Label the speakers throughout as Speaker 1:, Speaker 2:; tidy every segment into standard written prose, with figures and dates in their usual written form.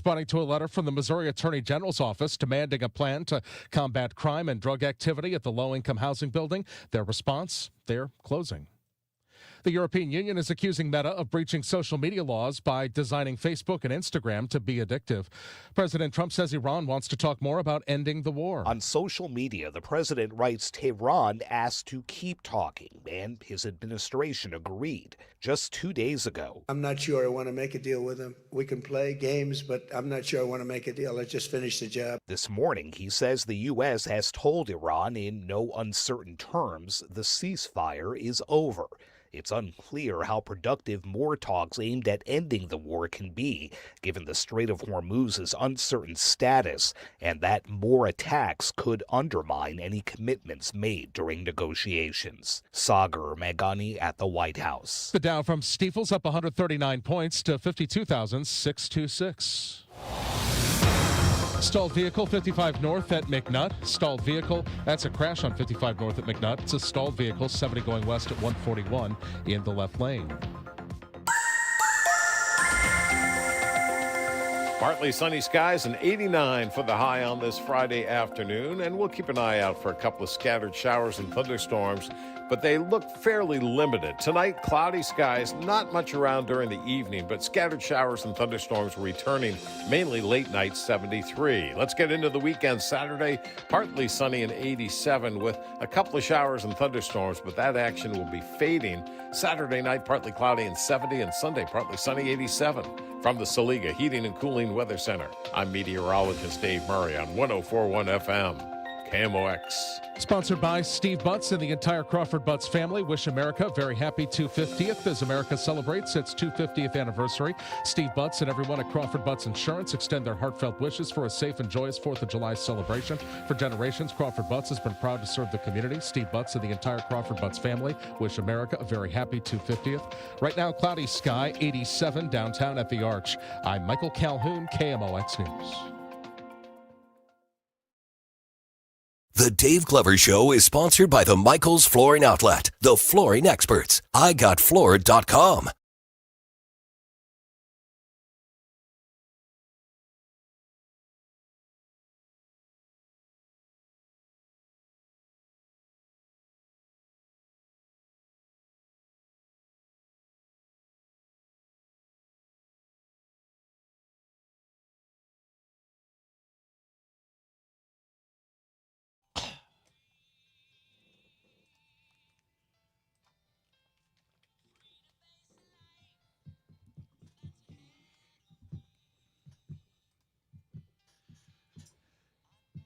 Speaker 1: responding to a letter from the Missouri Attorney General's office demanding a plan to combat crime and drug activity at the low-income housing building. Their response, they're closing. The European Union is accusing Meta of breaching social media laws by designing Facebook and Instagram to be addictive. President Trump says Iran wants to talk more about ending the war.
Speaker 2: On social media, the president writes Tehran asked to keep talking, and his administration agreed just 2 days ago.
Speaker 3: I'm not sure I want to make a deal with him. We can play games, but I'm not sure I want to make a deal. Let's just finish the job.
Speaker 2: This morning, he says the U.S. has told Iran in no uncertain terms the ceasefire is over. It's unclear how productive more talks aimed at ending the war can be, given the Strait of Hormuz's uncertain status, and that more attacks could undermine any commitments made during negotiations. Sagar Meghani at the White House.
Speaker 1: The Dow from Stifel's up 139 points to 52,626. Stalled vehicle 55 north at McNutt. Stalled vehicle, that's a crash on 55 north at McNutt. It's a stalled vehicle, 70 going west at 141 in the left lane.
Speaker 4: Partly sunny skies and 89 for the high on this Friday afternoon, and we'll keep an eye out for a couple of scattered showers and thunderstorms, but they look fairly limited. Tonight, cloudy skies, not much around during the evening, but scattered showers and thunderstorms returning, mainly late night 73. Let's get into the weekend. Saturday, partly sunny and 87 with a couple of showers and thunderstorms, but that action will be fading. Saturday night, partly cloudy and 70, and Sunday, partly sunny 87. From the Saliga Heating and Cooling Weather Center, I'm meteorologist Dave Murray on 104.1 FM, KMOX.
Speaker 1: Sponsored by Steve Butts and the entire Crawford Butts family. Wish America a very happy 250th as America celebrates its 250th anniversary. Steve Butts and everyone at Crawford Butts Insurance extend their heartfelt wishes for a safe and joyous 4th of July celebration. For generations, Crawford Butts has been proud to serve the community. Steve Butts and the entire Crawford Butts family wish America a very happy 250th. Right now, cloudy sky, 87 downtown at the Arch. I'm Michael Calhoun, KMOX News.
Speaker 5: The Dave Glover Show is sponsored by the Michaels Flooring Outlet, the flooring experts. IGotFloored.com.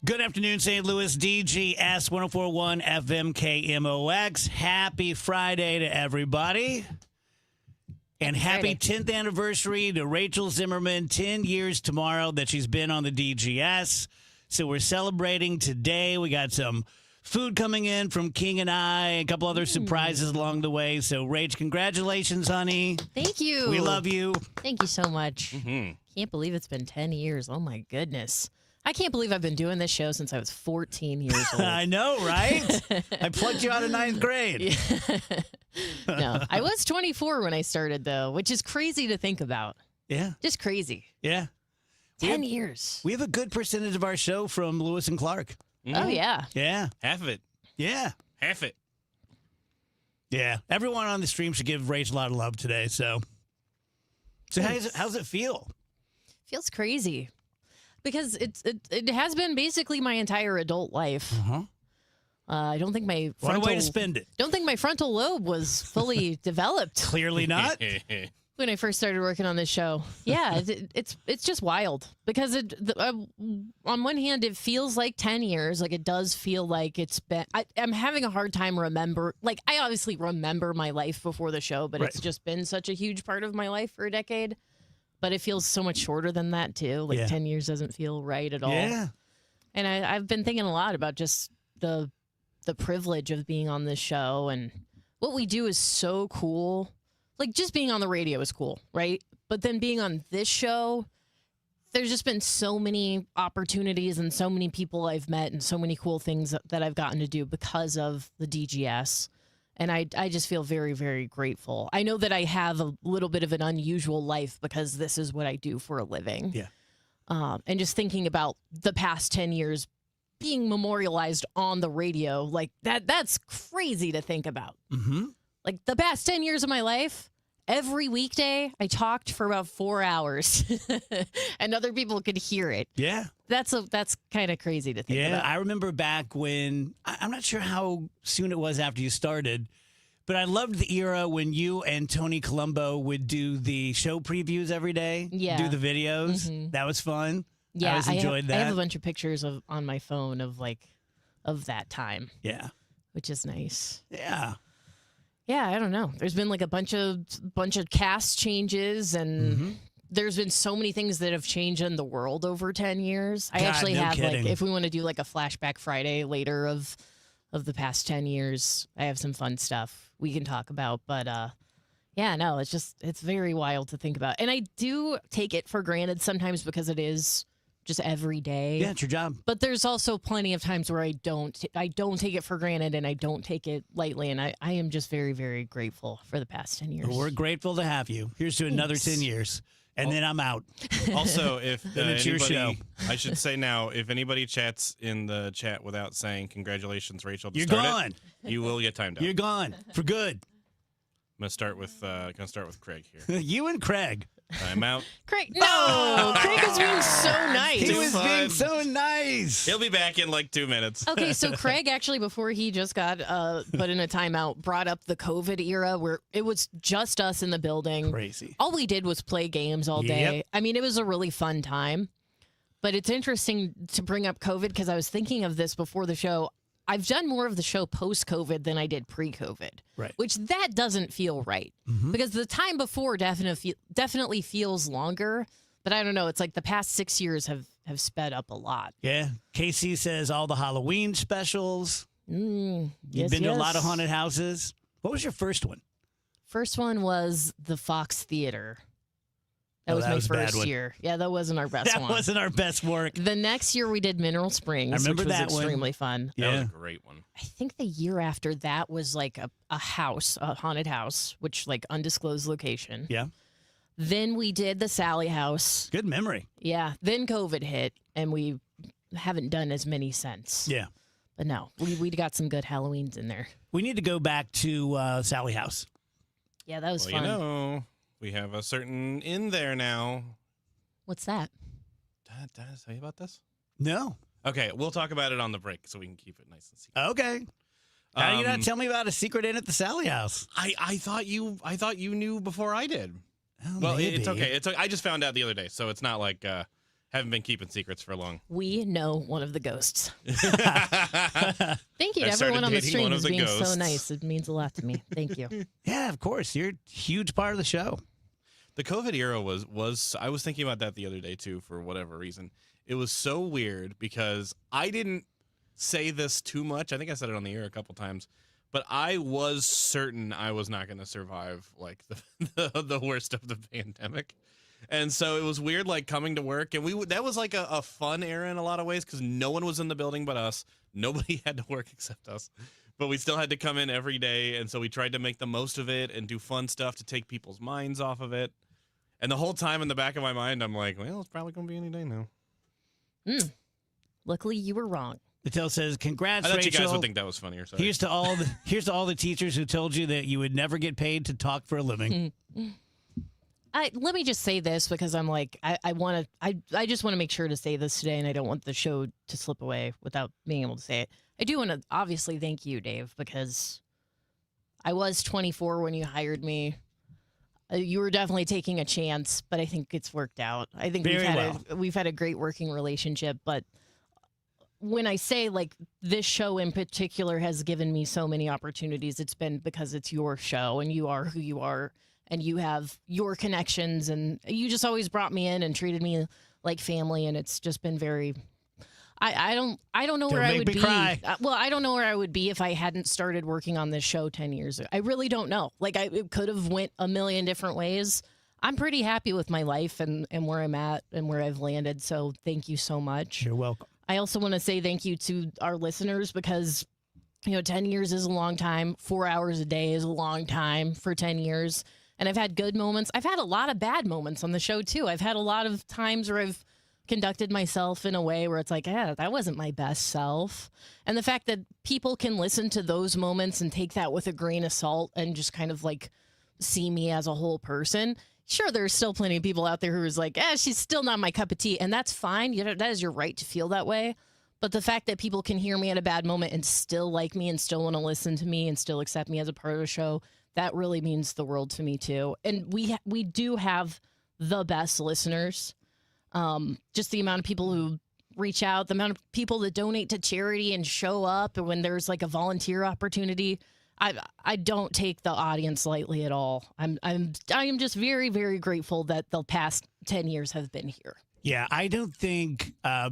Speaker 6: Good afternoon, St. Louis. DGS 104.1 FM KMOX. Happy Friday to everybody. And happy 10th anniversary to Rachel Zimmerman. 10 years tomorrow that she's been on the DGS. So we're celebrating today. We got some food coming in from King and I, a couple other surprises along the way. So, Rach, congratulations, honey.
Speaker 7: Thank you.
Speaker 6: We love you.
Speaker 7: Thank you so much. Can't believe it's been 10 years. Oh, my goodness. I can't believe I've been doing this show since I was 14 years old.
Speaker 6: I know, right? I plucked you out of 9th grade.
Speaker 7: No, I was 24 when I started, though, which is crazy to think about.
Speaker 6: Yeah.
Speaker 7: Just crazy.
Speaker 6: Yeah.
Speaker 7: 10 years.
Speaker 6: We have a good percentage of our show from Lewis and Clark.
Speaker 7: Oh, yeah.
Speaker 6: Yeah.
Speaker 8: Half of it.
Speaker 6: Yeah.
Speaker 8: Half it.
Speaker 6: Yeah. Everyone on the stream should give Rach a lot of love today. So how's it feel?
Speaker 7: Feels crazy. Because it has been basically my entire adult life. I don't think my
Speaker 6: What a way to spend it.
Speaker 7: Don't think my frontal lobe was fully developed
Speaker 6: Clearly not.
Speaker 7: when I first started working on this show. Yeah, it's just wild because on one hand it feels like 10 years, like it does feel like it's been. I'm having a hard time like I obviously remember my life before the show, but it's just been such a huge part of my life for a decade. But it feels so much shorter than that, too. Like, 10 years doesn't feel right at all.
Speaker 6: Yeah.
Speaker 7: And I've been thinking a lot about just the privilege of being on this show. And what we do is so cool. Like, just being on the radio is cool, right? But then being on this show, there's just been so many opportunities and so many people I've met and so many cool things that I've gotten to do because of the DGS. And I just feel very, very grateful. I know that I have a little bit of an unusual life because this is what I do for a living.
Speaker 6: Yeah.
Speaker 7: And just thinking about the past 10 years being memorialized on the radio, like that's crazy to think about.
Speaker 6: Mm-hmm.
Speaker 7: Like the past 10 years of my life, every weekday I talked for about 4 hours and other people could hear it.
Speaker 6: Yeah.
Speaker 7: That's kind of crazy to think about.
Speaker 6: I remember back when, I'm not sure how soon it was after you started, but I loved the era when you and Tony Colombo would do the show previews every day.
Speaker 7: Yeah.
Speaker 6: Do the videos.
Speaker 7: Mhm.
Speaker 6: That was fun.
Speaker 7: Yeah,
Speaker 6: I always enjoyed that.
Speaker 7: I have a bunch of pictures on my phone of that time.
Speaker 6: Yeah.
Speaker 7: Which is nice.
Speaker 6: Yeah.
Speaker 7: Yeah, I don't know. There's been like a bunch of cast changes, and there's been so many things that have changed in the world over 10 years. I
Speaker 6: God,
Speaker 7: actually
Speaker 6: no
Speaker 7: have
Speaker 6: kidding.
Speaker 7: like, if we want to do like a flashback Friday later of the past 10 years, I have some fun stuff we can talk about. But yeah, no, it's very wild to think about. And I do take it for granted sometimes because it is just every day.
Speaker 6: Yeah, it's your job.
Speaker 7: But there's also plenty of times where I don't take it for granted, and I don't take it lightly. And I am just very, very grateful for the past 10 years.
Speaker 6: Well, we're grateful to have you. Here's to another
Speaker 7: Thanks.
Speaker 6: 10 years. And then I'm out.
Speaker 8: Also, if
Speaker 6: Then it's your
Speaker 8: anybody,
Speaker 6: show.
Speaker 8: I should say now, if anybody chats in the chat without saying congratulations, Rachel, to
Speaker 6: You're
Speaker 8: start
Speaker 6: gone.
Speaker 8: it, you will get timed out.
Speaker 6: You're gone for good.
Speaker 8: I'm gonna start with Craig here.
Speaker 6: You and Craig.
Speaker 8: I'm out.
Speaker 7: Craig, no, Craig is being so nice.
Speaker 6: He was being
Speaker 8: fun.
Speaker 6: so nice.
Speaker 8: He'll be back in like 2 minutes.
Speaker 7: Okay, so Craig actually, before he just got put in a timeout, brought up the COVID era where it was just us in the building.
Speaker 6: Crazy.
Speaker 7: All we did was play games all day.
Speaker 6: Yep.
Speaker 7: I mean, it was a really fun time. But it's interesting to bring up COVID because I was thinking of this before the show. I've done more of the show post-COVID than I did pre-COVID,
Speaker 6: Right.
Speaker 7: which that doesn't feel right because the time before definitely feels longer. But I don't know. It's like the past 6 years have sped up a lot.
Speaker 6: Yeah. Casey says all the Halloween specials. You've
Speaker 7: Yes,
Speaker 6: been to a
Speaker 7: yes.
Speaker 6: lot of haunted houses. What was your first one?
Speaker 7: First one was the Fox Theater. That
Speaker 6: Oh,
Speaker 7: was
Speaker 6: that
Speaker 7: my
Speaker 6: was a bad
Speaker 7: first
Speaker 6: one.
Speaker 7: year. Yeah, that wasn't our best
Speaker 6: That
Speaker 7: one.
Speaker 6: wasn't our best work.
Speaker 7: The next year we did Mineral Springs,
Speaker 6: I remember
Speaker 7: which was
Speaker 6: that one.
Speaker 7: extremely fun.
Speaker 8: That was
Speaker 6: Yeah.
Speaker 8: a great one.
Speaker 7: I think the year after that was like a house, a haunted house, which like undisclosed location.
Speaker 6: Yeah.
Speaker 7: Then we did the Sally House.
Speaker 6: Good memory.
Speaker 7: Yeah. Then COVID hit, and we haven't done as many since.
Speaker 6: Yeah.
Speaker 7: But no, we got some good Halloweens in there.
Speaker 6: We need to go back to Sally House.
Speaker 7: Yeah, that was
Speaker 8: Well,
Speaker 7: fun.
Speaker 8: you know, we have a certain in there now.
Speaker 7: What's that?
Speaker 8: Did I tell you about this?
Speaker 6: No.
Speaker 8: Okay, we'll talk about it on the break so we can keep it nice and secret.
Speaker 6: Okay. How do you not tell me about a secret in at the Sally House?
Speaker 8: I thought you knew before I did.
Speaker 6: Oh,
Speaker 8: Well,
Speaker 6: maybe.
Speaker 8: it's okay. It's okay. I just found out the other day, so it's not like haven't been keeping secrets for long.
Speaker 7: We know one of the ghosts. Thank you
Speaker 8: I
Speaker 7: to
Speaker 8: started
Speaker 7: everyone on the
Speaker 8: dating
Speaker 7: stream
Speaker 8: one of
Speaker 7: who's
Speaker 8: the
Speaker 7: being so
Speaker 8: ghosts.
Speaker 7: nice. It means a lot to me. Thank you.
Speaker 6: Yeah, of course. You're a huge part of the show.
Speaker 8: The COVID era was I was thinking about that the other day too for whatever reason. It was so weird because I didn't say this too much. I think I said it on the air a couple times, but I was certain I was not going to survive like the worst of the pandemic. And so it was weird like coming to work, and that was like a fun era in a lot of ways because no one was in the building but us. Nobody had to work except us. But we still had to come in every day, and so we tried to make the most of it and do fun stuff to take people's minds off of it. And the whole time in the back of my mind, I'm like, well, it's probably going to be any day now.
Speaker 7: Luckily, you were wrong.
Speaker 6: Patel says, congrats,
Speaker 8: I thought
Speaker 6: Rachel.
Speaker 8: you guys would think that was funnier. Sorry.
Speaker 6: Here's to all the teachers who told you that you would never get paid to talk for a living.
Speaker 7: Let me just say this because I'm like, I just want to make sure to say this today, and I don't want the show to slip away without being able to say it. I do want to obviously thank you, Dave, because I was 24 when you hired me. You were definitely taking a chance, but I think it's worked out. I think we've had a great working relationship, but when I say like this show in particular has given me so many opportunities, it's been because it's your show and you are who you are and you have your connections and you just always brought me in and treated me like family, and it's just been very. I don't know where I would be.
Speaker 6: Cry.
Speaker 7: Well, I don't know where I would be if I hadn't started working on this show 10 years ago. I really don't know. Like it could have went a million different ways. I'm pretty happy with my life and where I'm at and where I've landed. So thank you so much.
Speaker 6: You're welcome.
Speaker 7: I also want to say thank you to our listeners because, 10 years is a long time. 4 hours a day is a long time for 10 years. And I've had good moments. I've had a lot of bad moments on the show, too. I've had a lot of times where I've conducted myself in a way where it's like, yeah, that wasn't my best self. And the fact that people can listen to those moments and take that with a grain of salt and just kind of like see me as a whole person. Sure, there's still plenty of people out there who's like, she's still not my cup of tea. And that's fine. You know, that is your right to feel that way. But the fact that people can hear me at a bad moment and still like me and still want to listen to me and still accept me as a part of the show, that really means the world to me too. And we do have the best listeners. Just the amount of people who reach out, the amount of people that donate to charity and show up, and when there's like a volunteer opportunity, I don't take the audience lightly at all. I am just very, very grateful that the past 10 years have been here.
Speaker 6: Yeah, I don't think, I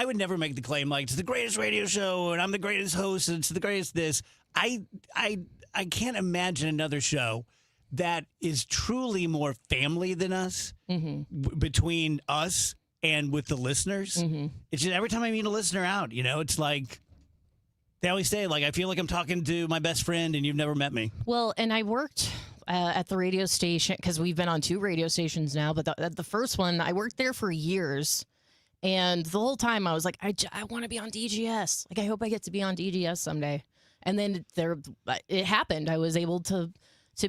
Speaker 6: would never make the claim like it's the greatest radio show and I'm the greatest host and it's the greatest this. I can't imagine another show that is truly more family than us between us and with the listeners. It's just every time I meet a listener out, it's like they always say, like, I feel like I'm talking to my best friend and you've never met me.
Speaker 7: Well, and I worked at the radio station because we've been on 2 radio stations now, but the first one, I worked there for years. And the whole time I was like, I want to be on DGS. Like, I hope I get to be on DGS someday. And then it happened. I was able to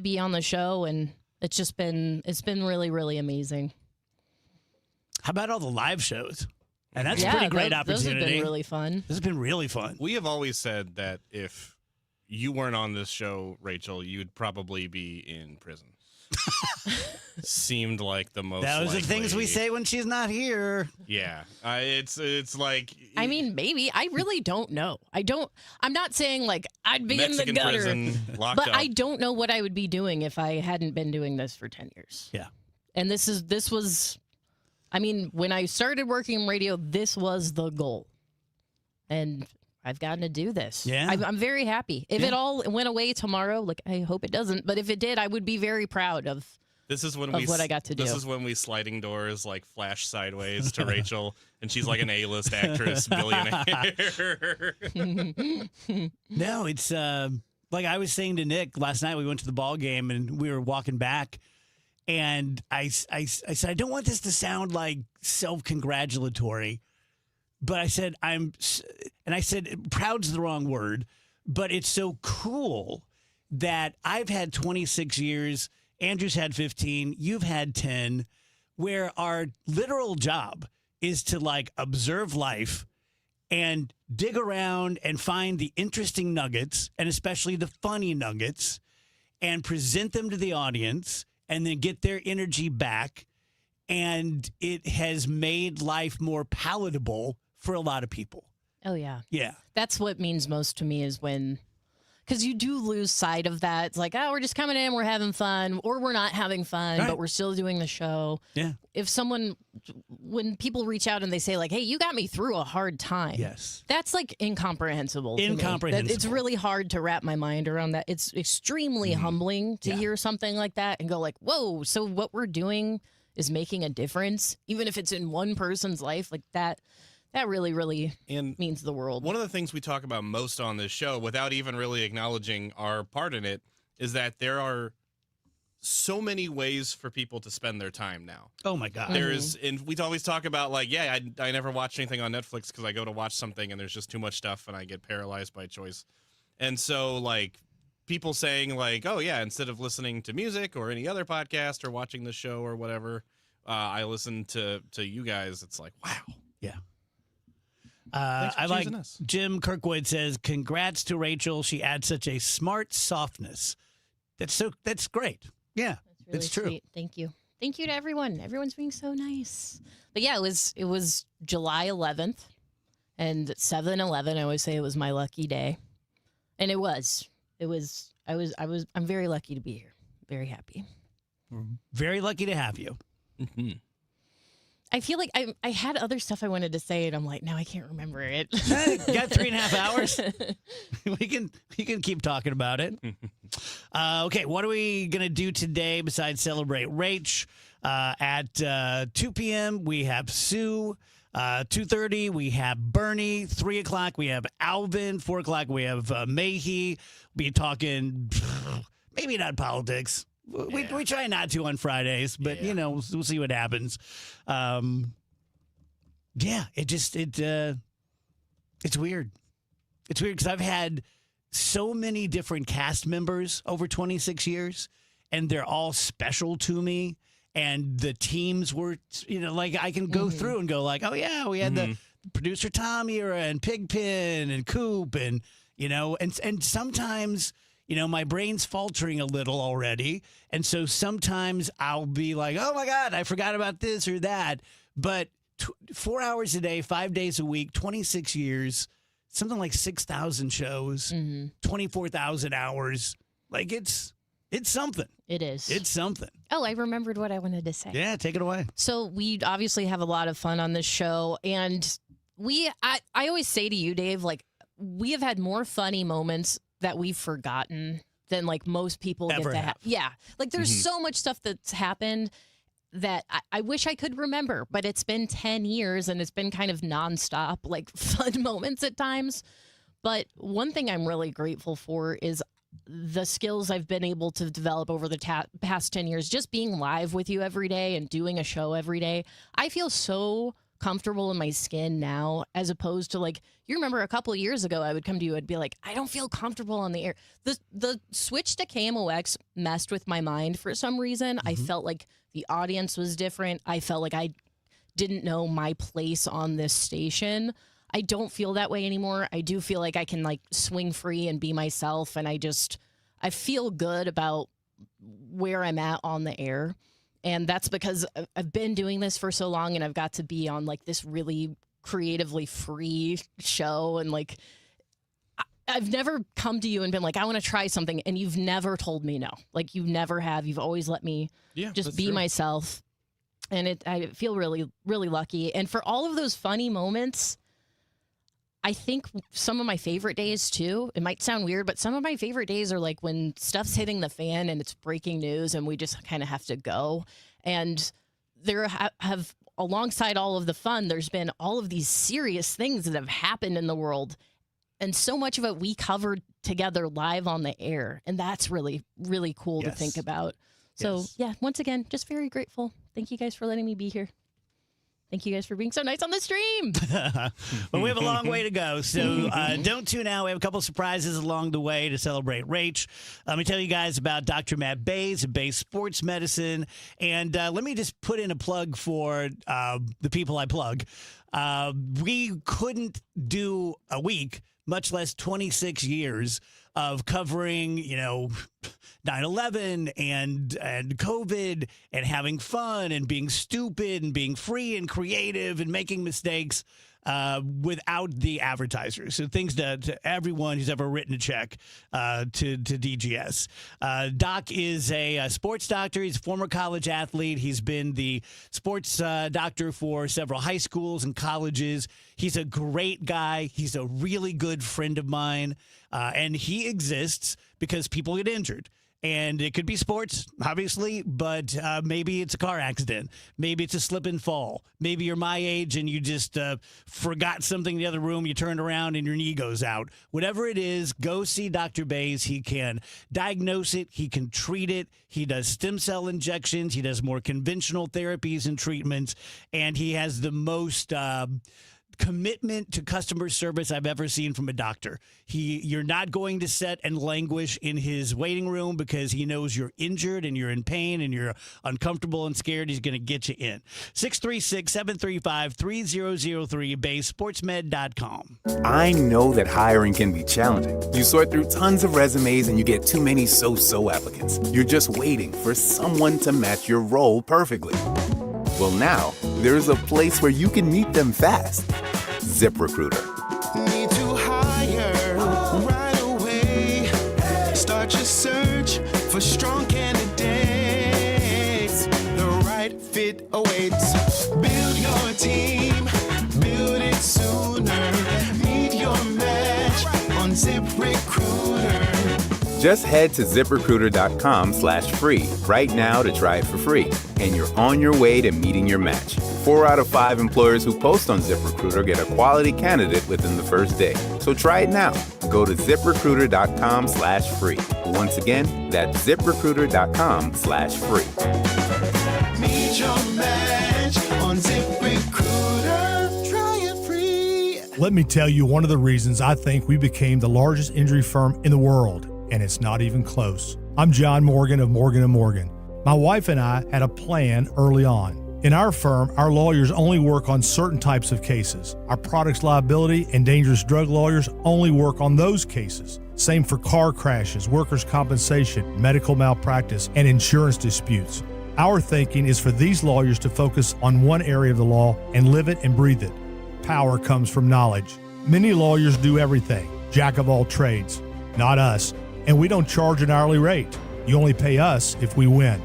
Speaker 7: be on the show, and it's been really, really amazing.
Speaker 6: How about all the live shows? And that's a pretty great opportunity.
Speaker 7: Those have been really fun.
Speaker 6: This has been really fun.
Speaker 8: We have always said that if you weren't on this show, Rachel, you'd probably be in prison. Seemed like the most.
Speaker 6: Those are things we say when she's not here.
Speaker 8: Yeah, it's like.
Speaker 7: I mean, maybe I really don't know. I'm not saying like I'd be
Speaker 8: Mexican
Speaker 7: in the gutter,
Speaker 8: prison, locked
Speaker 7: but
Speaker 8: up.
Speaker 7: I don't know what I would be doing if I hadn't been doing this for 10 years.
Speaker 6: Yeah,
Speaker 7: and this was, I mean, when I started working in radio, this was the goal, and I've gotten to do this.
Speaker 6: Yeah.
Speaker 7: I'm very happy. If it all went away tomorrow, like I hope it doesn't, but if it did, I would be very proud of what I got to do.
Speaker 8: This is when we sliding doors like flash sideways to Rachel, and she's like an A-list actress, billionaire.
Speaker 6: No, it's like I was saying to Nick last night. We went to the ball game and we were walking back, and I said I don't want this to sound like self-congratulatory. But I said, proud's the wrong word, but it's so cool that I've had 26 years, Andrew's had 15, you've had 10, where our literal job is to like observe life and dig around and find the interesting nuggets, and especially the funny nuggets, and present them to the audience and then get their energy back. And it has made life more palatable for a lot of people.
Speaker 7: Oh, yeah.
Speaker 6: Yeah.
Speaker 7: That's what means most to me is when, because you do lose sight of that. It's like, we're just coming in, we're having fun, or we're not having fun, but we're still doing the show.
Speaker 6: Yeah.
Speaker 7: When people reach out and they say like, hey, you got me through a hard time.
Speaker 6: Yes.
Speaker 7: That's like incomprehensible. to me.
Speaker 6: Incomprehensible.
Speaker 7: It's really hard to wrap my mind around that. It's extremely humbling to hear something like that and go like, whoa, so what we're doing is making a difference, even if it's in one person's life like that. That really, really means the world.
Speaker 8: One of the things we talk about most on this show, without even really acknowledging our part in it, is that there are so many ways for people to spend their time now.
Speaker 6: Oh, my God.
Speaker 8: And we always talk about, like, I never watch anything on Netflix because I go to watch something and there's just too much stuff and I get paralyzed by choice. And so, like, people saying, like, oh, yeah, instead of listening to music or any other podcast or watching the show or whatever, I listen to you guys. It's like, wow.
Speaker 6: Yeah.
Speaker 8: I
Speaker 6: like Jim Kirkwood says, congrats to Rachel. She adds such a smart softness. That's great. Yeah,
Speaker 7: That's really
Speaker 6: it's true.
Speaker 7: Sweet. Thank you. Thank you to everyone. Everyone's being so nice. But yeah, it was July 11th and 7-11. I always say it was my lucky day. And it was. I'm very lucky to be here. Very happy.
Speaker 6: We're very lucky to have you.
Speaker 8: Mm-hmm.
Speaker 7: I feel like I had other stuff I wanted to say, and I'm like, no, I can't remember it.
Speaker 6: Got 3.5 hours. We can keep talking about it. Okay, what are we gonna do today besides celebrate Rach? At 2 p.m. we have Sue. 2:30 we have Bernie. 3 o'clock we have Alvin. 4 o'clock we have Mahee. We'll be talking maybe not politics. We try not to on Fridays, but, we'll see what happens. Yeah, it's weird. It's weird because I've had so many different cast members over 26 years, and they're all special to me. And the teams were, like I can go through and go like, oh yeah, we had the producer Tom era and Pigpen and Coop and and sometimes my brain's faltering a little already, and so sometimes I'll be like, oh my God, I forgot about this or that. But 4 hours a day, 5 days a week, 26 years, something like 6,000 shows, 24,000 hours, like it's something.
Speaker 7: It is.
Speaker 6: It's something.
Speaker 7: Oh, I remembered what I wanted to say.
Speaker 6: Yeah, take it away.
Speaker 7: So we obviously have a lot of fun on this show, and I always say to you, Dave, like we have had more funny moments that we've forgotten than like most people
Speaker 6: Ever
Speaker 7: get to
Speaker 6: have.
Speaker 7: Yeah, like there's so much stuff that's happened that I wish I could remember, but it's been 10 years and it's been kind of nonstop, like fun moments at times. But one thing I'm really grateful for is the skills I've been able to develop over the past 10 years, just being live with you every day and doing a show every day. I feel so comfortable in my skin now, as opposed to like, you remember a couple of years ago, I would come to you, I'd be like, I don't feel comfortable on the air. The switch to KMOX messed with my mind for some reason. I felt like the audience was different. I felt like I didn't know my place on this station. I don't feel that way anymore. I do feel like I can like swing free and be myself. And I feel good about where I'm at on the air. And that's because I've been doing this for so long and I've got to be on like this really creatively free show. And like, I've never come to you and been like, I want to try something. And you've never told me no. Like you never have. You've always let me just be myself. And I feel really, really lucky. And for all of those funny moments, I think some of my favorite days too, it might sound weird, but some of my favorite days are like when stuff's hitting the fan and it's breaking news and we just kind of have to go. And there have alongside all of the fun, there's been all of these serious things that have happened in the world. And so much of it we covered together live on the air. And that's really, really cool to think about. So yeah, once again, just very grateful. Thank you guys for letting me be here. Thank you guys for being so nice on the stream.
Speaker 6: Well, we have a long way to go, so don't tune out. We have a couple surprises along the way to celebrate Rach. Let me tell you guys about Dr. Matt Bays of Bays Sports Medicine. And let me just put in a plug for the people I plug. We couldn't do a week, much less 26 years of covering, 9/11 and COVID and having fun and being stupid and being free and creative and making mistakes without the advertisers. So thanks to everyone who's ever written a check to DGS. Doc is a sports doctor. He's a former college athlete. He's been the sports doctor for several high schools and colleges. He's a great guy. He's a really good friend of mine. And he exists because people get injured. And it could be sports, obviously, but maybe it's a car accident. Maybe it's a slip and fall. Maybe you're my age and you just forgot something in the other room. You turned around and your knee goes out. Whatever it is, go see Dr. Bays. He can diagnose it. He can treat it. He does stem cell injections. He does more conventional therapies and treatments. And he has the most commitment to customer service I've ever seen from a doctor. You're not going to sit and languish in his waiting room because he knows you're injured and you're in pain and you're uncomfortable and scared. He's going to get you in. 636-735-3003, BaysSportsMed.com.
Speaker 9: I know that hiring can be challenging. You sort through tons of resumes and you get too many so-so applicants. You're just waiting for someone to match your role perfectly. Well, now, there's a place where you can meet them fast. ZipRecruiter.
Speaker 10: Need to hire right away. Start your search for strong candidates. The right fit awaits. Build your team. Build it sooner. Meet your match on ZipRecruiter.
Speaker 9: Just head to ZipRecruiter.com/free right now to try it for free. And you're on your way to meeting your match. 4 out of 5 employers who post on ZipRecruiter get a quality candidate within the first day. So try it now. Go to ZipRecruiter.com/free. Once again, that's ZipRecruiter.com/free.
Speaker 10: Meet your match on ZipRecruiter.
Speaker 11: Let me tell you one of the reasons I think we became the largest injury firm in the world, and it's not even close. I'm John Morgan of Morgan & Morgan. My wife and I had a plan early on. In our firm, our lawyers only work on certain types of cases. Our products liability and dangerous drug lawyers only work on those cases. Same for car crashes, workers' compensation, medical malpractice, and insurance disputes. Our thinking is for these lawyers to focus on one area of the law and live it and breathe it. Power comes from knowledge. Many lawyers do everything, jack of all trades. Not us, and we don't charge an hourly rate. You only pay us if we win.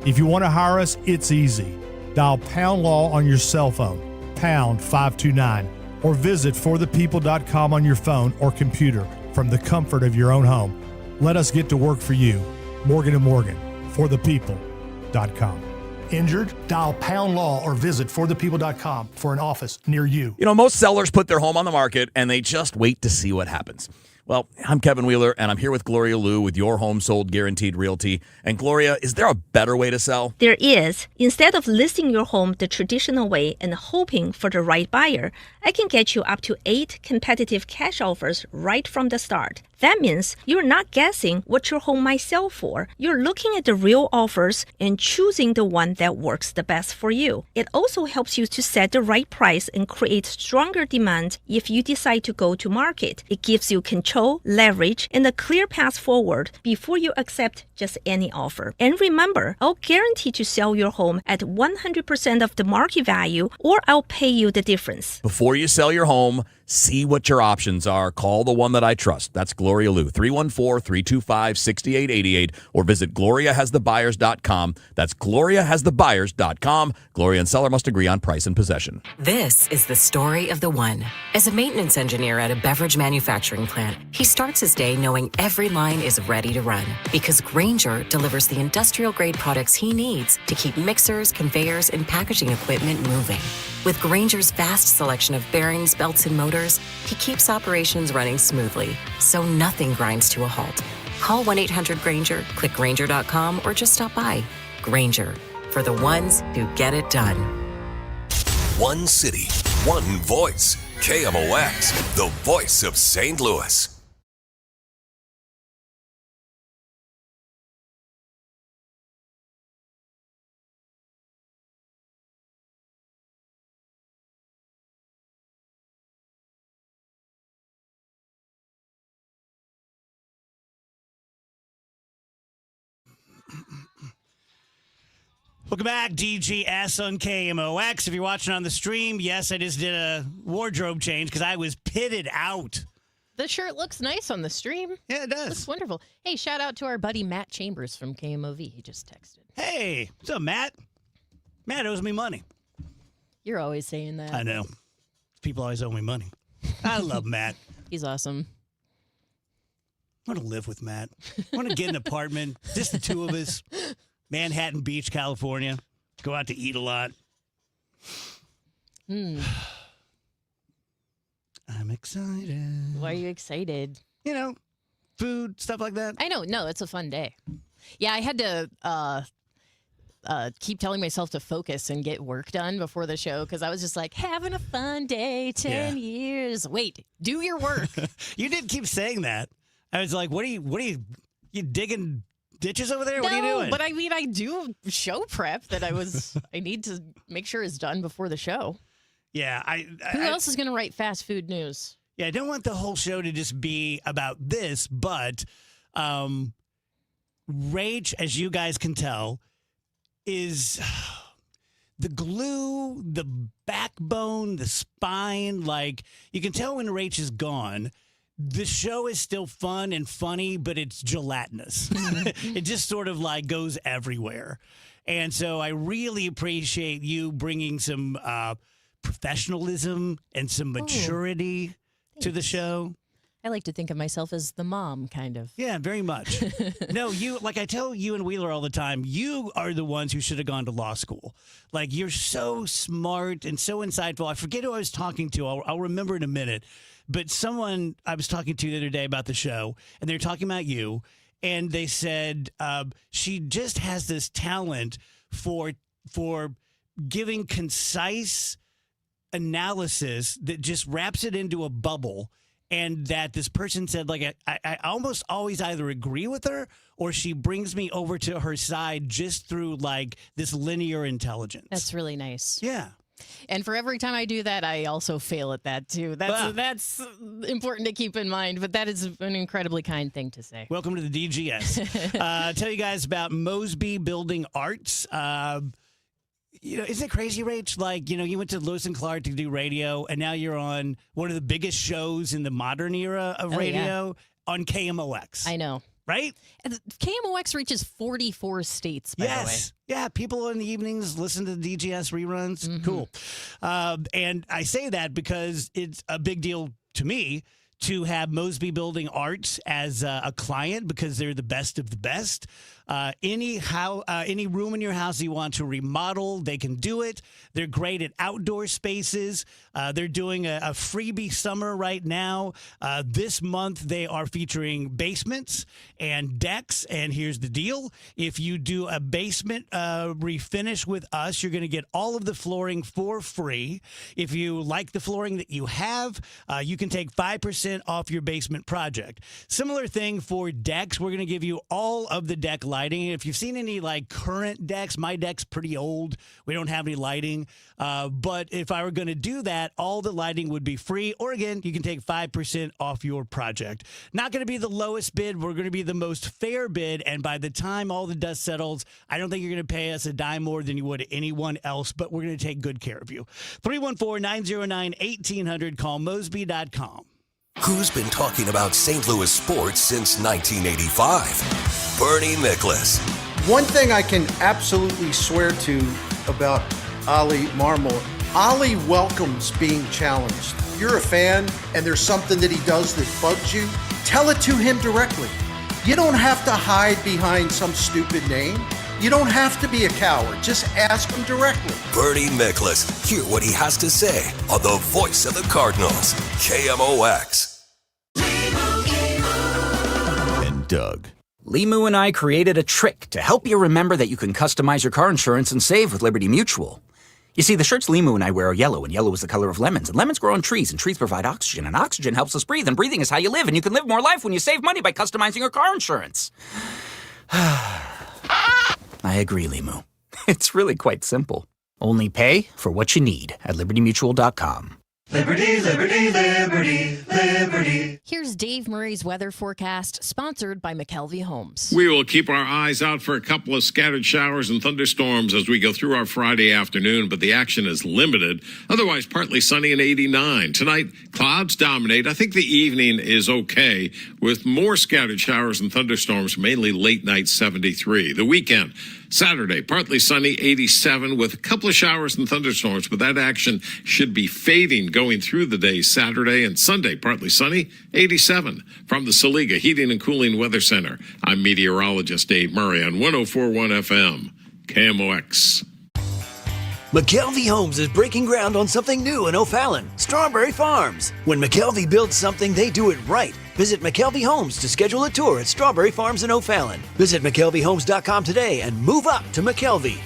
Speaker 11: If you want to hire us, it's easy. Dial Pound Law on your cell phone, pound 529, or visit forthepeople.com on your phone or computer from the comfort of your own home. Let us get to work for you. Morgan & Morgan, forthepeople.com. Injured? Dial Pound Law or visit forthepeople.com for an office near you.
Speaker 12: You know, most sellers put their home on the market and they just wait to see what happens. Well, I'm Kevin Wheeler, and I'm here with Gloria Liu with Your Home Sold Guaranteed Realty. And Gloria, is there a better way to sell?
Speaker 13: There is. Instead of listing your home the traditional way and hoping for the right buyer, I can get you up to 8 competitive cash offers right from the start. That means you're not guessing what your home might sell for. You're looking at the real offers and choosing the one that works the best for you. It also helps you to set the right price and create stronger demand if you decide to go to market. It gives you control, leverage, and a clear path forward before you accept just any offer. And remember, I'll guarantee to sell your home at 100% of the market value, or I'll pay you the difference.
Speaker 12: Before you sell your home, see what your options are. Call the one that I trust. That's Gloria Liu, 314-325-6888, or visit GloriaHasTheBuyers.com. That's GloriaHasTheBuyers.com. Gloria and seller must agree on price and possession.
Speaker 14: This is the story of the one. As a maintenance engineer at a beverage manufacturing plant, he starts his day knowing every line is ready to run because Grainger delivers the industrial-grade products he needs to keep mixers, conveyors, and packaging equipment moving. With Grainger's vast selection of bearings, belts, and motors, he keeps operations running smoothly, so nothing grinds to a halt. Call 1-800-GRAINGER, click Grainger.com, or just stop by. Grainger, for the ones who get it done.
Speaker 5: One city, one voice. KMOX, the voice of St. Louis.
Speaker 6: Welcome back, DGS on KMOX. If you're watching on the stream, yes, I just did a wardrobe change because I was pitted out.
Speaker 7: The shirt looks nice on the stream.
Speaker 6: Yeah, it does.
Speaker 7: Looks wonderful. Hey, shout out to our buddy Matt Chambers from KMOV. He just texted.
Speaker 6: Hey, what's up, Matt? Matt owes me money.
Speaker 7: You're always saying that.
Speaker 6: I know. People always owe me money. I love Matt.
Speaker 7: He's awesome.
Speaker 6: I want to live with Matt. I want to get an apartment, just the two of us. Manhattan Beach, California. Go out to eat a lot. I'm excited.
Speaker 7: Why are you excited?
Speaker 6: You know, food, stuff like that.
Speaker 7: I know. No, it's a fun day. Yeah, I had to keep telling myself to focus and get work done before the show because I was just like, having a fun day, 10 years. Wait, do your work.
Speaker 6: You did keep saying that. I was like, what are you digging ditches over there? What are you doing?
Speaker 7: But I mean, I do show prep that I need to make sure is done before the show.
Speaker 6: Yeah.
Speaker 7: Who else is going to write fast food news?
Speaker 6: Yeah, I don't want the whole show to just be about this, but Rach, as you guys can tell, is the glue, the backbone, the spine. Like, you can tell when Rach is gone. The show is still fun and funny, but it's gelatinous. It just sort of like goes everywhere. And so I really appreciate you bringing some professionalism and some maturity to the show.
Speaker 7: I like to think of myself as the mom, kind of.
Speaker 6: Yeah, very much. No, I tell you and Wheeler all the time, you are the ones who should have gone to law school. Like, you're so smart and so insightful. I forget who I was talking to. I'll remember in a minute. But someone I was talking to the other day about the show, and they're talking about you, and they said she just has this talent for giving concise analysis that just wraps it into a bubble. And that this person said, like, I almost always either agree with her or she brings me over to her side just through, like, this linear intelligence.
Speaker 7: That's really nice.
Speaker 6: Yeah.
Speaker 7: And for every time I do that, I also fail at that, too. That's important to keep in mind, but that is an incredibly kind thing to say.
Speaker 6: Welcome to the DGS. Tell you guys about Mosby Building Arts. Isn't it crazy, Rach? Like, you went to Lewis and Clark to do radio, and now you're on one of the biggest shows in the modern era of radio on KMOX.
Speaker 7: I know.
Speaker 6: Right?
Speaker 7: And KMOX reaches 44 states, by the way.
Speaker 6: Yeah, people in the evenings listen to the DGS reruns. Mm-hmm. Cool. And I say that because it's a big deal to me to have Mosby Building Arts as a client because they're the best of the best. Any room in your house you want to remodel, they can do it. They're great at outdoor spaces. They're doing a freebie summer right now. This month, they are featuring basements and decks. And here's the deal. If you do a basement refinish with us, you're going to get all of the flooring for free. If you like the flooring that you have, you can take 5% off your basement project. Similar thing for decks. We're going to give you all of the deck lighting. If you've seen any like current decks, my deck's pretty old. We don't have any lighting. But if I were going to do that, all the lighting would be free. Or again, you can take 5% off your project. Not going to be the lowest bid. We're going to be the most fair bid. And by the time all the dust settles, I don't think you're going to pay us a dime more than you would anyone else. But we're going to take good care of you. 314-909-1800. Call Mosby.com.
Speaker 5: Who's been talking about St. Louis sports since 1985? Bernie Miklasz.
Speaker 15: One thing I can absolutely swear to about Ali Marmol, Ali welcomes being challenged. You're a fan and there's something that he does that bugs you, tell it to him directly. You don't have to hide behind some stupid name. You don't have to be a coward. Just ask him directly.
Speaker 5: Bernie Miklasz. Hear what he has to say on the voice of the Cardinals, KMOX.
Speaker 16: And Doug. Limu and I created a trick to help you remember that you can customize your car insurance and save with Liberty Mutual. You see, the shirts Limu and I wear are yellow, and yellow is the color of lemons. And lemons grow on trees, and trees provide oxygen, and oxygen helps us breathe, and breathing is how you live, and you can live more life when you save money by customizing your car insurance. I agree, Limu. It's really quite simple. Only pay for what you need at libertymutual.com.
Speaker 10: Liberty, liberty, liberty, liberty.
Speaker 7: Here's Dave Murray's weather forecast, sponsored by McKelvey Homes.
Speaker 4: We will keep our eyes out for a couple of scattered showers and thunderstorms as we go through our Friday afternoon, but the action is limited. Otherwise, partly sunny and 89. Tonight, clouds dominate. I think the evening is okay with more scattered showers and thunderstorms, mainly late night 73. The weekend, Saturday, partly sunny, 87 with a couple of showers and thunderstorms, but that action should be fading going through the day Saturday and Sunday, partly sunny, 87. From the Saliga Heating and Cooling Weather Center, I'm meteorologist Dave Murray on 104.1 FM, KMOX.
Speaker 17: McKelvey Homes is breaking ground on something new in O'Fallon, Strawberry Farms. When McKelvey builds something, they do it right. Visit McKelvey Homes to schedule a tour at Strawberry Farms in O'Fallon. Visit McKelveyHomes.com today and move up to McKelvey.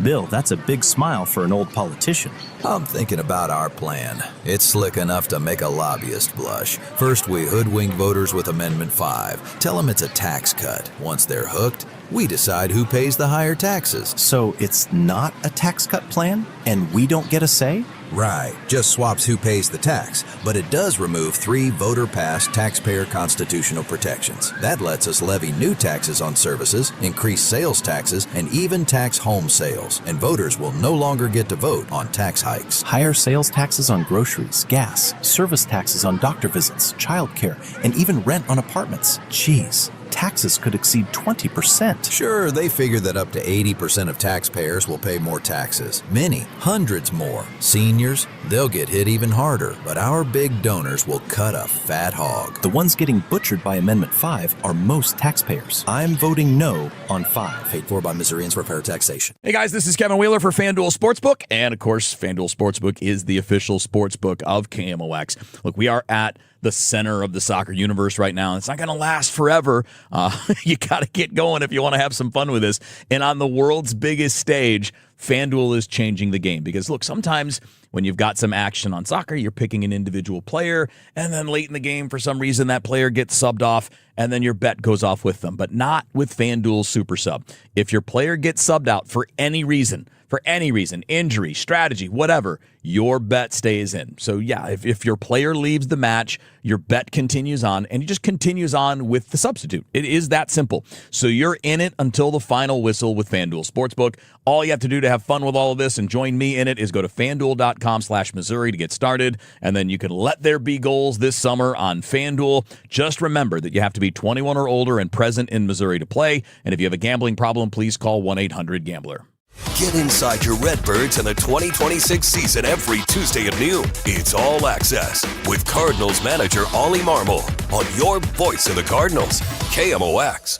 Speaker 18: Bill, that's a big smile for an old politician.
Speaker 19: I'm thinking about our plan. It's slick enough to make a lobbyist blush. First, we hoodwink voters with Amendment 5. Tell them it's a tax cut. Once they're hooked, we decide who pays the higher taxes.
Speaker 18: So it's not a tax cut plan, and we don't get a say?
Speaker 19: Right, just swaps who pays the tax, but it does remove 3 voter-passed taxpayer constitutional protections. That lets us levy new taxes on services, increase sales taxes, and even tax home sales. And voters will no longer get to vote on tax hikes.
Speaker 18: Higher sales taxes on groceries, gas, service taxes on doctor visits, childcare, and even rent on apartments. Jeez. Taxes could exceed 20%.
Speaker 19: Sure, they figure that up to 80% of taxpayers will pay more taxes. Many, hundreds more. Seniors, they'll get hit even harder, but our big donors will cut a fat hog.
Speaker 18: The ones getting butchered by Amendment 5 are most taxpayers. I'm voting no on 5.
Speaker 19: Paid for by Missourians for fair taxation.
Speaker 12: Hey guys, this is Kevin Wheeler for FanDuel Sportsbook. And of course, FanDuel Sportsbook is the official sportsbook of KMOX. Look, we are at the center of the soccer universe right now. It's not going to last forever. You got to get going if you want to have some fun with this. And on the world's biggest stage, FanDuel is changing the game. Because look, sometimes when you've got some action on soccer, you're picking an individual player, and then late in the game, for some reason, that player gets subbed off, and then your bet goes off with them, but not with FanDuel Super Sub. If your player gets subbed out for any reason, injury, strategy, whatever, your bet stays in. So yeah, if your player leaves the match, your bet continues on, and it just continues on with the substitute. It is that simple. So you're in it until the final whistle with FanDuel Sportsbook. All you have to do to have fun with all of this and join me in it is go to FanDuel.com/Missouri to get started, and then you can let there be goals this summer on FanDuel. Just remember that you have to be 21 or older and present in Missouri to play, and if you have a gambling problem, please call 1-800-GAMBLER.
Speaker 5: Get inside your Redbirds in the 2026 season every Tuesday at noon. It's All Access with Cardinals manager Ollie Marmol on your voice of the Cardinals, KMOX.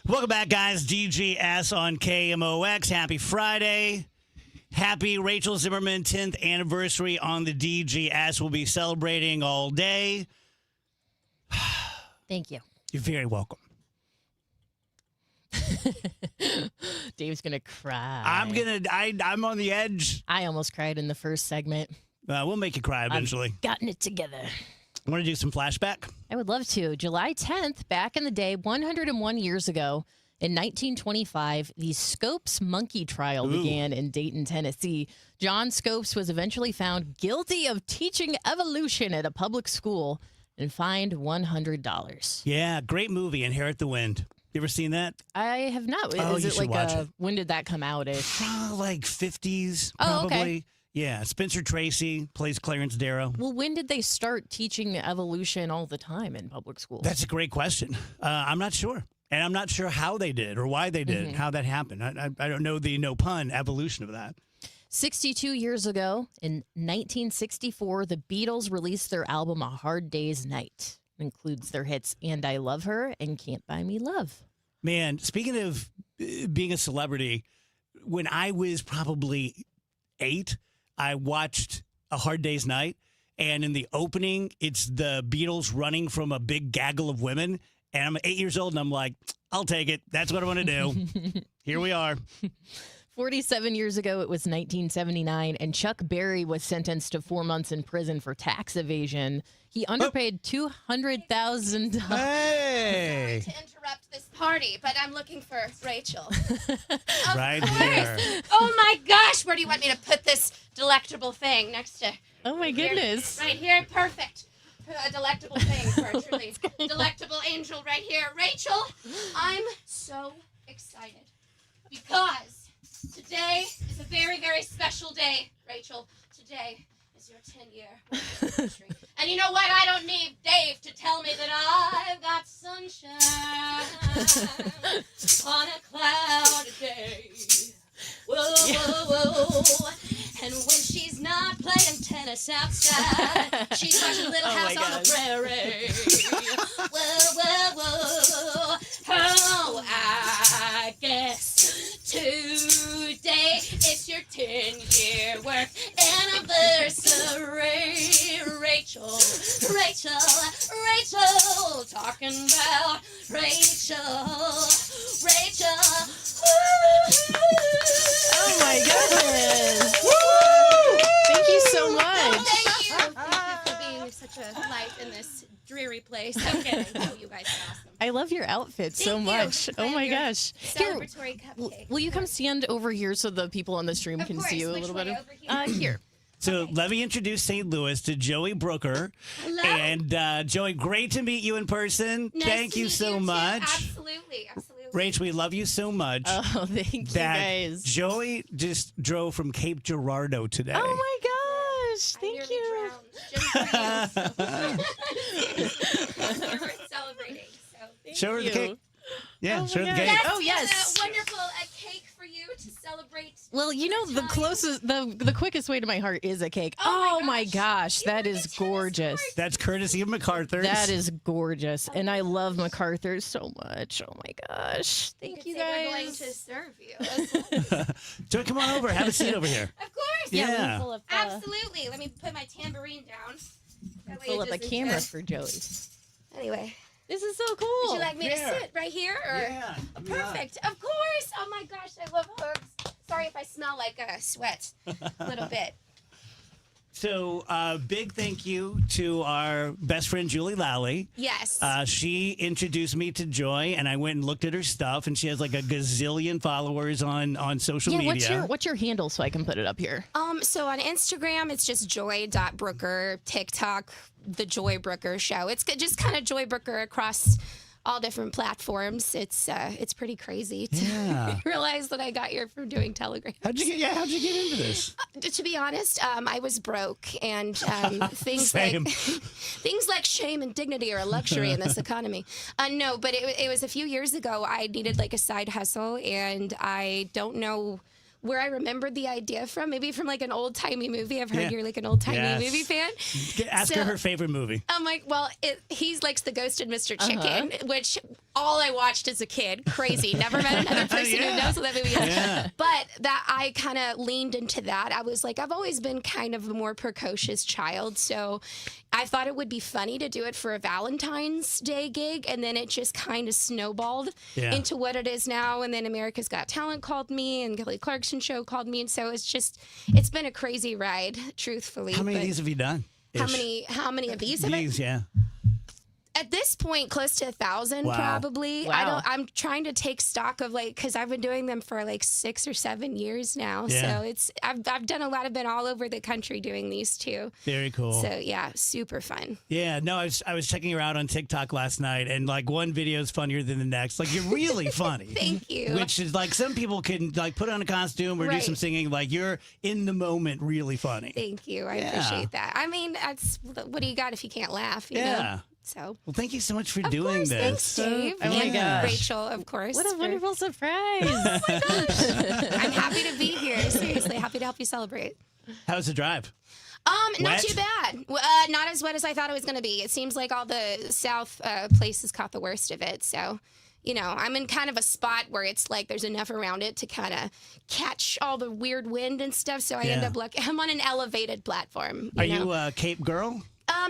Speaker 6: Welcome back, guys. DGS on KMOX. Happy Friday. Happy Rachel Zimmerman 10th anniversary on the DGS. We'll be celebrating all day.
Speaker 7: Thank you.
Speaker 6: You're very welcome.
Speaker 7: Dave's going to cry.
Speaker 6: I'm on the edge.
Speaker 7: I almost cried in the first segment.
Speaker 6: We'll make you cry eventually.
Speaker 7: I've gotten it together.
Speaker 6: Want to do some flashback?
Speaker 7: I would love to. July 10th, back in the day, 101 years ago, in 1925, the Scopes monkey trial began in Dayton, Tennessee. John Scopes was eventually found guilty of teaching evolution at a public school and fined $100.
Speaker 6: Yeah, great movie, Inherit the Wind. You ever seen that?
Speaker 7: I have not.
Speaker 6: Oh,
Speaker 7: Is
Speaker 6: you
Speaker 7: it
Speaker 6: should
Speaker 7: like
Speaker 6: watch it.
Speaker 7: when did that come out?
Speaker 6: Like 50s,
Speaker 7: Oh,
Speaker 6: probably.
Speaker 7: okay.
Speaker 6: Yeah, Spencer Tracy plays Clarence Darrow.
Speaker 7: Well, when did they start teaching evolution all the time in public schools?
Speaker 6: That's a great question. I'm not sure. And I'm not sure how they did or why they did, how that happened. I don't know the no pun evolution of that.
Speaker 7: 62 years ago, in 1964, the Beatles released their album A Hard Day's Night. It includes their hits And I Love Her and Can't Buy Me Love.
Speaker 6: Man, speaking of being a celebrity, when I was probably 8, I watched A Hard Day's Night, and in the opening, it's the Beatles running from a big gaggle of women, and I'm 8 years old, and I'm like, I'll take it. That's what I want to do. Here we are.
Speaker 7: 47 years ago, it was 1979, and Chuck Berry was sentenced to 4 months in prison for tax evasion. He underpaid $200,000.
Speaker 6: Hey!
Speaker 20: To interrupt this party, but I'm looking for Rachel.
Speaker 6: Right here.
Speaker 20: Oh my gosh, where do you want me to put this delectable thing next to?
Speaker 7: Oh my goodness.
Speaker 20: Right here, perfect. A delectable thing for a truly delectable angel right here. Rachel, I'm so excited because today is a very, very special day, Rachel. Today is your 10-year anniversary. And you know what? I don't need Dave to tell me that I've got sunshine on a cloudy day. Whoa, whoa, whoa. And when she's not playing tennis outside, she's watching Little House on the Prairie. Whoa, whoa, whoa. Oh, I guess today it's your 10-year work anniversary. Rachel, Rachel, Rachel, talking about Rachel, Rachel.
Speaker 7: Oh my goodness. Thank you so much.
Speaker 20: Thank you for being such a light in this dreary place. I'm kidding. No, you guys are awesome.
Speaker 7: I love your outfit so
Speaker 20: Thank you.
Speaker 7: much. Oh my gosh. Here,
Speaker 20: Celebratory cupcake.
Speaker 7: will you come stand over here so the people on the stream can see you a
Speaker 20: Which
Speaker 7: little
Speaker 20: way?
Speaker 7: better?
Speaker 20: Over here?
Speaker 7: Here.
Speaker 6: So let me introduce St. Louis to Joey Brooker.
Speaker 20: Hello.
Speaker 6: And Joey, great to meet you in person.
Speaker 20: Nice
Speaker 6: Thank
Speaker 20: to
Speaker 6: you
Speaker 20: meet
Speaker 6: so
Speaker 20: too.
Speaker 6: much.
Speaker 20: Absolutely, absolutely.
Speaker 6: Rach, we love you so much.
Speaker 7: Oh, thank you
Speaker 6: that
Speaker 7: guys.
Speaker 6: Joey just drove from Cape Girardeau today.
Speaker 7: Oh my gosh. Thank you.
Speaker 20: We're celebrating. So
Speaker 6: Show her the cake. Yeah,
Speaker 7: Oh
Speaker 6: show her
Speaker 7: my
Speaker 6: the
Speaker 7: God.
Speaker 6: cake.
Speaker 7: Oh, yes.
Speaker 20: A wonderful cake for you to celebrate
Speaker 7: Well, you know, the closest, the quickest way to my heart is a cake. Oh my gosh, that is gorgeous.
Speaker 6: That's courtesy of MacArthur's.
Speaker 7: That is gorgeous, and I love MacArthur's so much. Oh my gosh, thank you guys.
Speaker 20: We're going to serve you.
Speaker 6: Joy, come on over. Have a seat over here.
Speaker 20: Of course.
Speaker 6: Yeah.
Speaker 20: Absolutely. Let me put my tambourine down. That way
Speaker 7: Pull
Speaker 20: it
Speaker 7: up a
Speaker 20: doesn't
Speaker 7: camera
Speaker 20: get-
Speaker 7: for Joey.
Speaker 20: Anyway.
Speaker 7: This is so cool.
Speaker 20: Would you like me to
Speaker 7: Yeah.
Speaker 20: sit right here? Or?
Speaker 6: Yeah.
Speaker 20: Oh, perfect. Of course. Oh my gosh, I love hugs. Sorry if I smell like sweat a little bit.
Speaker 6: So, big thank you to our best friend, Julie Lally.
Speaker 20: Yes.
Speaker 6: She introduced me to Joy, and I went and looked at her stuff, and she has like a gazillion followers on social media.
Speaker 7: What's your handle so I can put it up here?
Speaker 20: So on Instagram, it's just joy.brooker. TikTok, The Joy Brooker Show. It's just kind of Joy Brooker across all different platforms. It's pretty crazy to realize that I got here from doing telegrams.
Speaker 6: How'd you get into this?
Speaker 20: To be honest, I was broke, and things
Speaker 6: Same.
Speaker 20: like things like shame and dignity are a luxury in this economy. No, but it was a few years ago. I needed like a side hustle, and I don't know where I remembered the idea from. Maybe from like an old timey movie. I've heard you're like an old timey movie fan.
Speaker 6: Ask her favorite movie.
Speaker 20: I'm like, well, he's like the Ghosted Mr. Chicken, which all I watched as a kid. Crazy. Never met another person who knows what that movie is.
Speaker 6: Yeah.
Speaker 20: But that I kind of leaned into that. I was like, I've always been kind of a more precocious child. So I thought it would be funny to do it for a Valentine's Day gig. And then it just kind of snowballed into what it is now. And then America's Got Talent called me, and Kelly Clarkson Show called me. And so it's been a crazy ride, truthfully.
Speaker 6: How many of
Speaker 20: But
Speaker 6: these have you done?
Speaker 20: How many of these have I?
Speaker 6: Yeah.
Speaker 20: At this point, close to 1,000
Speaker 6: Wow.
Speaker 20: probably.
Speaker 7: Wow.
Speaker 20: I'm trying to take stock of like, because I've been doing them for like 6 or 7 years now.
Speaker 6: Yeah.
Speaker 20: So I've done a lot. I've been all over the country doing these too.
Speaker 6: Very cool.
Speaker 20: So yeah, super fun.
Speaker 6: Yeah, no, I was checking her out on TikTok last night, and like one video is funnier than the next. Like, you're really funny.
Speaker 20: Thank you.
Speaker 6: Which is like, some people can like put on a costume or do
Speaker 20: Right.
Speaker 6: some singing. Like, you're in the moment, really funny.
Speaker 20: Thank you. I
Speaker 6: Yeah.
Speaker 20: appreciate that. I mean, what do you got if you can't laugh? You
Speaker 6: Yeah.
Speaker 20: know? So.
Speaker 6: Well, thank you so much for
Speaker 20: Of
Speaker 6: doing
Speaker 20: course,
Speaker 6: this.
Speaker 20: thanks, Dave.
Speaker 7: Oh my
Speaker 20: and
Speaker 7: gosh.
Speaker 20: Rachel, of course.
Speaker 7: What a wonderful surprise.
Speaker 20: I'm happy to be here. Seriously, happy to help you celebrate.
Speaker 6: How's the drive?
Speaker 20: Not
Speaker 6: Wet?
Speaker 20: too bad. Not as wet as I thought it was going to be. It seems like all the south places caught the worst of it. So, you know, I'm in kind of a spot where it's like there's enough around it to kind of catch all the weird wind and stuff. So I end
Speaker 6: Yeah.
Speaker 20: up like I'm on an elevated platform.
Speaker 6: Are
Speaker 20: know?
Speaker 6: you a Cape girl?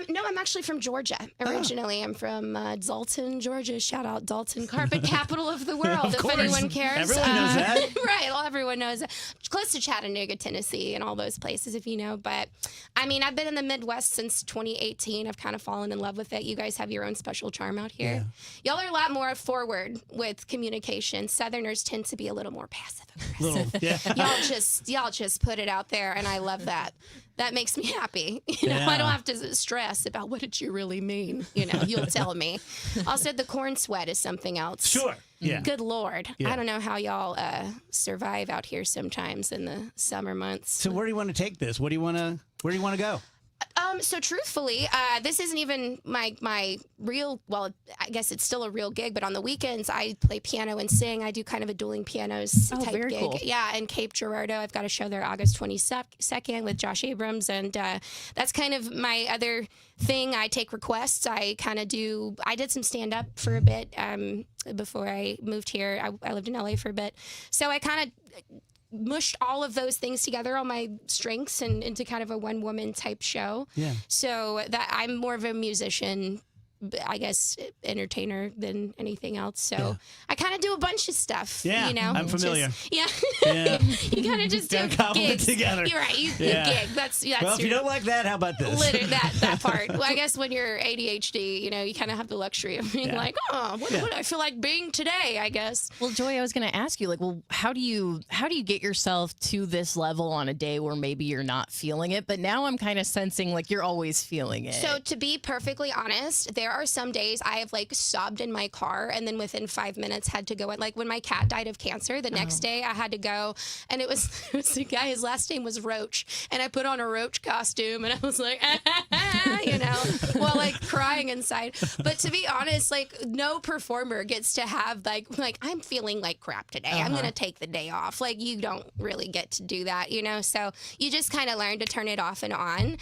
Speaker 20: No, I'm actually from Georgia. Originally, I'm from Dalton, Georgia. Shout out Dalton, carpet capital of the world.
Speaker 6: Of
Speaker 20: if
Speaker 6: course.
Speaker 20: anyone cares,
Speaker 6: Everyone knows that.
Speaker 20: right? Well, everyone knows that. Close to Chattanooga, Tennessee, and all those places, if you know. But I mean, I've been in the Midwest since 2018. I've kind of fallen in love with it. You guys have your own special charm out here. Y'all are a lot more forward with communication. Southerners tend to be a little more passive aggressive. Y'all just put it out there, and I love that. That makes me happy. You know, I don't have to stress about what did you really mean. You know, you'll tell me. Also, the corn sweat is something else.
Speaker 6: Sure. Yeah.
Speaker 20: Good Lord.
Speaker 6: Yeah.
Speaker 20: I don't know how y'all survive out here sometimes in the summer months.
Speaker 6: So where do you want to take this? Where do you want to go?
Speaker 20: So truthfully, this isn't even my real, well, I guess it's still a real gig, but on the weekends I play piano and sing. I do kind of a dueling pianos type
Speaker 7: very
Speaker 20: gig.
Speaker 7: cool.
Speaker 20: Yeah, in Cape Girardeau. I've got a show there August 22nd with Josh Abrams, and that's kind of my other thing. I take requests. I did some stand-up for a bit before I moved here. I lived in LA for a bit. So I kind of mushed all of those things together, all my strengths, and into kind of a one-woman type show.
Speaker 6: Yeah.
Speaker 20: So that I'm more of a musician, I guess, entertainer than anything else. So I kind of do a bunch of stuff.
Speaker 6: Yeah,
Speaker 20: you know,
Speaker 6: I'm familiar.
Speaker 20: Yeah. You kind of just do
Speaker 6: Gotta cobble it
Speaker 20: gigs
Speaker 6: together.
Speaker 20: You're right. You
Speaker 6: Yeah.
Speaker 20: gig. That's
Speaker 6: Well, if you don't like that, how about this?
Speaker 20: Literally, that part. Well, I guess when you're ADHD, you know, you kind of have the luxury of being like, what do I feel like being today? I guess.
Speaker 7: Well, Joy, I was going to ask you, like, well, how do you get yourself to this level on a day where maybe you're not feeling it? But now I'm kind of sensing like you're always feeling it.
Speaker 20: So to be perfectly honest, there
Speaker 21: there are some days I have like sobbed in my car and then within 5 minutes had to go. And like when my cat died of cancer, the next day I had to go, and it was the guy, his last name was Roach, and I put on a Roach costume and I was like, while like crying inside. But to be honest, like no performer gets to have like I'm feeling like crap today. I'm going to take the day off. Like you don't really get to do that, So you just kind of learn to turn it off and on,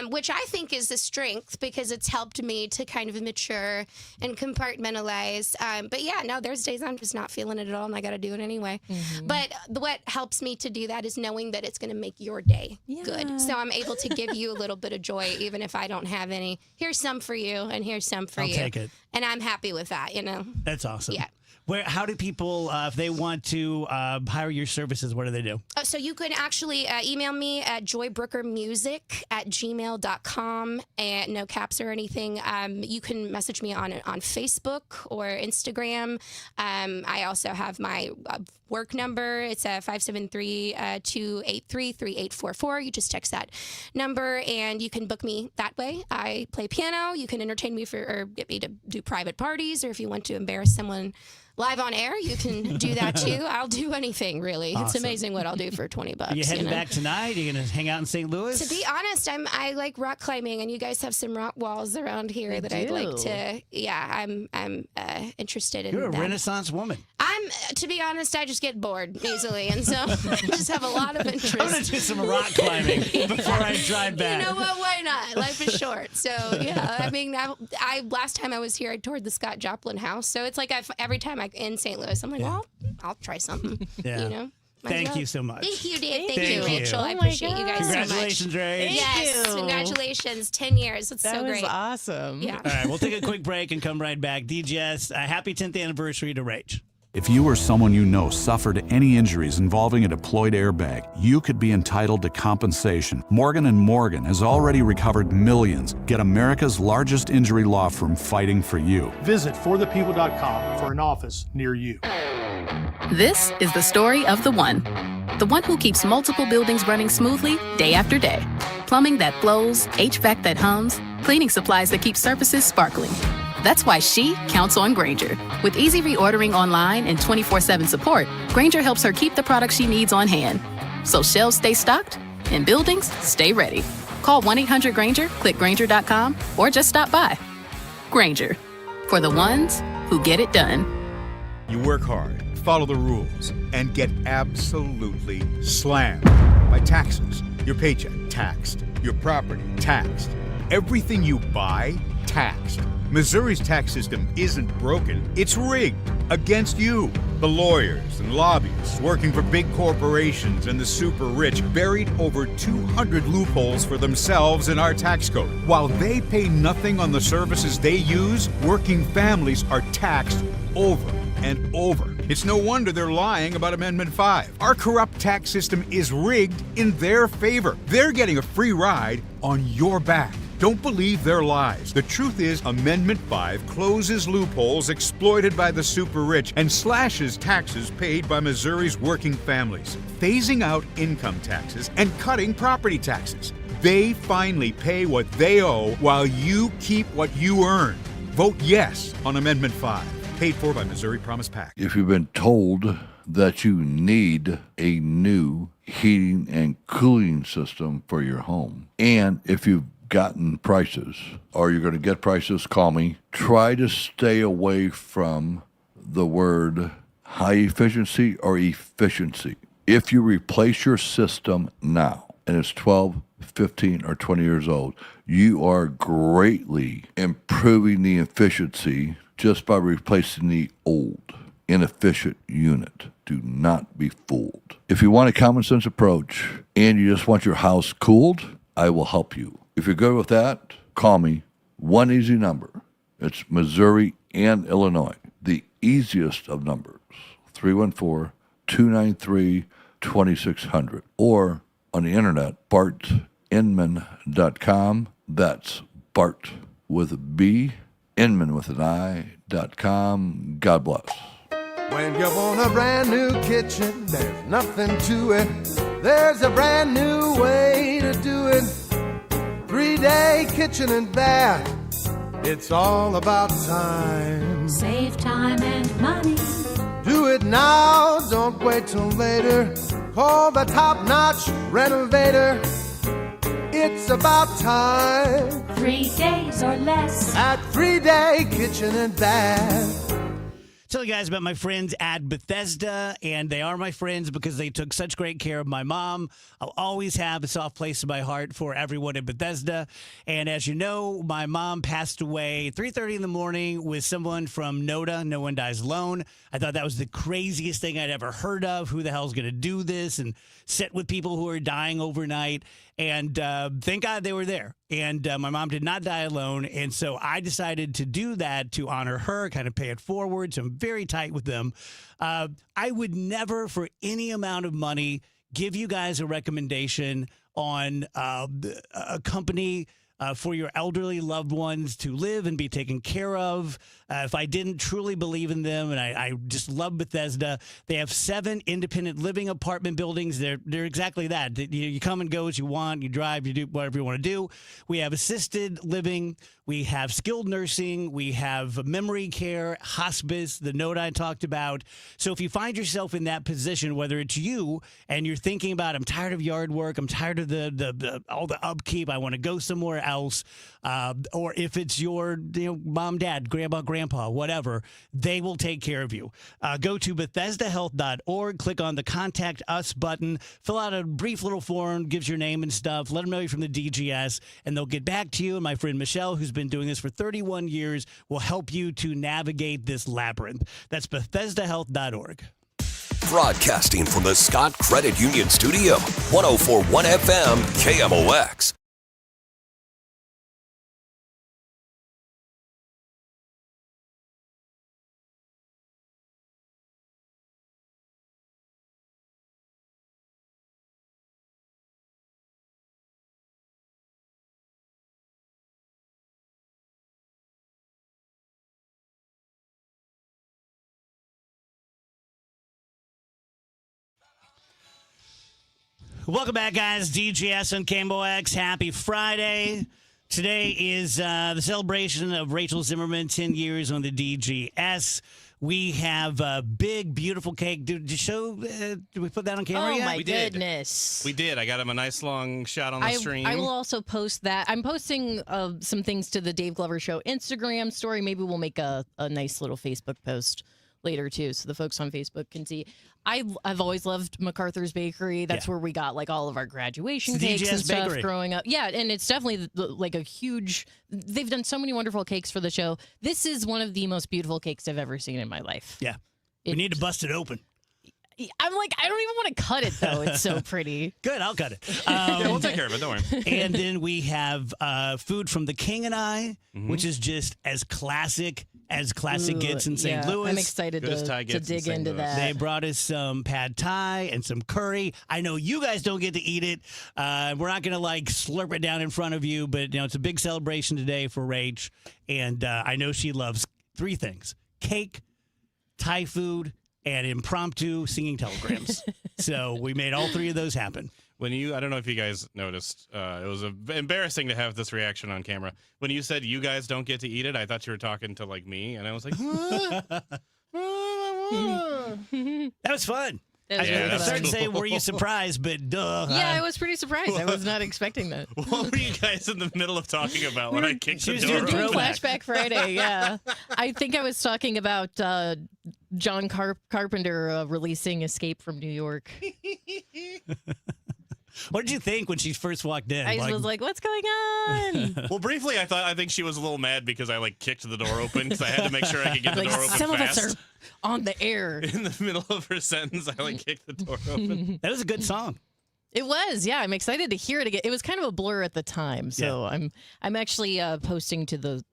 Speaker 21: which I think is a strength because it's helped me to kind of mature and compartmentalize. But yeah, no, there's days I'm just not feeling it at all and I got to do it anyway. But what helps me to do that is knowing that it's going to make your day good. So I'm able to give you a little bit of joy, even if I don't have any. Here's some for you and here's some for you.
Speaker 6: I'll take it.
Speaker 21: And I'm happy with that,
Speaker 6: That's awesome.
Speaker 21: Yeah.
Speaker 6: How do people, if they want to hire your services, what do they do?
Speaker 21: So you can actually email me at joybrookermusic@gmail.com, and no caps or anything. You can message me on Facebook or Instagram. I also have my work number. It's 573-283-3844. You just text that number, and you can book me that way. I play piano. You can entertain me or get me to do private parties, or if you want to embarrass someone live on air, you can do that too. I'll do anything, really.
Speaker 6: Awesome.
Speaker 21: It's amazing what I'll do for $20.
Speaker 6: Are you heading back tonight? Are you going to hang out in St. Louis?
Speaker 21: To be honest, I like rock climbing, and you guys have some rock walls around here that I'd like to. Yeah, I'm interested in.
Speaker 6: You're a
Speaker 21: that.
Speaker 6: Renaissance woman.
Speaker 21: To be honest, I just get bored easily, and so I just have a lot of interest.
Speaker 6: I'm going to do some rock climbing before I drive back.
Speaker 21: You know what? Why not? Life is short. So yeah, I mean, I last time I was here, I toured the Scott Joplin house. So it's like every time I'm in St. Louis, I'm like, well, I'll try something.
Speaker 6: Yeah. Thank you so much.
Speaker 21: Thank you, Dave. Thank you, Rachel. I
Speaker 7: Oh my
Speaker 21: appreciate you guys so much.
Speaker 6: Congratulations, Ray.
Speaker 21: Yes, congratulations. 10 years. It's so great.
Speaker 7: That was awesome.
Speaker 21: Yeah.
Speaker 6: All right, we'll take a quick break and come right back. DGS, happy 10th anniversary to Rach.
Speaker 22: If you or someone you know suffered any injuries involving a deployed airbag, you could be entitled to compensation. Morgan & Morgan has already recovered millions. Get America's largest injury law firm fighting for you.
Speaker 11: Visit forthepeople.com for an office near you.
Speaker 23: This is the story of the one who keeps multiple buildings running smoothly day after day. Plumbing that flows, HVAC that hums, cleaning supplies that keep surfaces sparkling. That's why she counts on Grainger. With easy reordering online and 24/7 support, Grainger helps her keep the products she needs on hand. So shelves stay stocked and buildings stay ready. Call 1-800-GRAINGER, click Grainger.com, or just stop by. Grainger, for the ones who get it done.
Speaker 9: You work hard, follow the rules, and get absolutely slammed by taxes. Your paycheck taxed, your property taxed, everything you buy taxed. Missouri's tax system isn't broken, it's rigged against you. The lawyers and lobbyists working for big corporations and the super rich buried over 200 loopholes for themselves in our tax code. While they pay nothing on the services they use, working families are taxed over and over. It's no wonder they're lying about Amendment 5. Our corrupt tax system is rigged in their favor. They're getting a free ride on your back. Don't believe their lies. The truth is, Amendment 5 closes loopholes exploited by the super rich and slashes taxes paid by Missouri's working families, phasing out income taxes and cutting property taxes. They finally pay what they owe while you keep what you earn. Vote yes on Amendment 5. Paid for by Missouri Promise PAC.
Speaker 24: If you've been told that you need a new heating and cooling system for your home, and if you've gotten prices or you're going to get prices, call me. Try to stay away from the word high efficiency or efficiency. If you replace your system now and it's 12, 15, or 20 years old, you are greatly improving the efficiency just by replacing the old, inefficient unit. Do not be fooled. If you want a common sense approach and you just want your house cooled, I will help you. If you're good with that, call me. One easy number. It's Missouri and Illinois. The easiest of numbers, 314-293-2600. Or on the internet, bartinman.com. That's Bart with a B, Inman with an I.com. God bless.
Speaker 10: When you want a brand new kitchen, there's nothing to it. There's a brand new way to do it. 3-day kitchen and bath It's all about time.
Speaker 1: Save time and money.
Speaker 10: Do it now, don't wait till later. Call the top-notch renovator. It's about time.
Speaker 1: 3 days or less.
Speaker 10: At 3-Day Kitchen and Bath.
Speaker 6: Tell you guys about my friends at Bethesda, and they are my friends because they took such great care of my mom. I'll always have a soft place in my heart for everyone at Bethesda. And as you know, my mom passed away at 3:30 in the morning with someone from NODA, No One Dies Alone. I thought that was the craziest thing I'd ever heard of. Who the hell's going to do this and sit with people who are dying overnight? And thank God they were there. And my mom did not die alone. And so I decided to do that to honor her, kind of pay it forward. So I'm very tight with them. I would never, for any amount of money, give you guys a recommendation on a company for your elderly loved ones to live and be taken care of. If I didn't truly believe in them, and I just love Bethesda. They have 7 independent living apartment buildings. They're exactly that. You come and go as you want. You drive. You do whatever you want to do. We have assisted living. We have skilled nursing. We have memory care, hospice, the note I talked about. So if you find yourself in that position, whether it's you and you're thinking about, I'm tired of yard work, I'm tired of the all the upkeep, I want to go somewhere else, or if it's your mom, dad, grandpa, whatever, they will take care of you. Go to BethesdaHealth.org, click on the Contact Us button, fill out a brief little form, gives your name and stuff, let them know you're from the DGS, and they'll get back to you. And my friend Michelle, who's been doing this for 31 years, will help you to navigate this labyrinth. That's BethesdaHealth.org.
Speaker 5: Broadcasting from the Scott Credit Union Studio, 104.1 FM, KMOX.
Speaker 6: Welcome back, guys. DGS on KMOX. Happy Friday. Today is the celebration of Rachel Zimmerman, 10 years on the DGS. We have a big, beautiful cake. Did we put that on camera yet?
Speaker 7: Oh, my
Speaker 2: We did.
Speaker 7: goodness.
Speaker 2: We did. I got him a nice long shot on the stream.
Speaker 7: I will also post that. I'm posting some things to the Dave Glover Show Instagram story. Maybe we'll make a nice little Facebook post later, too, so the folks on Facebook can see. I've always loved MacArthur's Bakery. That's where we got like all of our graduation cakes
Speaker 6: DGS
Speaker 7: and stuff
Speaker 6: Bakery.
Speaker 7: growing up. Yeah, and it's definitely like a huge. They've done so many wonderful cakes for the show. This is one of the most beautiful cakes I've ever seen in my life.
Speaker 6: Yeah. We need to bust it open.
Speaker 7: I'm like, I don't even want to cut it, though. It's so pretty.
Speaker 6: Good, I'll cut it.
Speaker 2: Yeah, we'll take care of it. Don't worry.
Speaker 6: And then we have food from the King and I, which is just as classic gets in St. Louis.
Speaker 7: I'm excited to dig into that.
Speaker 6: They brought us some pad thai and some curry. I know you guys don't get to eat it. We're not going to like slurp it down in front of you, but it's a big celebration today for Rach. And I know she loves 3 things: cake, Thai food, and impromptu singing telegrams. So we made all 3 of those happen.
Speaker 2: I don't know if you guys noticed, it was embarrassing to have this reaction on camera. When you said you guys don't get to eat it, I thought you were talking to like me, and I was like, what?
Speaker 6: That was fun.
Speaker 7: That was really
Speaker 6: I started
Speaker 7: fun.
Speaker 6: to say, were you surprised? But duh.
Speaker 7: Yeah, I was pretty surprised. I was not expecting that.
Speaker 2: What were you guys in the middle of talking about when I kicked the door
Speaker 7: doing
Speaker 2: open?
Speaker 7: Flashback Friday, yeah. I think I was talking about John Carpenter releasing Escape from New York.
Speaker 6: What did you think when she first walked in?
Speaker 7: I was like, what's going on?
Speaker 2: Well, briefly, I think she was a little mad because I like kicked the door open because I had to make sure I could get the door open
Speaker 7: some
Speaker 2: fast.
Speaker 7: of us are on the air.
Speaker 2: In the middle of her sentence, I like kicked the door open.
Speaker 6: That was a good song.
Speaker 7: It was, yeah. I'm excited to hear it again. It was kind of a blur at the time, so I'm actually posting to the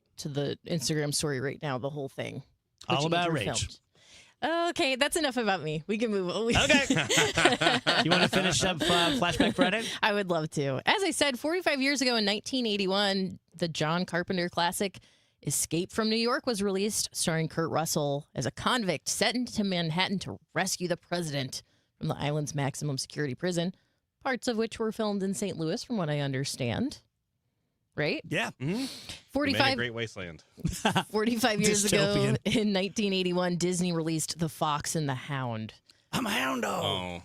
Speaker 7: Instagram story right now the whole thing.
Speaker 6: All about
Speaker 7: Andrew
Speaker 6: Rach.
Speaker 7: filmed. Okay, that's enough about me. We can move on.
Speaker 6: Okay. You want to finish up Flashback Friday?
Speaker 7: I would love to. As I said, 45 years ago in 1981, the John Carpenter classic Escape from New York was released, starring Kurt Russell as a convict sent to Manhattan to rescue the president from the island's maximum security prison, parts of which were filmed in St. Louis, from what I understand. Right?
Speaker 6: Yeah.
Speaker 2: You made a
Speaker 7: 45
Speaker 2: great wasteland.
Speaker 7: 45 years ago,
Speaker 6: Dystopian.
Speaker 7: in 1981, Disney released The Fox and the Hound.
Speaker 6: I'm a hound dog.
Speaker 2: Oh,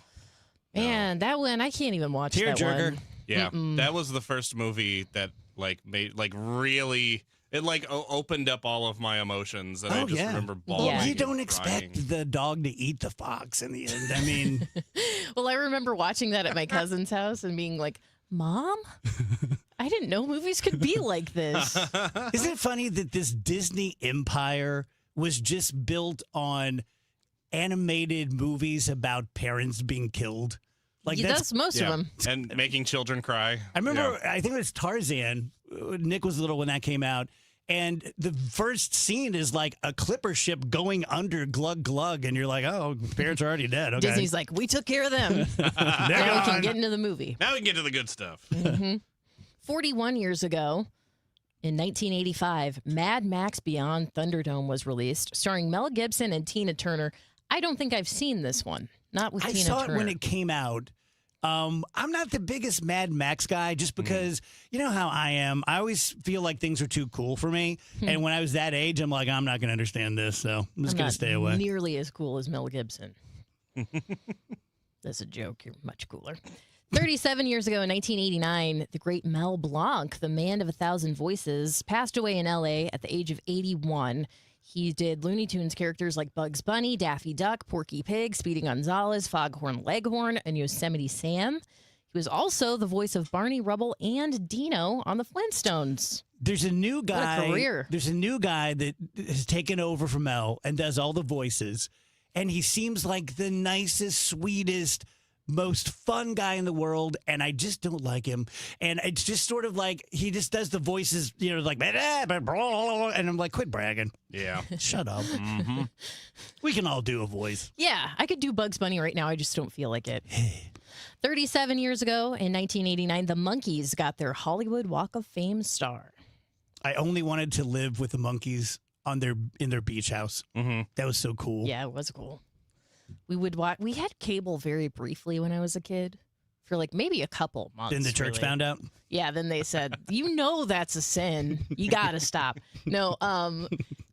Speaker 7: Man, that one, I can't even watch that
Speaker 6: Tearjerker.
Speaker 7: one.
Speaker 2: yeah.
Speaker 7: Mm-mm.
Speaker 2: That was the first movie that really. It opened up all of my emotions, and I just remember bawling.
Speaker 7: Yeah.
Speaker 6: You
Speaker 2: and
Speaker 6: don't
Speaker 2: crying.
Speaker 6: expect the dog to eat the fox in the end. I mean,
Speaker 7: Well, I remember watching that at my cousin's house and being like, Mom, I didn't know movies could be like this.
Speaker 6: isn't it funny that this Disney empire was just built on animated movies about parents being killed? Like
Speaker 7: Yeah, that's most of them.
Speaker 2: And making children cry.
Speaker 6: I remember, I think it was Tarzan. Nick was little when that came out. And the first scene is like a clipper ship going under Glug Glug. And you're like, oh, parents are already dead. Okay.
Speaker 7: Disney's like, we took care of them. Now we can get into the movie.
Speaker 2: Now we can get to the good stuff.
Speaker 7: 41 years ago, in 1985, Mad Max Beyond Thunderdome was released, starring Mel Gibson and Tina Turner. I don't think I've seen this one. Not with
Speaker 6: I
Speaker 7: Tina
Speaker 6: saw
Speaker 7: Turner.
Speaker 6: it when it came out. I'm not the biggest Mad Max guy just because you know how I am. I always feel like things are too cool for me. And when I was that age, I'm like, I'm not going to understand this. So I'm just going
Speaker 7: not
Speaker 6: to stay away.
Speaker 7: Nearly as cool as Mel Gibson. That's a joke. You're much cooler. 37 years ago in 1989, the great Mel Blanc, the man of 1,000 voices, passed away in L.A. at the age of 81. He did Looney Tunes characters like Bugs Bunny, Daffy Duck, Porky Pig, Speedy Gonzales, Foghorn Leghorn, and Yosemite Sam. He was also the voice of Barney Rubble and Dino on the Flintstones.
Speaker 6: There's a new guy.
Speaker 7: What a career.
Speaker 6: There's a new guy that has taken over from Mel and does all the voices. And he seems like the nicest, sweetest, most fun guy in the world, and I just don't like him. And it's just sort of like he just does the voices, you know, like, and I'm like, quit bragging.
Speaker 2: Yeah.
Speaker 6: Shut up. We can all do a voice.
Speaker 7: Yeah, I could do Bugs Bunny right now. I just don't feel like it. 37 years ago in 1989, the Monkees got their Hollywood Walk of Fame star.
Speaker 6: I only wanted to live with the monkeys in their beach house. That was so cool.
Speaker 7: Yeah, it was cool. We would watch. We had cable very briefly when I was a kid, for like maybe a couple months.
Speaker 6: Then the church
Speaker 7: really.
Speaker 6: found out.
Speaker 7: Yeah, then they said, "You know that's a sin. You got to stop." No,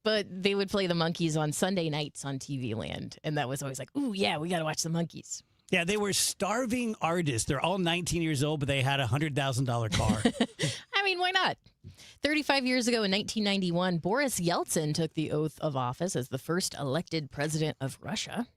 Speaker 7: but they would play the Monkees on Sunday nights on TV Land, and that was always like, "Ooh, yeah, we got to watch the Monkees."
Speaker 6: Yeah, they were starving artists. They're all 19 years old, but they had a $100,000 car.
Speaker 7: I mean, why not? 35 years ago in 1991, Boris Yeltsin took the oath of office as the first elected president of Russia.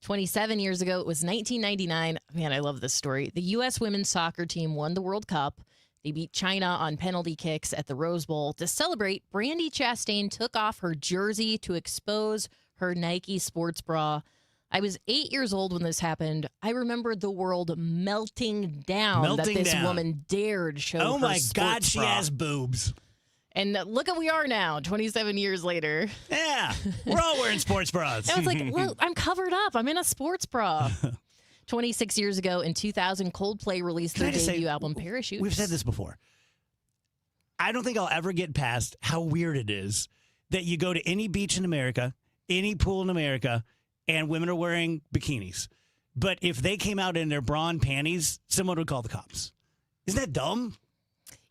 Speaker 7: 27 years ago, it was 1999. Man, I love this story. The U.S. women's soccer team won the World Cup. They beat China on penalty kicks at the Rose Bowl. To celebrate, Brandi Chastain took off her jersey to expose her Nike sports bra. I was 8 years old when this happened. I remember the world melting down that this woman dared show
Speaker 6: Oh
Speaker 7: her
Speaker 6: my
Speaker 7: sports
Speaker 6: God, she
Speaker 7: bra.
Speaker 6: has boobs.
Speaker 7: And look at we are now, 27 years later.
Speaker 6: Yeah, we're all wearing sports bras.
Speaker 7: I was like, well, I'm covered up. I'm in a sports bra. 26 years ago in 2000, Coldplay released their debut album, Parachutes.
Speaker 6: We've said this before. I don't think I'll ever get past how weird it is that you go to any beach in America, any pool in America, and women are wearing bikinis. But if they came out in their bra and panties, someone would call the cops. Isn't that dumb?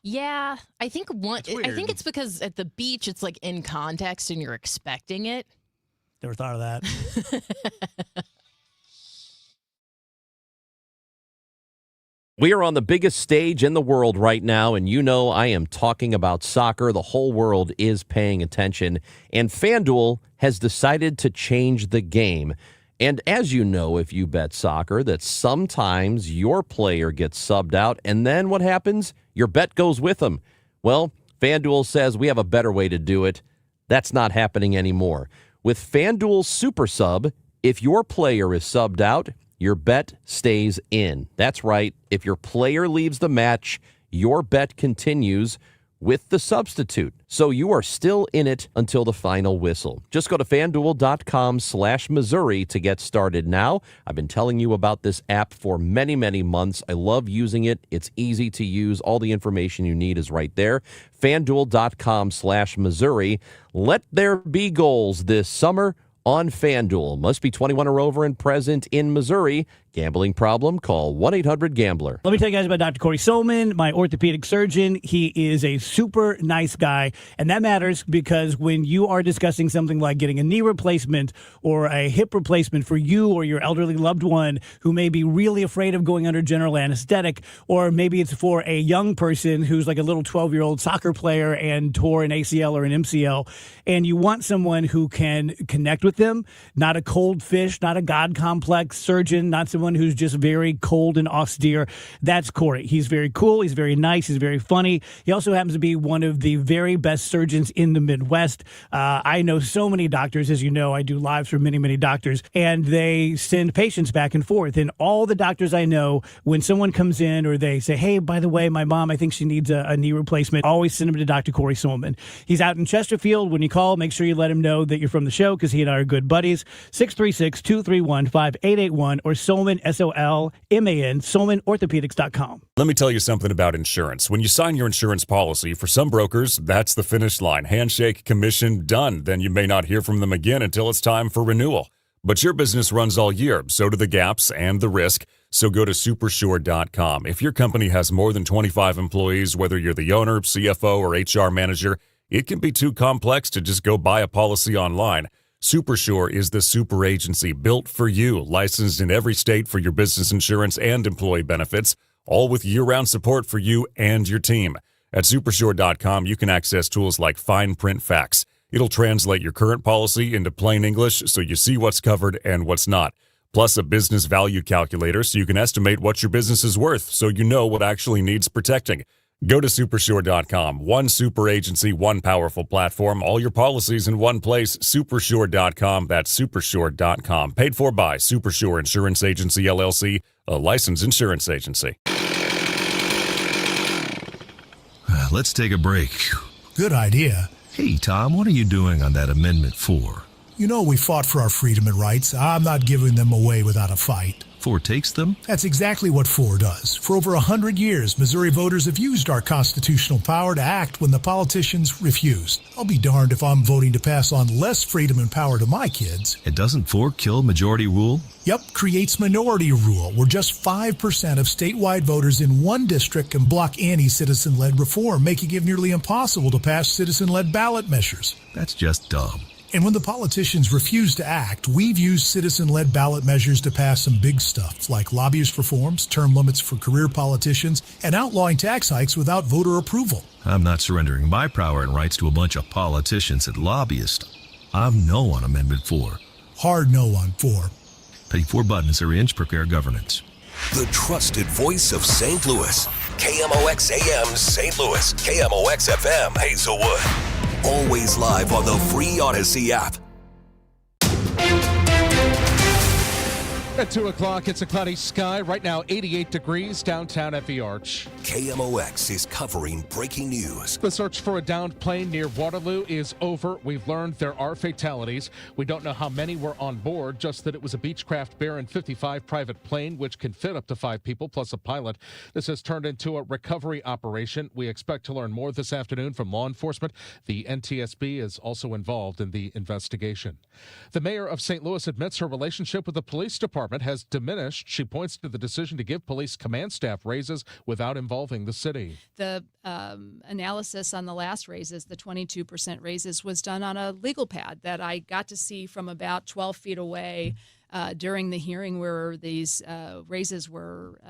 Speaker 7: Yeah, I think I think
Speaker 6: weird.
Speaker 7: it's because at the beach it's like in context and you're expecting it.
Speaker 6: Never thought of that.
Speaker 3: We are on the biggest stage in the world right now, and you know I am talking about soccer. The whole world is paying attention, and FanDuel has decided to change the game. And as you know, if you bet soccer, that sometimes your player gets subbed out, and then what happens? Your bet goes with them. Well, FanDuel says we have a better way to do it. That's not happening anymore. With FanDuel Super Sub, if your player is subbed out, your bet stays in. That's right. If your player leaves the match, your bet continues with the substitute. So you are still in it until the final whistle. Just go to FanDuel.com/Missouri to get started now. I've been telling you about this app for many, many months. I love using it. It's easy to use. All the information you need is right there. FanDuel.com/Missouri. Let there be goals this summer on FanDuel. Must be 21 or over and present in Missouri. Gambling problem? Call 1-800-GAMBLER.
Speaker 6: Let me tell you guys about Dr. Corey Solman, my orthopedic surgeon. He is a super nice guy, and that matters because when you are discussing something like getting a knee replacement or a hip replacement for you or your elderly loved one who may be really afraid of going under general anesthetic, or maybe it's for a young person who's like a little 12-year-old soccer player and tore an ACL or an MCL, and you want someone who can connect with them, not a cold fish, not a God complex surgeon, not someone who's just very cold and austere. That's Corey. He's very cool. He's very nice. He's very funny. He also happens to be one of the very best surgeons in the Midwest. I know so many doctors. As you know, I do lives for many, many doctors, and they send patients back and forth. And all the doctors I know, when someone comes in or they say, hey, by the way, my mom, I think she needs a knee replacement, always send them to Dr. Corey Solman. He's out in Chesterfield. When you call, make sure you let him know that you're from the show because he and I are good buddies. 636-231-5881 or Solman, S-O-L-M-A-N, SolmanOrthopedics.com.
Speaker 8: Let me tell you something about insurance. When you sign your insurance policy, for some brokers, that's the finish line. Handshake, commission, done. Then you may not hear from them again until it's time for renewal. But your business runs all year, so do the gaps and the risk. So go to Supersure.com. If your company has more than 25 employees, whether you're the owner, CFO, or HR manager, it can be too complex to just go buy a policy online. Supersure is the super agency built for you, licensed in every state for your business insurance and employee benefits, all with year-round support for you and your team. At Supersure.com, you can access tools like fine print facts. It'll translate your current policy into plain English so you see what's covered and what's not. Plus a business value calculator so you can estimate what your business is worth so you know what actually needs protecting. Go to Supersure.com. One super agency, one powerful platform, all your policies in one place. Supersure.com. That's Supersure.com. Paid for by Supersure Insurance Agency, LLC, a licensed insurance agency.
Speaker 13: Let's take a break.
Speaker 11: Good idea.
Speaker 13: Hey, Tom, what are you doing on that Amendment 4?
Speaker 11: You know we fought for our freedom and rights. I'm not giving them away without a fight.
Speaker 13: 4 takes them?
Speaker 11: That's exactly what 4 does. For over 100 years, Missouri voters have used our constitutional power to act when the politicians refused. I'll be darned if I'm voting to pass on less freedom and power to my kids.
Speaker 13: And doesn't 4 kill majority rule?
Speaker 11: Yep, creates minority rule, where just 5% of statewide voters in one district can block any citizen-led reform, making it nearly impossible to pass citizen-led ballot measures.
Speaker 13: That's just dumb.
Speaker 11: And when the politicians refuse to act, we've used citizen-led ballot measures to pass some big stuff, like lobbyist reforms, term limits for career politicians, and outlawing tax hikes without voter approval.
Speaker 13: I'm not surrendering my power and rights to a bunch of politicians and lobbyists. I'm no on Amendment 4.
Speaker 11: Hard no on 4.
Speaker 13: Pay 4 buttons or inch, prepare governance.
Speaker 5: The trusted voice of St. Louis. KMOX AM St. Louis. KMOX FM Hazelwood. Always live on the free Odyssey app.
Speaker 14: At 2 o'clock, it's a cloudy sky. Right now, 88 degrees downtown at the Arch.
Speaker 5: KMOX is covering breaking news.
Speaker 14: The search for a downed plane near Waterloo is over. We've learned there are fatalities. We don't know how many were on board, just that it was a Beechcraft Baron 55 private plane, which can fit up to 5 people plus a pilot. This has turned into a recovery operation. We expect to learn more this afternoon from law enforcement. The NTSB is also involved in the investigation. The mayor of St. Louis admits her relationship with the police department has diminished. She points to the decision to give police command staff raises without involving the city.
Speaker 15: The analysis on the last raises, the 22% raises, was done on a legal pad that I got to see from about 12 feet away during the hearing where these raises were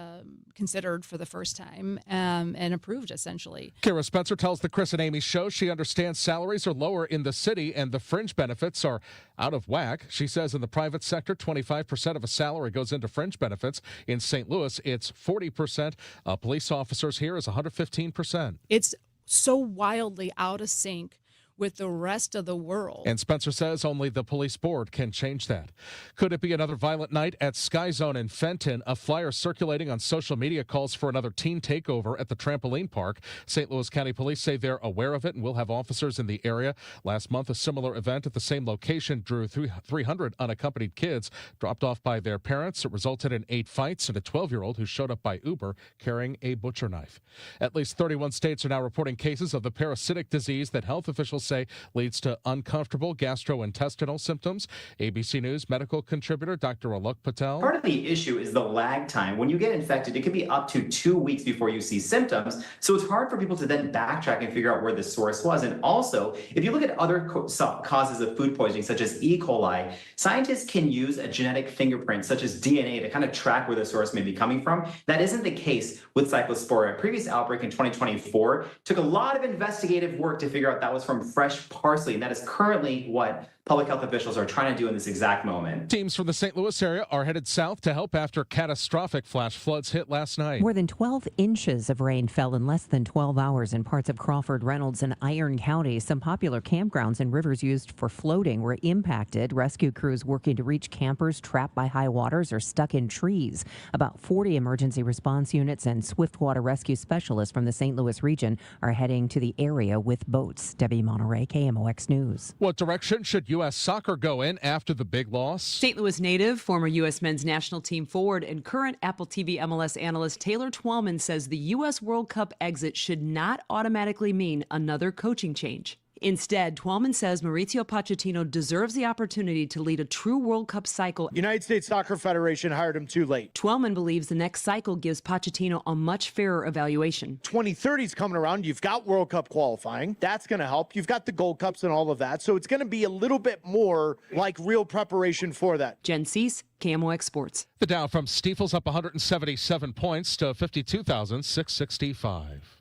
Speaker 15: considered for the first time and approved, essentially.
Speaker 14: Kara Spencer tells the Chris and Amy show she understands salaries are lower in the city and the fringe benefits are out of whack. She says in the private sector, 25% of a salary goes into fringe benefits. In St. Louis, it's 40%. Police officers here is 115%.
Speaker 15: It's so wildly out of sync with the rest of the world.
Speaker 14: And Spencer says only the police board can change that. Could it be another violent night at Sky Zone in Fenton? A flyer circulating on social media calls for another teen takeover at the trampoline park. St. Louis County Police say they're aware of it and will have officers in the area. Last month, a similar event at the same location drew 300 unaccompanied kids dropped off by their parents. It resulted in 8 fights and a 12-year-old who showed up by Uber carrying a butcher knife. At least 31 states are now reporting cases of the parasitic disease that health officials say leads to uncomfortable gastrointestinal symptoms. ABC News medical contributor Dr. Alok Patel.
Speaker 4: Part of the issue is the lag time. When you get infected, it can be up to 2 weeks before you see symptoms. So it's hard for people to then backtrack and figure out where the source was. And also, if you look at other causes of food poisoning, such as E. coli, scientists can use a genetic fingerprint, such as DNA, to kind of track where the source may be coming from. That isn't the case with Cyclospora. A previous outbreak in 2024 took a lot of investigative work to figure out that was from fresh parsley, and that is currently what public health officials are trying to do in this exact moment.
Speaker 14: Teams from the St. Louis area are headed south to help after catastrophic flash floods hit last night.
Speaker 16: More than 12 inches of rain fell in less than 12 hours in parts of Crawford, Reynolds, and Iron counties. Some popular campgrounds and rivers used for floating were impacted. Rescue crews working to reach campers trapped by high waters or stuck in trees. About 40 emergency response units and swiftwater rescue specialists from the St. Louis region are heading to the area with boats. Debbie Monterey, KMOX News.
Speaker 14: What direction should U.S. soccer go in after the big loss?
Speaker 17: St. Louis native, former U.S. men's national team forward, and current Apple TV MLS analyst Taylor Twellman says the U.S. World Cup exit should not automatically mean another coaching change. Instead, Twellman says Mauricio Pochettino deserves the opportunity to lead a true World Cup cycle.
Speaker 18: United States Soccer Federation hired him too late.
Speaker 17: Twellman believes the next cycle gives Pochettino a much fairer evaluation.
Speaker 18: 2030's coming around. You've got World Cup qualifying. That's going to help. You've got the Gold Cups and all of that. So it's going to be a little bit more like real preparation for that.
Speaker 17: Jen Cease, KMOX Sports.
Speaker 14: The Dow from Stifel's up 177 points to 52,665.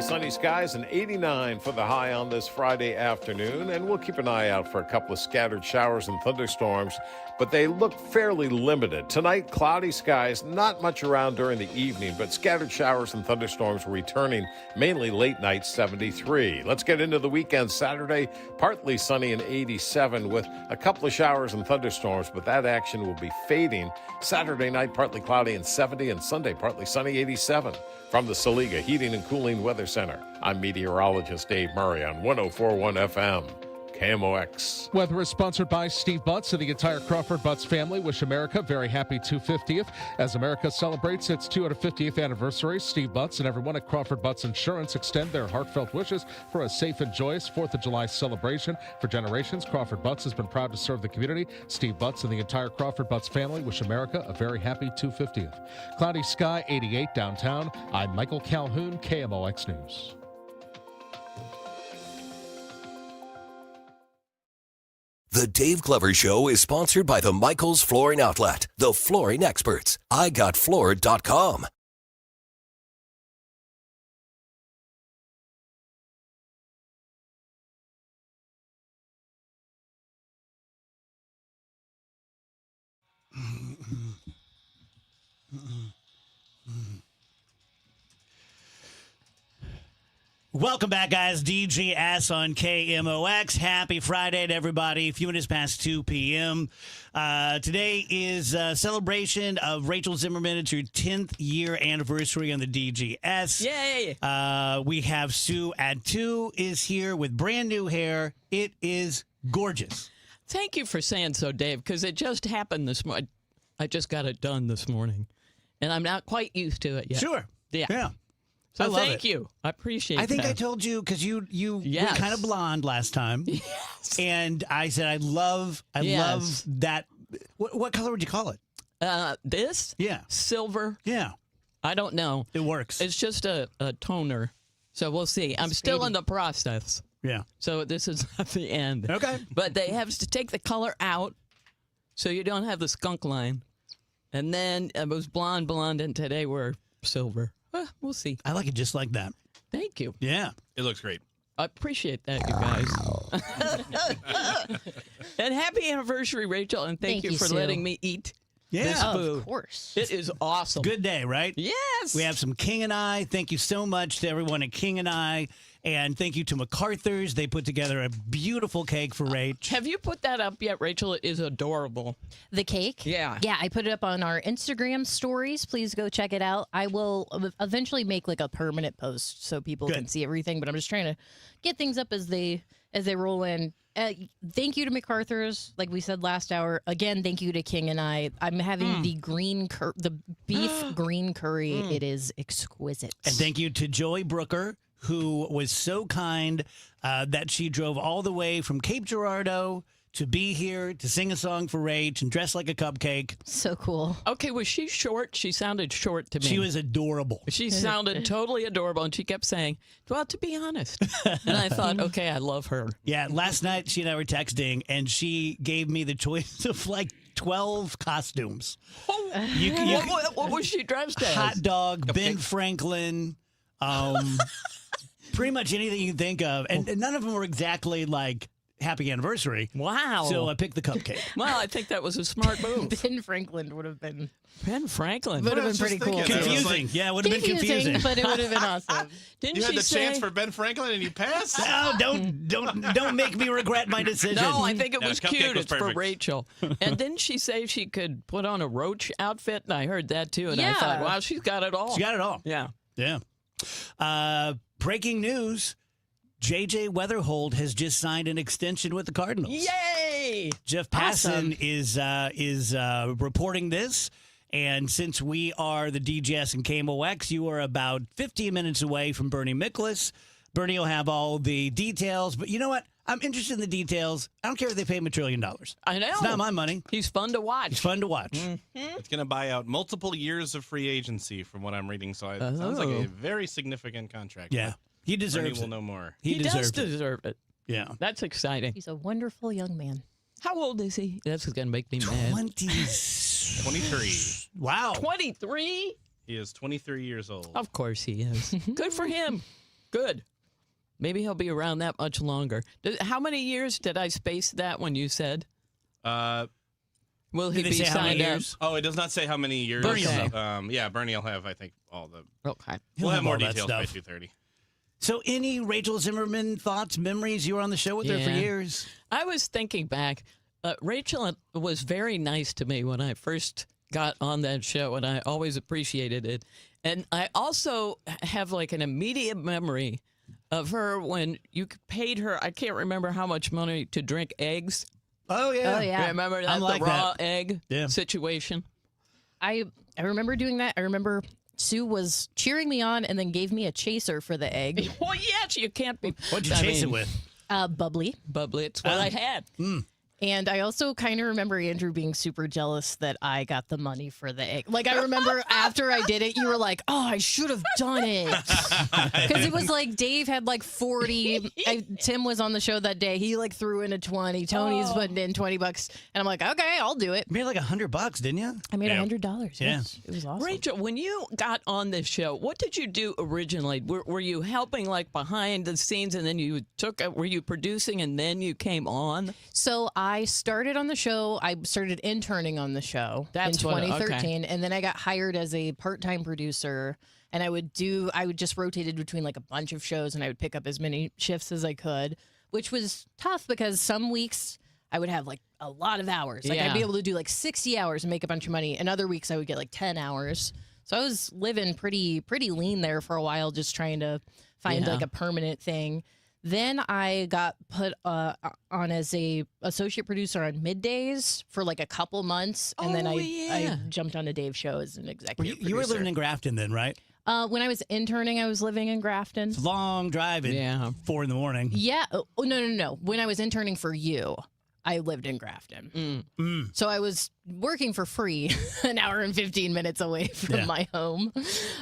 Speaker 25: Sunny skies and 89 for the high on this Friday afternoon, and we'll keep an eye out for a couple of scattered showers and thunderstorms, but they look fairly limited. Tonight, cloudy skies, not much around during the evening, but scattered showers and thunderstorms returning mainly late night, 73. Let's get into the weekend. Saturday, partly sunny and 87 with a couple of showers and thunderstorms, but that action will be fading. Saturday night, partly cloudy and 70, and Sunday, partly sunny, 87. From the Saliga Heating and Cooling Weather Center, I'm meteorologist Dave Murray on 104.1 FM. KMOX.
Speaker 14: Weather is sponsored by Steve Butts and the entire Crawford Butts family. Wish America very happy 250th. As America celebrates its 250th anniversary, Steve Butts and everyone at Crawford Butts Insurance extend their heartfelt wishes for a safe and joyous 4th of July celebration. For generations, Crawford Butts has been proud to serve the community. Steve Butts and the entire Crawford Butts family wish America a very happy 250th. Cloudy sky, 88 downtown. I'm Michael Calhoun, KMOX News.
Speaker 5: The Dave Glover Show is sponsored by the Michaels Flooring Outlet, the flooring experts. IGotFloored.com.
Speaker 6: Welcome back, guys. DGS on KMOX. Happy Friday to everybody. A few minutes past 2 p.m. Today is a celebration of Rachel Zimmerman. It's her 10th year anniversary on the DGS.
Speaker 7: Yay!
Speaker 6: We have Sue at 2 is here with brand new hair. It is gorgeous.
Speaker 26: Thank you for saying so, Dave, because it just happened this morning. I just got it done this morning, and I'm not quite used to it yet.
Speaker 6: Sure.
Speaker 26: Yeah. So
Speaker 6: I love
Speaker 26: thank
Speaker 6: it.
Speaker 26: you. I appreciate it.
Speaker 6: I think I told you because you
Speaker 26: Yes.
Speaker 6: were kind of blonde last time.
Speaker 26: Yes.
Speaker 6: And I said I love that. What color would you call it?
Speaker 26: This?
Speaker 6: Yeah.
Speaker 26: Silver?
Speaker 6: Yeah.
Speaker 26: I don't know.
Speaker 6: It works.
Speaker 26: It's just a toner. So we'll see. I'm still in the process.
Speaker 6: Yeah.
Speaker 26: So this is not the end.
Speaker 6: Okay.
Speaker 26: But they have to take the color out so you don't have the skunk line. And then it was blonde, and today we're silver. We'll see.
Speaker 6: I like it just like that.
Speaker 26: Thank you.
Speaker 6: Yeah.
Speaker 2: It looks great.
Speaker 26: I appreciate that, you guys. And happy anniversary, Rachel, and thank you for
Speaker 7: Sue.
Speaker 26: letting me eat
Speaker 6: Yeah.
Speaker 26: this food.
Speaker 7: Of course.
Speaker 26: It is awesome.
Speaker 6: Good day, right?
Speaker 26: Yes.
Speaker 6: We have some King and I. Thank you so much to everyone at King and I. And thank you to MacArthur's. They put together a beautiful cake for Rach.
Speaker 26: Have you put that up yet, Rachel? It is adorable.
Speaker 7: The cake?
Speaker 26: Yeah.
Speaker 7: Yeah, I put it up on our Instagram stories. Please go check it out. I will eventually make like a permanent post so people
Speaker 6: Good.
Speaker 7: can see everything, but I'm just trying to get things up as they as they roll in. Thank you to MacArthur's, like we said last hour. Again, thank you to King and I. I'm having the the beef green curry. It is exquisite.
Speaker 6: And thank you to Joey Brooker, who was so kind that she drove all the way from Cape Girardeau to be here to sing a song for Rach and dress like a cupcake.
Speaker 7: So cool.
Speaker 26: Okay, was she short? She sounded short to me.
Speaker 6: She was adorable.
Speaker 26: She sounded totally adorable, and she kept saying, well, to be honest. And I thought, okay, I love her.
Speaker 6: Yeah, last night she and I were texting, and she gave me the choice of like 12 costumes.
Speaker 26: What was she dressed as?
Speaker 6: Hot dog, Ben Franklin, pretty much anything you can think of. And none of them were exactly like happy anniversary.
Speaker 26: Wow.
Speaker 6: So I picked the cupcake.
Speaker 26: Well, I think that was a smart move.
Speaker 7: Ben Franklin would have been.
Speaker 26: Ben Franklin.
Speaker 7: Would have been pretty cool.
Speaker 6: Confusing. Yeah, it would have been confusing.
Speaker 7: But it would have been awesome.
Speaker 26: Didn't
Speaker 2: You had
Speaker 26: she
Speaker 2: the chance
Speaker 26: say-
Speaker 2: for Ben Franklin and you passed?
Speaker 6: No, don't make me regret my decision.
Speaker 26: No, I think it
Speaker 2: No,
Speaker 26: was
Speaker 2: cupcake
Speaker 26: cute.
Speaker 2: was
Speaker 26: It's for
Speaker 2: perfect.
Speaker 26: Rachel. And didn't she say she could put on a roach outfit? And I heard that too. And I
Speaker 7: Yeah.
Speaker 26: thought, wow, she's got it all.
Speaker 6: She got it all.
Speaker 26: Yeah.
Speaker 6: Yeah. Breaking news. J.J. Weatherhold has just signed an extension with the Cardinals.
Speaker 26: Yay!
Speaker 6: Jeff Passan is reporting this. And since we are the DGS and KMOX, you are about 15 minutes away from Bernie Miklasz. Bernie will have all the details. But you know what? I'm interested in the details. I don't care if they pay him $1 trillion.
Speaker 26: I know.
Speaker 6: It's not my money.
Speaker 26: He's fun to watch.
Speaker 6: It's fun to watch.
Speaker 2: It's going to buy out multiple years of free agency from what I'm reading. So it sounds like a very significant contract.
Speaker 6: Yeah. He
Speaker 2: Bernie
Speaker 6: deserves
Speaker 2: will
Speaker 6: it.
Speaker 2: know more.
Speaker 26: He does
Speaker 6: deserves it.
Speaker 26: deserve it.
Speaker 6: Yeah.
Speaker 26: That's exciting.
Speaker 7: He's a wonderful young man.
Speaker 26: How old is he? That's going to make me mad.
Speaker 2: 23.
Speaker 6: Wow.
Speaker 26: 23?
Speaker 2: He is 23 years old.
Speaker 26: Of course he is. Good for him. Good. Maybe he'll be around that much longer. How many years did I space that when you said? Will he
Speaker 6: Did they
Speaker 26: be
Speaker 6: say how many
Speaker 26: signed up?
Speaker 6: years?
Speaker 2: Oh, it does not say how many years.
Speaker 6: Bernie will
Speaker 2: So, yeah, Bernie will have, I think, all the.
Speaker 26: Okay.
Speaker 6: He'll
Speaker 2: We'll have
Speaker 6: have
Speaker 2: more
Speaker 6: all that
Speaker 2: details by
Speaker 6: stuff.
Speaker 2: 2:30.
Speaker 6: So, any Rachel Zimmerman thoughts, memories? You were on the show with her for
Speaker 26: Yeah.
Speaker 6: years.
Speaker 26: I was thinking back. Rachel was very nice to me when I first got on that show, and I always appreciated it. And I also have like an immediate memory of her when you paid her, I can't remember how much money to drink eggs.
Speaker 6: Oh, yeah.
Speaker 7: Oh, yeah.
Speaker 26: Remember that?
Speaker 6: I like
Speaker 26: the raw
Speaker 6: that.
Speaker 26: egg
Speaker 6: Yeah.
Speaker 26: situation?
Speaker 7: I remember doing that. I remember Sue was cheering me on and then gave me a chaser for the egg.
Speaker 26: Well, yes, you can't be.
Speaker 6: What'd you chase it with?
Speaker 7: Bubbly.
Speaker 26: Bubbly. It's what I had.
Speaker 7: And I also kind of remember Andrew being super jealous that I got the money for the egg. Like, I remember after I did it, you were like, oh, I should have done it. Because it was like Dave had like 40. Tim was on the show that day. He like threw in a 20. Tony's putting in $20. And I'm like, okay, I'll do it.
Speaker 6: You made like $100, didn't you?
Speaker 7: I made
Speaker 6: Yeah.
Speaker 7: $100.
Speaker 6: Yeah.
Speaker 7: Yes. It was awesome.
Speaker 26: Rachel, when you got on this show, what did you do originally? Were you helping like behind the scenes and then you were you producing and then you came on?
Speaker 7: So I started on the show. I started interning on the show in 2013, and then I got hired as a part-time producer. And I would just rotated between like a bunch of shows, and I would pick up as many shifts as I could, which was tough because some weeks I would have like a lot of hours. Like I'd be able to do like 60 hours and make a bunch of money, and other weeks I would get like 10 hours. So I was living pretty lean there for a while, just trying to find like a permanent thing. Then I got put on as a associate producer on middays for like a couple months, and then I jumped on to Dave's show as an executive
Speaker 6: You were
Speaker 7: producer.
Speaker 6: living in Grafton then, right?
Speaker 7: When I was interning, I was living in Grafton.
Speaker 6: It's a long drive at 4 in the morning.
Speaker 7: Yeah. Oh, no. When I was interning for you, I lived in Grafton. So I was working for free an hour and 15 minutes away from my home.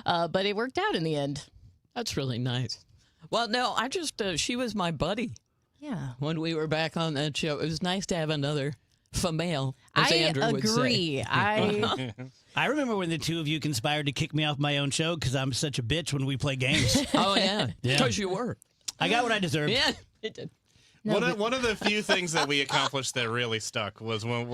Speaker 7: But it worked out in the end.
Speaker 26: That's really nice. Well, no, I just, she was my buddy.
Speaker 7: Yeah.
Speaker 26: When we were back on that show. It was nice to have another female, as
Speaker 7: I
Speaker 26: Andrew would
Speaker 7: agree.
Speaker 26: say.
Speaker 6: I remember when the two of you conspired to kick me off my own show because I'm such a bitch when we play games.
Speaker 26: Oh, yeah. Because you were.
Speaker 6: I got what I deserved.
Speaker 26: Yeah, it did.
Speaker 2: One of the few things that we accomplished that really stuck was when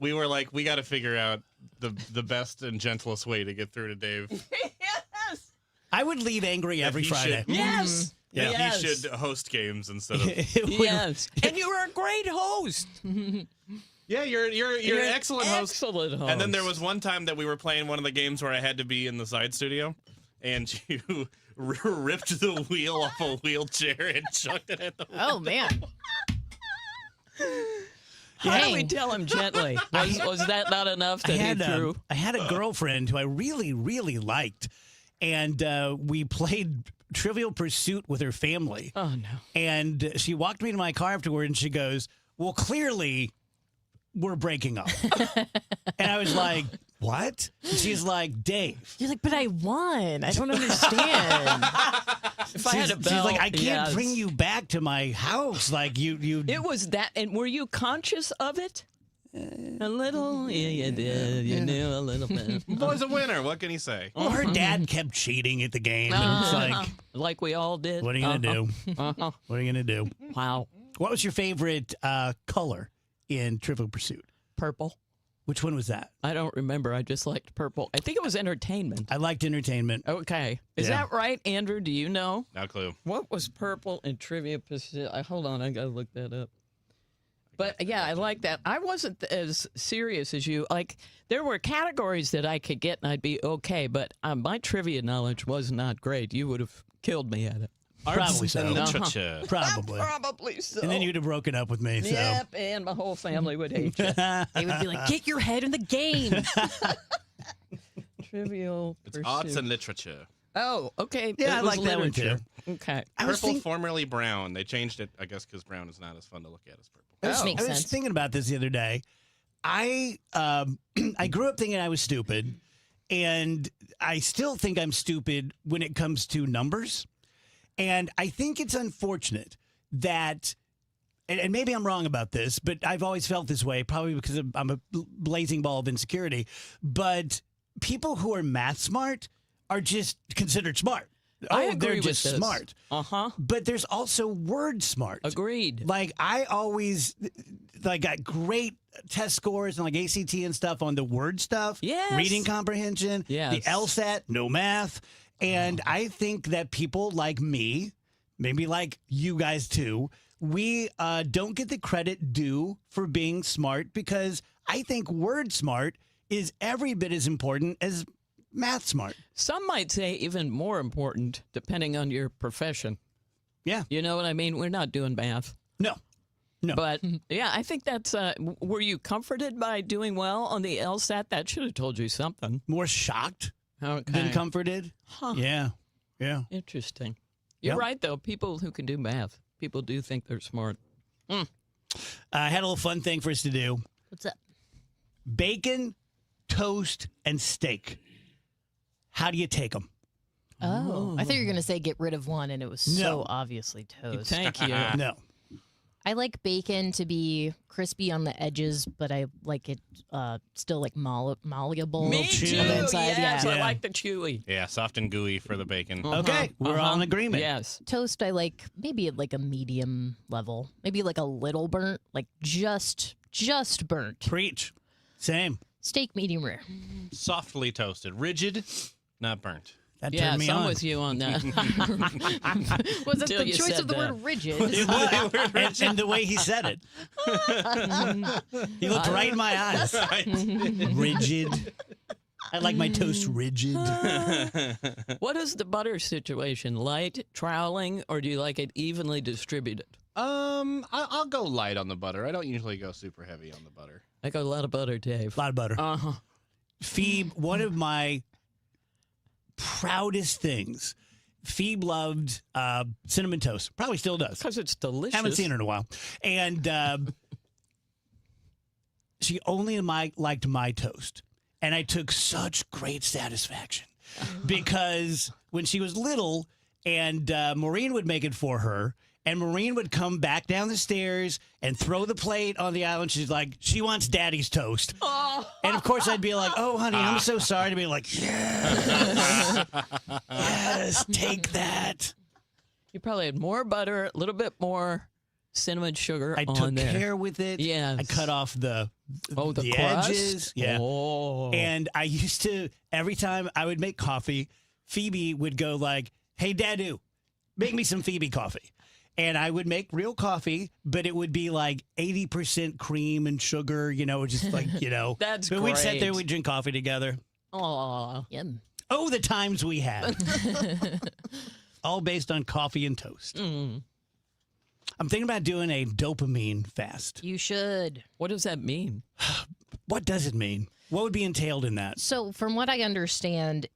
Speaker 2: we were like, we got to figure out the best and gentlest way to get through to Dave.
Speaker 26: Yes.
Speaker 6: I would leave angry every Friday.
Speaker 26: Yes.
Speaker 2: Yeah,
Speaker 26: Yes.
Speaker 2: he should host games instead of.
Speaker 26: Yes. And you were a great host.
Speaker 2: Yeah, you're an excellent host.
Speaker 26: Excellent host.
Speaker 2: And then there was one time that we were playing one of the games where I had to be in the side studio, and you ripped the wheel off a wheelchair and chucked it at the window.
Speaker 7: Oh man.
Speaker 26: How do we tell him gently? Was that not enough that he threw?
Speaker 6: I had a girlfriend who I really, really liked, and we played Trivial Pursuit with her family.
Speaker 26: Oh, no.
Speaker 6: And she walked me to my car afterward, and she goes, well, clearly we're breaking up. And I was like, what? And she's like, Dave.
Speaker 7: You're like, but I won. I don't understand.
Speaker 26: If I had a belt,
Speaker 6: she's like, I can't
Speaker 26: yes.
Speaker 6: bring you back to my house. Like you.
Speaker 26: It was that, and were you conscious of it? A little, yeah, you did. You knew a little bit.
Speaker 2: Boy's a winner. What can he say?
Speaker 6: Well, her dad kept cheating at the game. And it's
Speaker 26: like we all did.
Speaker 6: What are you gonna do? What are you gonna do?
Speaker 26: Wow.
Speaker 6: What was your favorite color in Trivial Pursuit?
Speaker 26: Purple.
Speaker 6: Which one was that?
Speaker 26: I don't remember. I just liked purple. I think it was entertainment.
Speaker 6: I liked entertainment.
Speaker 26: Okay. Is that right, Andrew? Do you know?
Speaker 2: No clue.
Speaker 26: What was purple in Trivia Pursuit? Hold on. I got to look that up. But yeah, I like that. I wasn't as serious as you. Like, there were categories that I could get and I'd be okay, but my trivia knowledge was not great. You would have killed me at it.
Speaker 6: Probably so.
Speaker 2: Literature.
Speaker 6: Probably.
Speaker 26: Probably so.
Speaker 6: And then you'd have broken up with me. So.
Speaker 26: Yep, and my whole family would hate you.
Speaker 7: They would be like, get your head in the game.
Speaker 26: Trivial
Speaker 2: It's
Speaker 26: Pursuit.
Speaker 2: arts and literature.
Speaker 26: Oh, okay.
Speaker 6: Yeah,
Speaker 26: It
Speaker 6: I
Speaker 26: was
Speaker 6: like that one too.
Speaker 26: literature. Okay.
Speaker 2: Purple, formerly brown. They changed it, I guess, because brown is not as fun to look at as purple.
Speaker 6: I was thinking about this the other day. I grew up thinking I was stupid, and I still think I'm stupid when it comes to numbers. And I think it's unfortunate that, and maybe I'm wrong about this, but I've always felt this way, probably because I'm a blazing ball of insecurity. But people who are math smart are just considered smart.
Speaker 26: I agree
Speaker 6: they're
Speaker 26: with
Speaker 6: just
Speaker 26: this.
Speaker 6: smart.
Speaker 26: Uh-huh.
Speaker 6: But there's also word smart.
Speaker 26: Agreed.
Speaker 6: Like I always got great test scores and like ACT and stuff on the word stuff.
Speaker 26: Yes.
Speaker 6: Reading comprehension.
Speaker 26: Yes.
Speaker 6: The LSAT, no math. And I think that people like me, maybe like you guys too, we don't get the credit due for being smart because I think word smart is every bit as important as math smart.
Speaker 26: Some might say even more important, depending on your profession.
Speaker 6: Yeah.
Speaker 26: You know what I mean? We're not doing math.
Speaker 6: No.
Speaker 26: But yeah, I think that's. Were you comforted by doing well on the LSAT? That should have told you something.
Speaker 6: More shocked
Speaker 26: Okay.
Speaker 6: than comforted.
Speaker 26: Huh.
Speaker 6: Yeah. Yeah.
Speaker 26: Interesting. You're
Speaker 6: Yep.
Speaker 26: right, though. People who can do math, people do think they're smart.
Speaker 6: I had a little fun thing for us to do.
Speaker 7: What's up?
Speaker 6: Bacon, toast, and steak. How do you take them?
Speaker 7: Oh. I thought you were going to say get rid of one, and it was so
Speaker 6: No.
Speaker 7: obviously toast.
Speaker 26: Thank you.
Speaker 6: No.
Speaker 7: I like bacon to be crispy on the edges, but I like it still like malleable.
Speaker 26: Me
Speaker 7: on
Speaker 26: too.
Speaker 7: the inside.
Speaker 26: Yes,
Speaker 7: Yeah.
Speaker 26: I like the chewy.
Speaker 2: Yeah, soft and gooey for the bacon.
Speaker 6: Okay, we're all in agreement.
Speaker 26: Yes.
Speaker 7: Toast, I like maybe at like a medium level, maybe like a little burnt, like just burnt.
Speaker 6: Preach. Same.
Speaker 7: Steak, medium rare.
Speaker 2: Softly toasted. Rigid, not burnt.
Speaker 6: That
Speaker 26: Yeah,
Speaker 6: turned me
Speaker 26: I'm
Speaker 6: on.
Speaker 26: with you on that.
Speaker 7: Was it
Speaker 26: Till
Speaker 7: the
Speaker 26: you
Speaker 7: choice
Speaker 26: said
Speaker 7: of the
Speaker 26: that.
Speaker 7: word rigid?
Speaker 6: It was. and the way he said it. He looked right in my eyes. Rigid. I like my toast rigid.
Speaker 26: What is the butter situation? Light, troweling, or do you like it evenly distributed?
Speaker 2: I'll go light on the butter. I don't usually go super heavy on the butter.
Speaker 26: I got a lot of butter, Dave.
Speaker 6: A lot of butter.
Speaker 26: Uh-huh.
Speaker 6: Phoebe, one of my proudest things. Phoebe loved cinnamon toast. Probably still does.
Speaker 26: Because it's delicious.
Speaker 6: Haven't seen her in a while. And she only liked my toast. And I took such great satisfaction because when she was little and Maureen would make it for her, and Maureen would come back down the stairs and throw the plate on the island. She's like, she wants daddy's toast. And of course I'd be like, oh, honey, I'm so sorry. To be like, yes, yes, take that.
Speaker 26: You probably had more butter, a little bit more cinnamon sugar
Speaker 6: I
Speaker 26: on
Speaker 6: took
Speaker 26: there.
Speaker 6: care with it.
Speaker 26: Yes.
Speaker 6: I cut off the
Speaker 26: crust?
Speaker 6: edges. Yeah.
Speaker 26: Oh.
Speaker 6: And I used to, every time I would make coffee, Phoebe would go like, hey, Dadu, make me some Phoebe coffee. And I would make real coffee, but it would be like 80% cream and sugar, just like,
Speaker 26: That's
Speaker 6: but we'd sit there,
Speaker 26: great.
Speaker 6: we'd drink coffee together.
Speaker 26: Aw.
Speaker 7: Yum.
Speaker 6: Oh, the times we had. all based on coffee and toast. I'm thinking about doing a dopamine fast.
Speaker 7: You should.
Speaker 26: What does that mean?
Speaker 6: What does it mean? What would be entailed in that?
Speaker 7: So, from what I understand,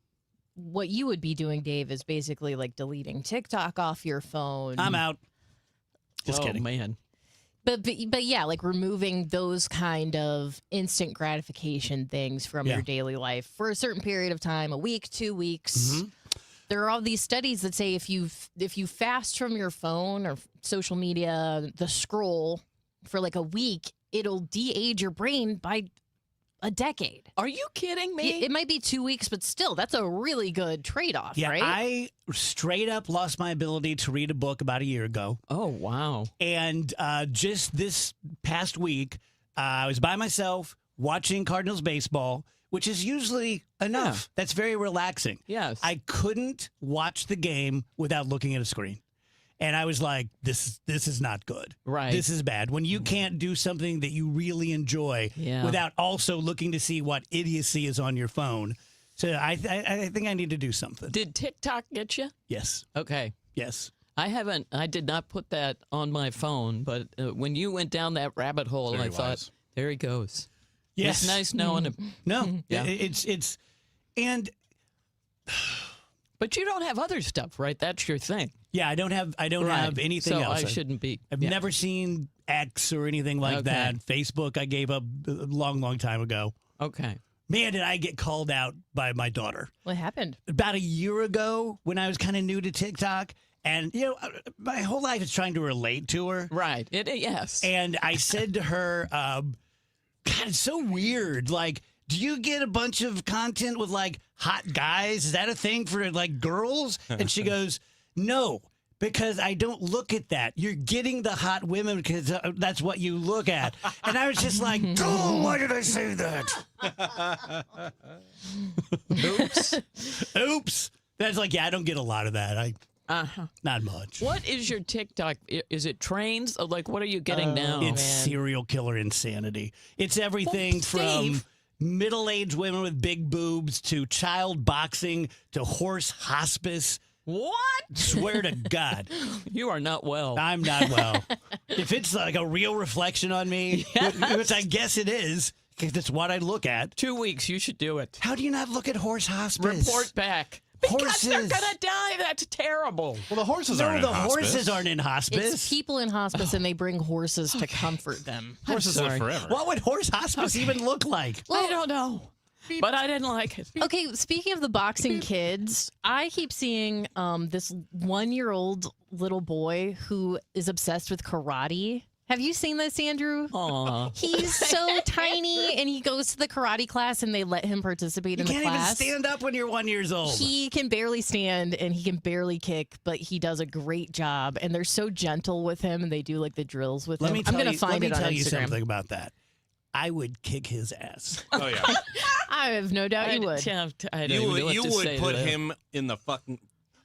Speaker 7: what you would be doing, Dave, is basically like deleting TikTok off your phone.
Speaker 6: I'm out. Just kidding.
Speaker 26: Man.
Speaker 7: But yeah, like removing those kind of instant gratification things from
Speaker 6: Yeah.
Speaker 7: your daily life for a certain period of time, a week, 2 weeks.
Speaker 6: Mm-hmm.
Speaker 7: There are all these studies that say if you fast from your phone or social media, the scroll for like a week, it'll de-age your brain by a decade.
Speaker 26: Are you kidding me?
Speaker 7: It might be 2 weeks, but still, that's a really good trade-off,
Speaker 6: Yeah,
Speaker 7: right?
Speaker 6: I straight up lost my ability to read a book about a year ago.
Speaker 26: Oh, wow.
Speaker 6: And just this past week, I was by myself watching Cardinals baseball, which is usually enough. That's very relaxing.
Speaker 26: Yes.
Speaker 6: I couldn't watch the game without looking at a screen. And I was like, this is not good.
Speaker 26: Right.
Speaker 6: This is bad. When you can't do something that you really enjoy
Speaker 26: Yeah.
Speaker 6: without also looking to see what idiocy is on your phone. So I think I need to do something.
Speaker 26: Did TikTok get you?
Speaker 6: Yes.
Speaker 26: Okay.
Speaker 6: Yes.
Speaker 26: I did not put that on my phone, but when you went down that rabbit hole,
Speaker 2: Very
Speaker 26: I thought,
Speaker 2: wise.
Speaker 26: there he goes.
Speaker 6: Yes.
Speaker 26: It's nice knowing him.
Speaker 6: No.
Speaker 26: Yeah.
Speaker 6: It's and
Speaker 26: But you don't have other stuff, right? That's your thing.
Speaker 6: yeah, I don't have anything
Speaker 26: so
Speaker 6: else.
Speaker 26: I shouldn't be.
Speaker 6: I've
Speaker 26: yeah.
Speaker 6: never seen X or anything like
Speaker 26: Okay.
Speaker 6: that. Facebook I gave up a long time ago.
Speaker 26: Okay.
Speaker 6: Man, did I get called out by my daughter.
Speaker 7: What happened?
Speaker 6: About a year ago when I was kind of new to TikTok. And, my whole life is trying to relate to her.
Speaker 26: Right. Yes.
Speaker 6: And I said to her, God, it's so weird. Like, do you get a bunch of content with, like, hot guys? Is that a thing for, like, girls? And she goes, no, because I don't look at that. You're getting the hot women because that's what you look at. And I was just like, oh, why did I say that?
Speaker 26: Oops.
Speaker 6: Oops. That's like, yeah, I don't get a lot of that. Not much.
Speaker 26: What is your TikTok? Is it trains? Like, what are you getting now?
Speaker 6: It's serial killer insanity. It's everything from
Speaker 26: Steve.
Speaker 6: middle-aged women with big boobs to child boxing to horse hospice.
Speaker 26: What?
Speaker 6: Swear to God.
Speaker 26: You are not well.
Speaker 6: I'm not well. If it's like a real reflection on me, which I guess it is, because it's what I look at.
Speaker 26: 2 weeks, you should do it.
Speaker 6: How do you not look at horse hospice?
Speaker 26: Report back. Because
Speaker 6: Horses.
Speaker 26: they're gonna die. That's terrible.
Speaker 2: Well, the horses
Speaker 6: No,
Speaker 2: aren't in
Speaker 6: the
Speaker 2: hospice.
Speaker 6: horses aren't in hospice.
Speaker 7: It's people in hospice, and they bring horses to comfort them.
Speaker 2: Horses live forever.
Speaker 6: What would horse hospice even look like?
Speaker 26: I don't know. But I didn't like it.
Speaker 7: Okay, speaking of the boxing kids, I keep seeing this 1-year-old little boy who is obsessed with karate. Have you seen this, Andrew?
Speaker 26: Aw.
Speaker 7: He's so tiny, and he goes to the karate class, and they let him participate in
Speaker 6: You
Speaker 7: the
Speaker 6: can't even
Speaker 7: class.
Speaker 6: stand up when you're 1 year old.
Speaker 7: He can barely stand, and he can barely kick, but he does a great job. And they're so gentle with him, and they do like the drills with him. I'm gonna find it on
Speaker 6: tell you
Speaker 7: Instagram.
Speaker 6: something about that. I would kick his ass.
Speaker 2: Oh yeah.
Speaker 7: I have no doubt you would.
Speaker 26: I don't
Speaker 2: You
Speaker 26: even know
Speaker 2: would,
Speaker 26: what
Speaker 2: you
Speaker 26: to
Speaker 2: would
Speaker 26: say to
Speaker 2: put
Speaker 26: that.
Speaker 2: him in the fucking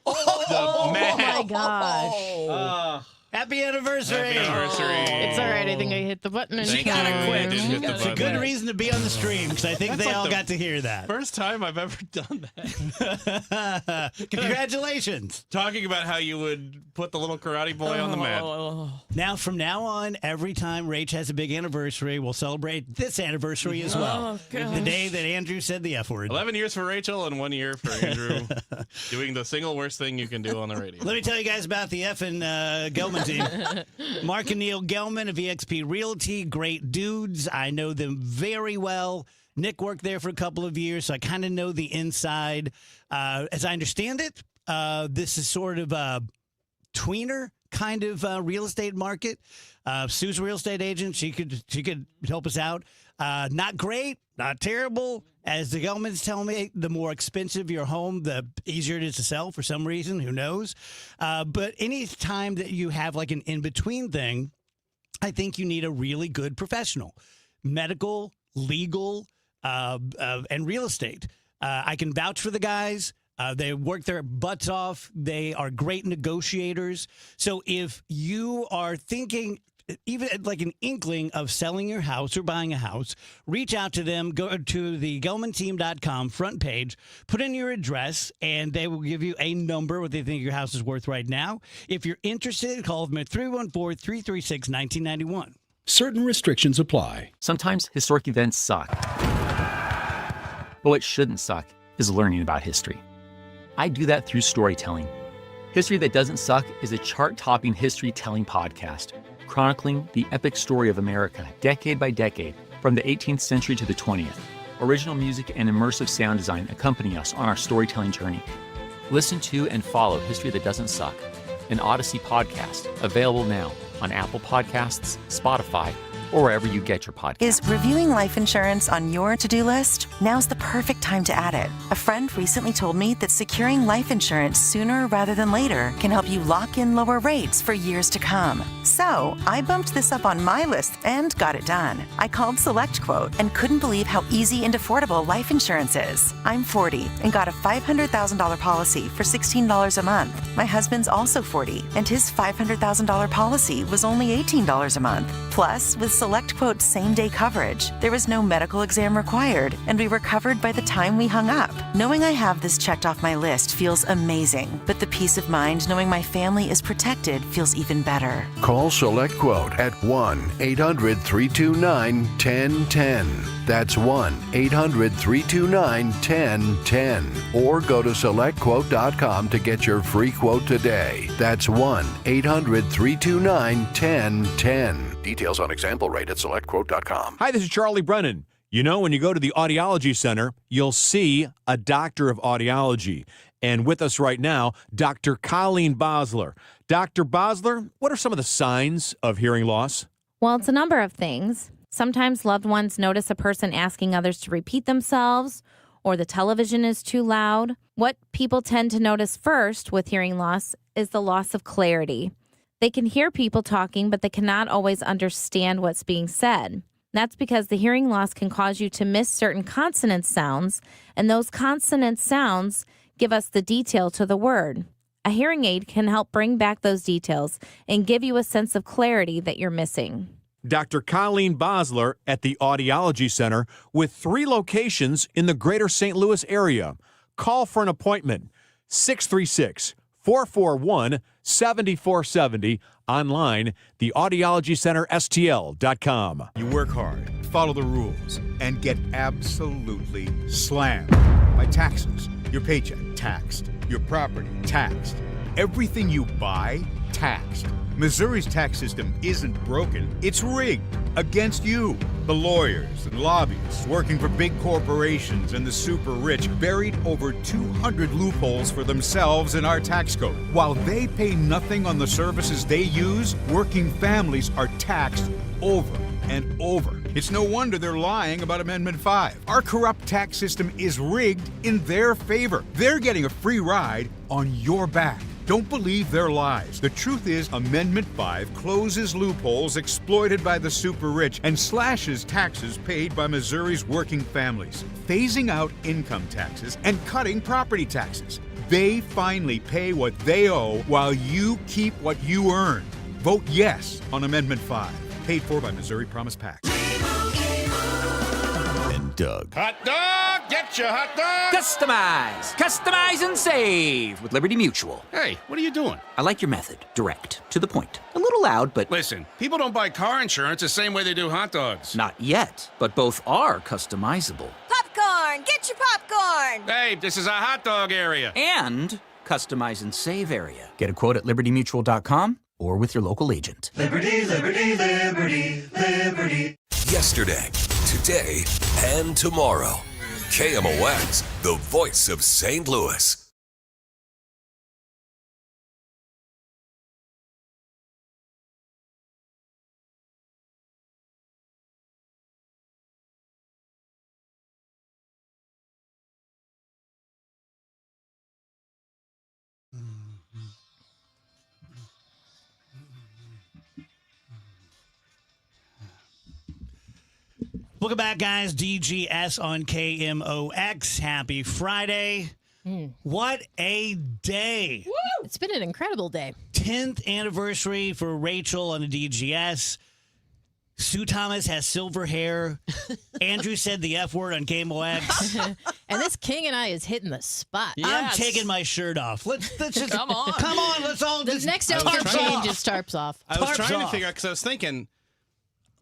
Speaker 7: Oh
Speaker 2: mat.
Speaker 7: my gosh.
Speaker 6: Happy anniversary.
Speaker 2: Happy anniversary.
Speaker 7: It's all right. I think I hit the button. And
Speaker 2: Thank
Speaker 6: She gotta
Speaker 2: you.
Speaker 6: quit.
Speaker 2: You did hit the
Speaker 6: It's a good
Speaker 2: button.
Speaker 6: reason to be on the stream because I think
Speaker 2: That's
Speaker 6: they
Speaker 2: like
Speaker 6: all
Speaker 2: the
Speaker 6: got to hear that.
Speaker 2: First time I've ever done that.
Speaker 6: Congratulations.
Speaker 2: Talking about how you would put the little karate boy on the mat.
Speaker 6: Now, from now on, every time Rach has a big anniversary, we'll celebrate this anniversary as well.
Speaker 26: Oh, gosh.
Speaker 6: The day that Andrew said the F word.
Speaker 2: 11 years for Rachel and 1 year for Andrew. Doing the single worst thing you can do on the radio.
Speaker 6: Let me tell you guys about the effing Gelman team. Mark and Neil Gelman of EXP Realty, great dudes. I know them very well. Nick worked there for a couple of years, so I kind of know the inside. As I understand it, this is sort of a tweener kind of real estate market. Sue's a real estate agent. She could help us out. Not great, not terrible. As the Gelmans tell me, the more expensive your home, the easier it is to sell for some reason. Who knows? But any time that you have like an in-between thing, I think you need a really good professional. Medical, legal, and real estate. I can vouch for the guys. They work their butts off. They are great negotiators. So if you are thinking even like an inkling of selling your house or buying a house, reach out to them. Go to the GelmanTeam.com front page, put in your address, and they will give you a number what they think your house is worth right now. If you're interested, call them at 314-336-1991.
Speaker 12: Certain restrictions apply.
Speaker 19: Sometimes historic events suck. But what shouldn't suck is learning about history. I do that through storytelling. History That Doesn't Suck is a chart-topping history-telling podcast, chronicling the epic story of America, decade by decade, from the 18th century to the 20th. Original music and immersive sound design accompany us on our storytelling journey. Listen to and follow History That Doesn't Suck, an Odyssey podcast, available now on Apple Podcasts, Spotify, or wherever you get your podcasts.
Speaker 20: Is reviewing life insurance on your to-do list? Now's the perfect time to add it. A friend recently told me that securing life insurance sooner rather than later can help you lock in lower rates for years to come. So I bumped this up on my list and got it done. I called SelectQuote and couldn't believe how easy and affordable life insurance is. I'm 40 and got a $500,000 policy for $16 a month. My husband's also 40 and his $500,000 policy was only $18 a month. Plus, with SelectQuote's same-day coverage, there was no medical exam required, and we were covered by the time we hung up. Knowing I have this checked off my list feels amazing, but the peace of mind knowing my family is protected feels even better.
Speaker 21: Call SelectQuote at 1-800-329-1010. That's 1-800-329-1010. Or go to SelectQuote.com to get your free quote today. That's 1-800-329-1010. Details on example rate at SelectQuote.com.
Speaker 22: Hi, this is Charlie Brennan. You know, when you go to the Audiology Center, you'll see a doctor of audiology. And with us right now, Dr. Colleen Bosler. Dr. Bosler, what are some of the signs of hearing loss?
Speaker 23: Well, it's a number of things. Sometimes loved ones notice a person asking others to repeat themselves, or the television is too loud. What people tend to notice first with hearing loss is the loss of clarity. They can hear people talking, but they cannot always understand what's being said. That's because the hearing loss can cause you to miss certain consonant sounds, and those consonant sounds give us the detail to the word. A hearing aid can help bring back those details and give you a sense of clarity that you're missing.
Speaker 22: Dr. Colleen Bosler at the Audiology Center with 3 locations in the greater St. Louis area. Call for an appointment, 636-441-7470. Online, theaudiologycenterstl.com.
Speaker 27: You work hard, follow the rules, and get absolutely slammed by taxes. Your paycheck, taxed. Your property, taxed. Everything you buy, taxed. Missouri's tax system isn't broken, it's rigged against you. The lawyers and lobbyists working for big corporations and the super rich buried over 200 loopholes for themselves in our tax code. While they pay nothing on the services they use, working families are taxed over and over. It's no wonder they're lying about Amendment 5. Our corrupt tax system is rigged in their favor. They're getting a free ride on your back. Don't believe their lies. The truth is, Amendment 5 closes loopholes exploited by the super rich and slashes taxes paid by Missouri's working families, phasing out income taxes and cutting property taxes. They finally pay what they owe while you keep what you earn. Vote yes on Amendment 5. Paid for by Missouri Promise PAC.
Speaker 28: And Doug.
Speaker 25: Hot dog! Get your hot dog!
Speaker 29: Customize! Customize and save with Liberty Mutual.
Speaker 30: Hey, what are you doing?
Speaker 29: I like your method. Direct. To the point. A little loud, but...
Speaker 30: Listen, people don't buy car insurance the same way they do hot dogs.
Speaker 29: Not yet, but both are customizable.
Speaker 31: Popcorn! Get your popcorn!
Speaker 30: Hey, this is a hot dog area.
Speaker 29: And customize and save area. Get a quote at libertymutual.com or with your local agent.
Speaker 10: Liberty, liberty, liberty, liberty.
Speaker 5: Yesterday, today, and tomorrow. KMOX, the voice of St. Louis.
Speaker 6: Welcome back, guys. DGS on KMOX. Happy Friday. What a day.
Speaker 7: It's been an incredible day.
Speaker 6: 10th anniversary for Rachel on the DGS. Sue Thomas has silver hair. Andrew said the F word on KMOX.
Speaker 7: And this King and I is hitting the spot.
Speaker 6: I'm taking my shirt off. Let's just
Speaker 7: Come on.
Speaker 6: Come on, let's all
Speaker 7: The
Speaker 6: just
Speaker 7: next outfit change is tarps off.
Speaker 2: I was
Speaker 6: Tarps
Speaker 2: trying to
Speaker 6: off.
Speaker 2: figure out because I was thinking,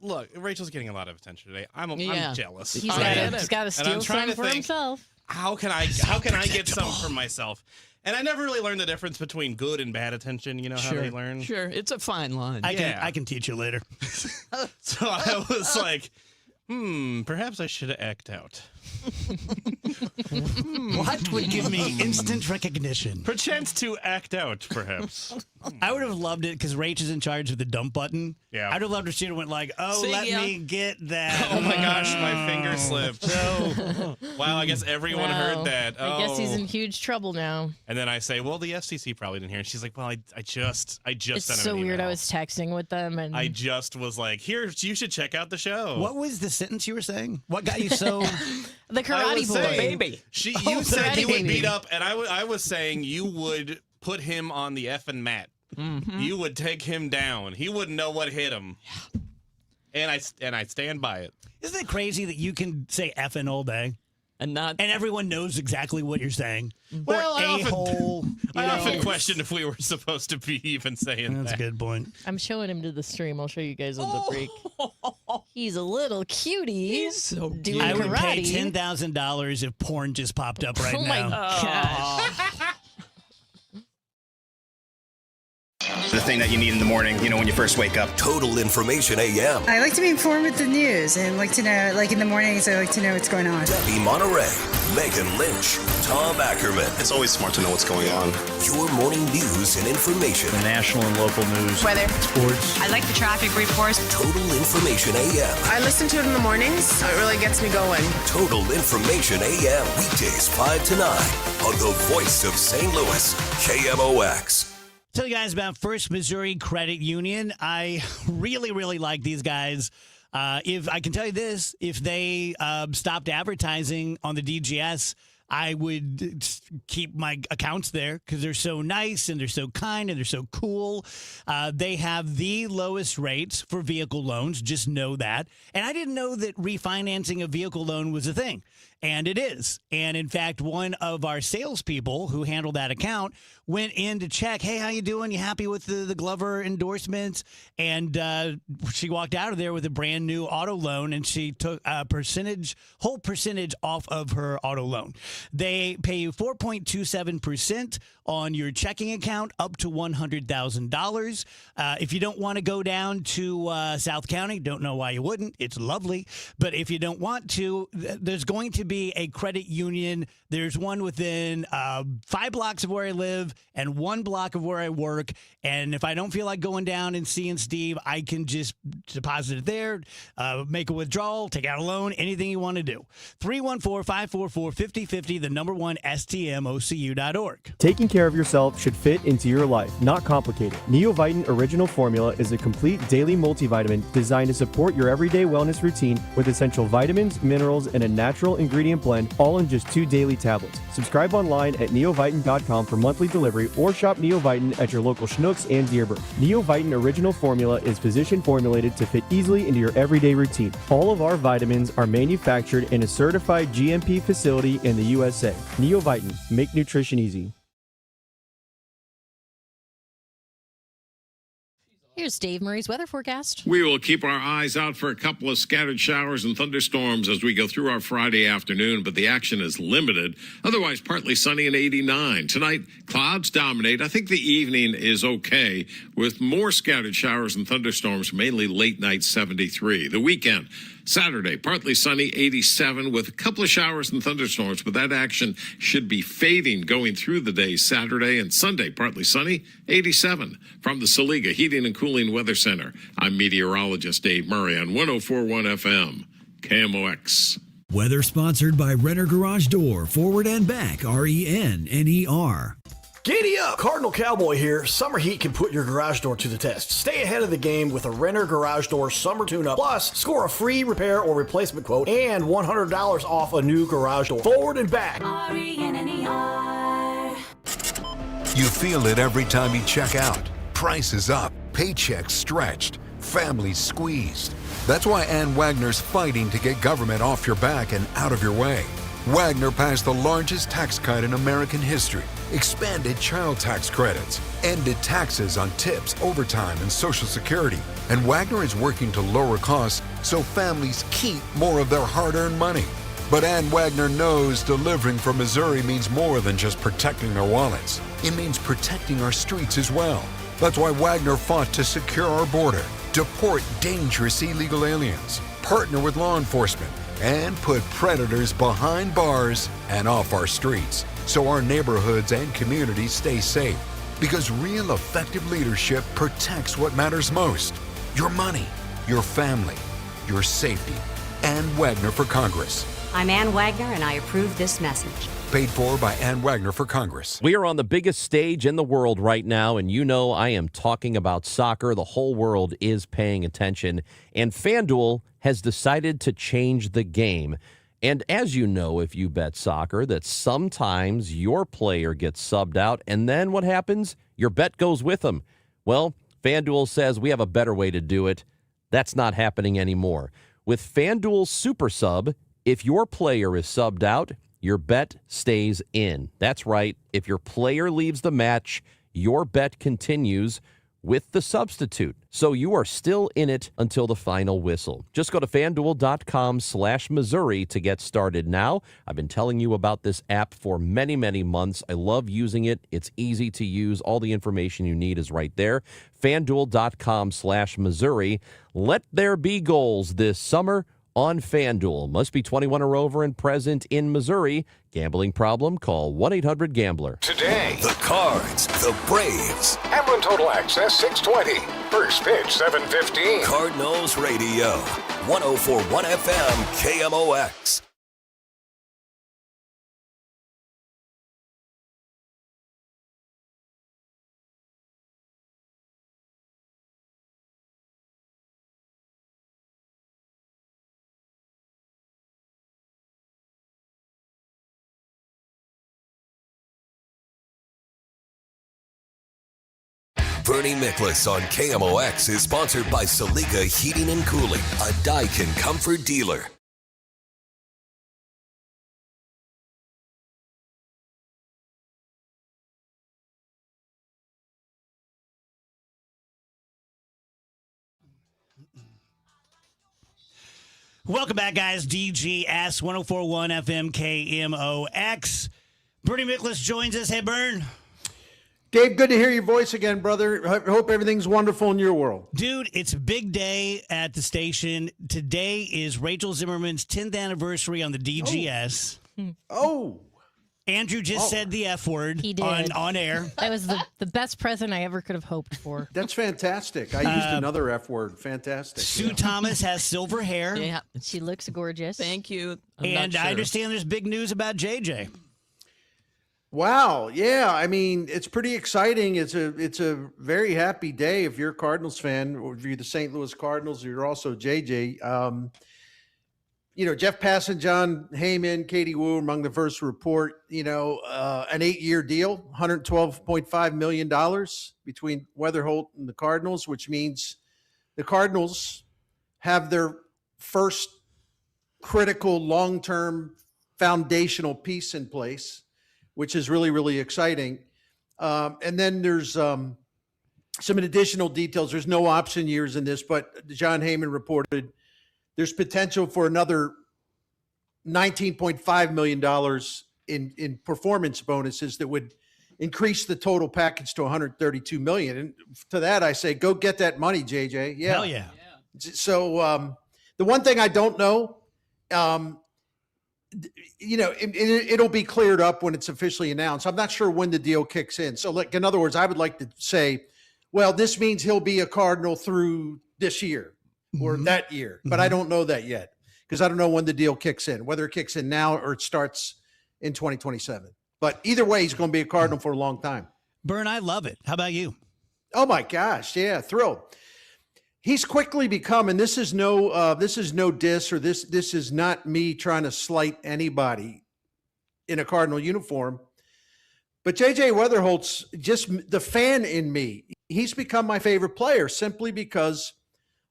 Speaker 2: look, Rachel's getting a lot of attention today. I'm jealous.
Speaker 7: He's
Speaker 2: I
Speaker 7: got
Speaker 2: am.
Speaker 7: to steal some for himself.
Speaker 2: How can I get some for myself? And I never really learned the difference between good and bad attention. You know how they learn?
Speaker 26: Sure, it's a fine line.
Speaker 6: I can teach you later.
Speaker 2: So I was like, perhaps I should act out.
Speaker 6: What would give me instant recognition?
Speaker 2: Perchance to act out, perhaps.
Speaker 6: I would have loved it because Rach is in charge of the dump button.
Speaker 2: Yeah.
Speaker 6: I'd have loved if she went like, "Oh,
Speaker 2: See
Speaker 6: let
Speaker 2: ya.
Speaker 6: me get that."
Speaker 2: Oh my gosh, my finger slipped.
Speaker 6: So,
Speaker 2: wow, I guess everyone heard that.
Speaker 7: I guess he's
Speaker 2: Oh.
Speaker 7: in huge trouble now.
Speaker 2: And then I say, well, the FCC probably didn't hear. And she's like, well, I just
Speaker 7: It's
Speaker 2: sent him
Speaker 7: so
Speaker 2: an
Speaker 7: weird.
Speaker 2: email.
Speaker 7: I was texting with them, and
Speaker 2: I just was like, here, you should check out the show.
Speaker 6: what was the sentence you were saying? What got you so?
Speaker 7: the
Speaker 2: I
Speaker 7: karate
Speaker 2: was
Speaker 7: boy.
Speaker 2: saying, You said
Speaker 7: karate
Speaker 2: you would
Speaker 7: baby.
Speaker 2: beat up, and I was saying you would put him on the effing mat. You would take him down. He wouldn't know what hit him. And I stand by it.
Speaker 6: Isn't it crazy that you can say effing all day
Speaker 26: and
Speaker 6: everyone knows exactly what you're saying?
Speaker 2: Well,
Speaker 6: or
Speaker 2: I
Speaker 6: a-hole.
Speaker 2: often question if we were supposed to be even saying
Speaker 6: That's
Speaker 2: that.
Speaker 6: a good point.
Speaker 7: I'm showing him to the stream. I'll show you guys on the break. He's a little cutie. He's
Speaker 26: so
Speaker 7: doing
Speaker 6: I would pay
Speaker 7: karate.
Speaker 6: $10,000 if porn just popped up right
Speaker 7: Oh
Speaker 6: now.
Speaker 7: my gosh.
Speaker 1: The thing that you need in the morning, when you first wake up.
Speaker 5: Total Information AM.
Speaker 3: I like to be informed with the news and like to know, like in the mornings, I like to know what's going on.
Speaker 5: Debbie Monterey, Megan Lynch, Tom Ackerman.
Speaker 1: It's always smart to know what's going on.
Speaker 5: Your morning news and information.
Speaker 1: The national and local news.
Speaker 4: Weather.
Speaker 5: Sports.
Speaker 4: I like the traffic reports.
Speaker 5: Total Information AM.
Speaker 4: I listen to it in the mornings, so it really gets me going.
Speaker 5: Total Information AM. Weekdays 5 to 9 on the voice of St. Louis, KMOX.
Speaker 6: Tell you guys about First Missouri Credit Union. I really, really like these guys. If I can tell you this, if they stopped advertising on the DGS, I would keep my accounts there because they're so nice and they're so kind and they're so cool. They have the lowest rates for vehicle loans. Just know that. And I didn't know that refinancing a vehicle loan was a thing. And it is. And in fact, one of our salespeople who handled that account went in to check, hey, how you doing? You happy with the Glover endorsements? And she walked out of there with a brand new auto loan, and she took a whole percentage off of her auto loan. They pay you 4.27% on your checking account up to $100,000. If you don't want to go down to South County, don't know why you wouldn't. It's lovely. But if you don't want to, there's going to be a credit union. There's one within 5 blocks of where I live and 1 block of where I work. And if I don't feel like going down and seeing Steve, I can just deposit it there, make a withdrawal, take out a loan, anything you want to do. 314-544-5050, the number one STMOCU.org.
Speaker 8: Taking care of yourself should fit into your life, not complicated. Neovitin Original Formula is a complete daily multivitamin designed to support your everyday wellness routine with essential vitamins, minerals, and a natural ingredient blend, all in just 2 daily tablets. Subscribe online at neovitin.com for monthly delivery or shop Neovitin at your local Schnucks and Dearborn. Neovitin Original Formula is physician formulated to fit easily into your everyday routine. All of our vitamins are manufactured in a certified GMP facility in the USA. Neovitin, make nutrition easy.
Speaker 7: Here's Dave Murray's weather forecast.
Speaker 25: We will keep our eyes out for a couple of scattered showers and thunderstorms as we go through our Friday afternoon, but the action is limited. Otherwise, partly sunny and 89. Tonight, clouds dominate. I think the evening is okay with more scattered showers and thunderstorms, mainly late night 73. The weekend, Saturday, partly sunny, 87 with a couple of showers and thunderstorms, but that action should be fading going through the day Saturday and Sunday, partly sunny, 87. From the Saliga Heating and Cooling Weather Center, I'm meteorologist Dave Murray on 104.1 FM, KMOX.
Speaker 9: Weather sponsored by Renner Garage Door, forward and back, RENNER.
Speaker 11: Giddy up! Cardinal Cowboy here. Summer heat can put your garage door to the test. Stay ahead of the game with a Renner Garage Door summer tune-up. Plus, score a free repair or replacement quote and $100 off a new garage door. Forward and back.
Speaker 21: You feel it every time you check out. Prices up, paychecks stretched, families squeezed. That's why Ann Wagner's fighting to get government off your back and out of your way. Wagner passed the largest tax cut in American history, expanded child tax credits, ended taxes on tips, overtime, and Social Security. And Wagner is working to lower costs so families keep more of their hard-earned money. But Ann Wagner knows delivering for Missouri means more than just protecting their wallets. It means protecting our streets as well. That's why Wagner fought to secure our border, deport dangerous illegal aliens, partner with law enforcement, and put predators behind bars and off our streets so our neighborhoods and communities stay safe. Because real effective leadership protects what matters most: your money, your family, your safety. Ann Wagner for Congress.
Speaker 12: I'm Ann Wagner, and I approve this message.
Speaker 21: Paid for by Ann Wagner for Congress.
Speaker 13: We are on the biggest stage in the world right now, and you know I am talking about soccer. The whole world is paying attention, and FanDuel has decided to change the game. And as you know, if you bet soccer, that sometimes your player gets subbed out, and then what happens? Your bet goes with them. Well, FanDuel says we have a better way to do it. That's not happening anymore. With FanDuel Super Sub, if your player is subbed out, your bet stays in. That's right. If your player leaves the match, your bet continues with the substitute. So you are still in it until the final whistle. Just go to FanDuel.com/Missouri to get started now. I've been telling you about this app for many, many months. I love using it. It's easy to use. All the information you need is right there. FanDuel.com/Missouri. Let there be goals this summer on FanDuel. Must be 21 or over and present in Missouri. Gambling problem? Call 1-800-GAMBLER.
Speaker 21: Today, the Cards, the Braves.
Speaker 14: Hamlin Total Access 620. First pitch 7:15.
Speaker 5: Cardinals Radio, 104.1 FM, KMOX. Bernie Miklasz on KMOX is sponsored by Saliga Heating and Cooling, a Daikin comfort dealer.
Speaker 6: Welcome back, guys. DGS 104.1 FM KMOX. Bernie Miklasz joins us. Hey, Bern.
Speaker 15: Gabe, good to hear your voice again, brother. I hope everything's wonderful in your world.
Speaker 6: Dude, it's a big day at the station. Today is Rachel Zimmerman's 10th anniversary on the DGS.
Speaker 15: Oh.
Speaker 6: Andrew just said the F word
Speaker 7: He did.
Speaker 6: on air.
Speaker 7: That was the best present I ever could have hoped for.
Speaker 15: That's fantastic. I used another F word. Fantastic.
Speaker 6: Sue Thomas has silver hair.
Speaker 7: Yeah, she looks gorgeous.
Speaker 26: Thank you.
Speaker 6: And I understand there's big news about JJ.
Speaker 15: Wow. Yeah. I mean, it's pretty exciting. It's a very happy day if you're a Cardinals fan, or if you're the St. Louis Cardinals, or you're also JJ. Jeff Passan, John Heyman, Katie Wu among the first report, an 8-year deal, $112.5 million between Weatherholt and the Cardinals, which means the Cardinals have their first critical long-term foundational piece in place, which is really, really exciting. And then there's some additional details. There's no option years in this, but John Heyman reported there's potential for another $19.5 million in performance bonuses that would increase the total package to $132 million. And to that, I say, go get that money, JJ. Yeah.
Speaker 6: Hell yeah.
Speaker 15: So the one thing I don't know, it'll be cleared up when it's officially announced. I'm not sure when the deal kicks in. So, in other words, I would like to say, well, this means he'll be a Cardinal through this year or that year, but I don't know that yet because I don't know when the deal kicks in, whether it kicks in now or it starts in 2027. But either way, he's going to be a Cardinal for a long time.
Speaker 6: Bern, I love it. How about you?
Speaker 15: Oh my gosh, yeah, thrilled. He's quickly become, and this is no diss, or this is not me trying to slight anybody in a Cardinal uniform. But J.J. Weatherholt's just the fan in me. He's become my favorite player simply because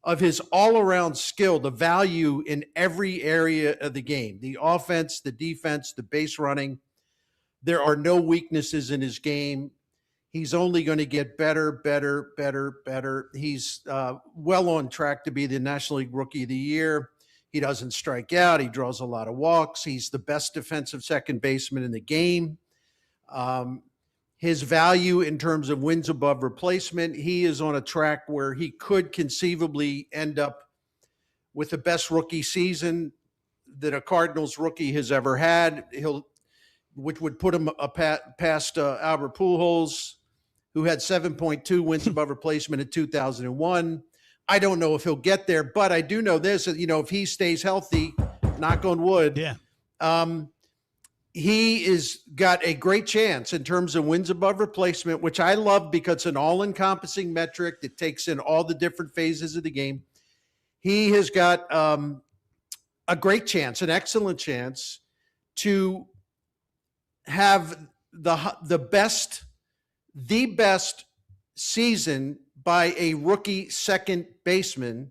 Speaker 15: of his all-around skill, the value in every area of the game, the offense, the defense, the base running. There are no weaknesses in his game. He's only going to get better, better, better, better. He's well on track to be the National League Rookie of the Year. He doesn't strike out. He draws a lot of walks. He's the best defensive second baseman in the game. His value in terms of wins above replacement, he is on a track where he could conceivably end up with the best rookie season that a Cardinals rookie has ever had. Which would put him past Albert Pujols, who had 7.2 wins above replacement in 2001. I don't know if he'll get there, but I do know this, if he stays healthy, knock on wood, he is got a great chance in terms of wins above replacement, which I love because it's an all-encompassing metric that takes in all the different phases of the game. He has got a great chance, an excellent chance to have the best season by a rookie second baseman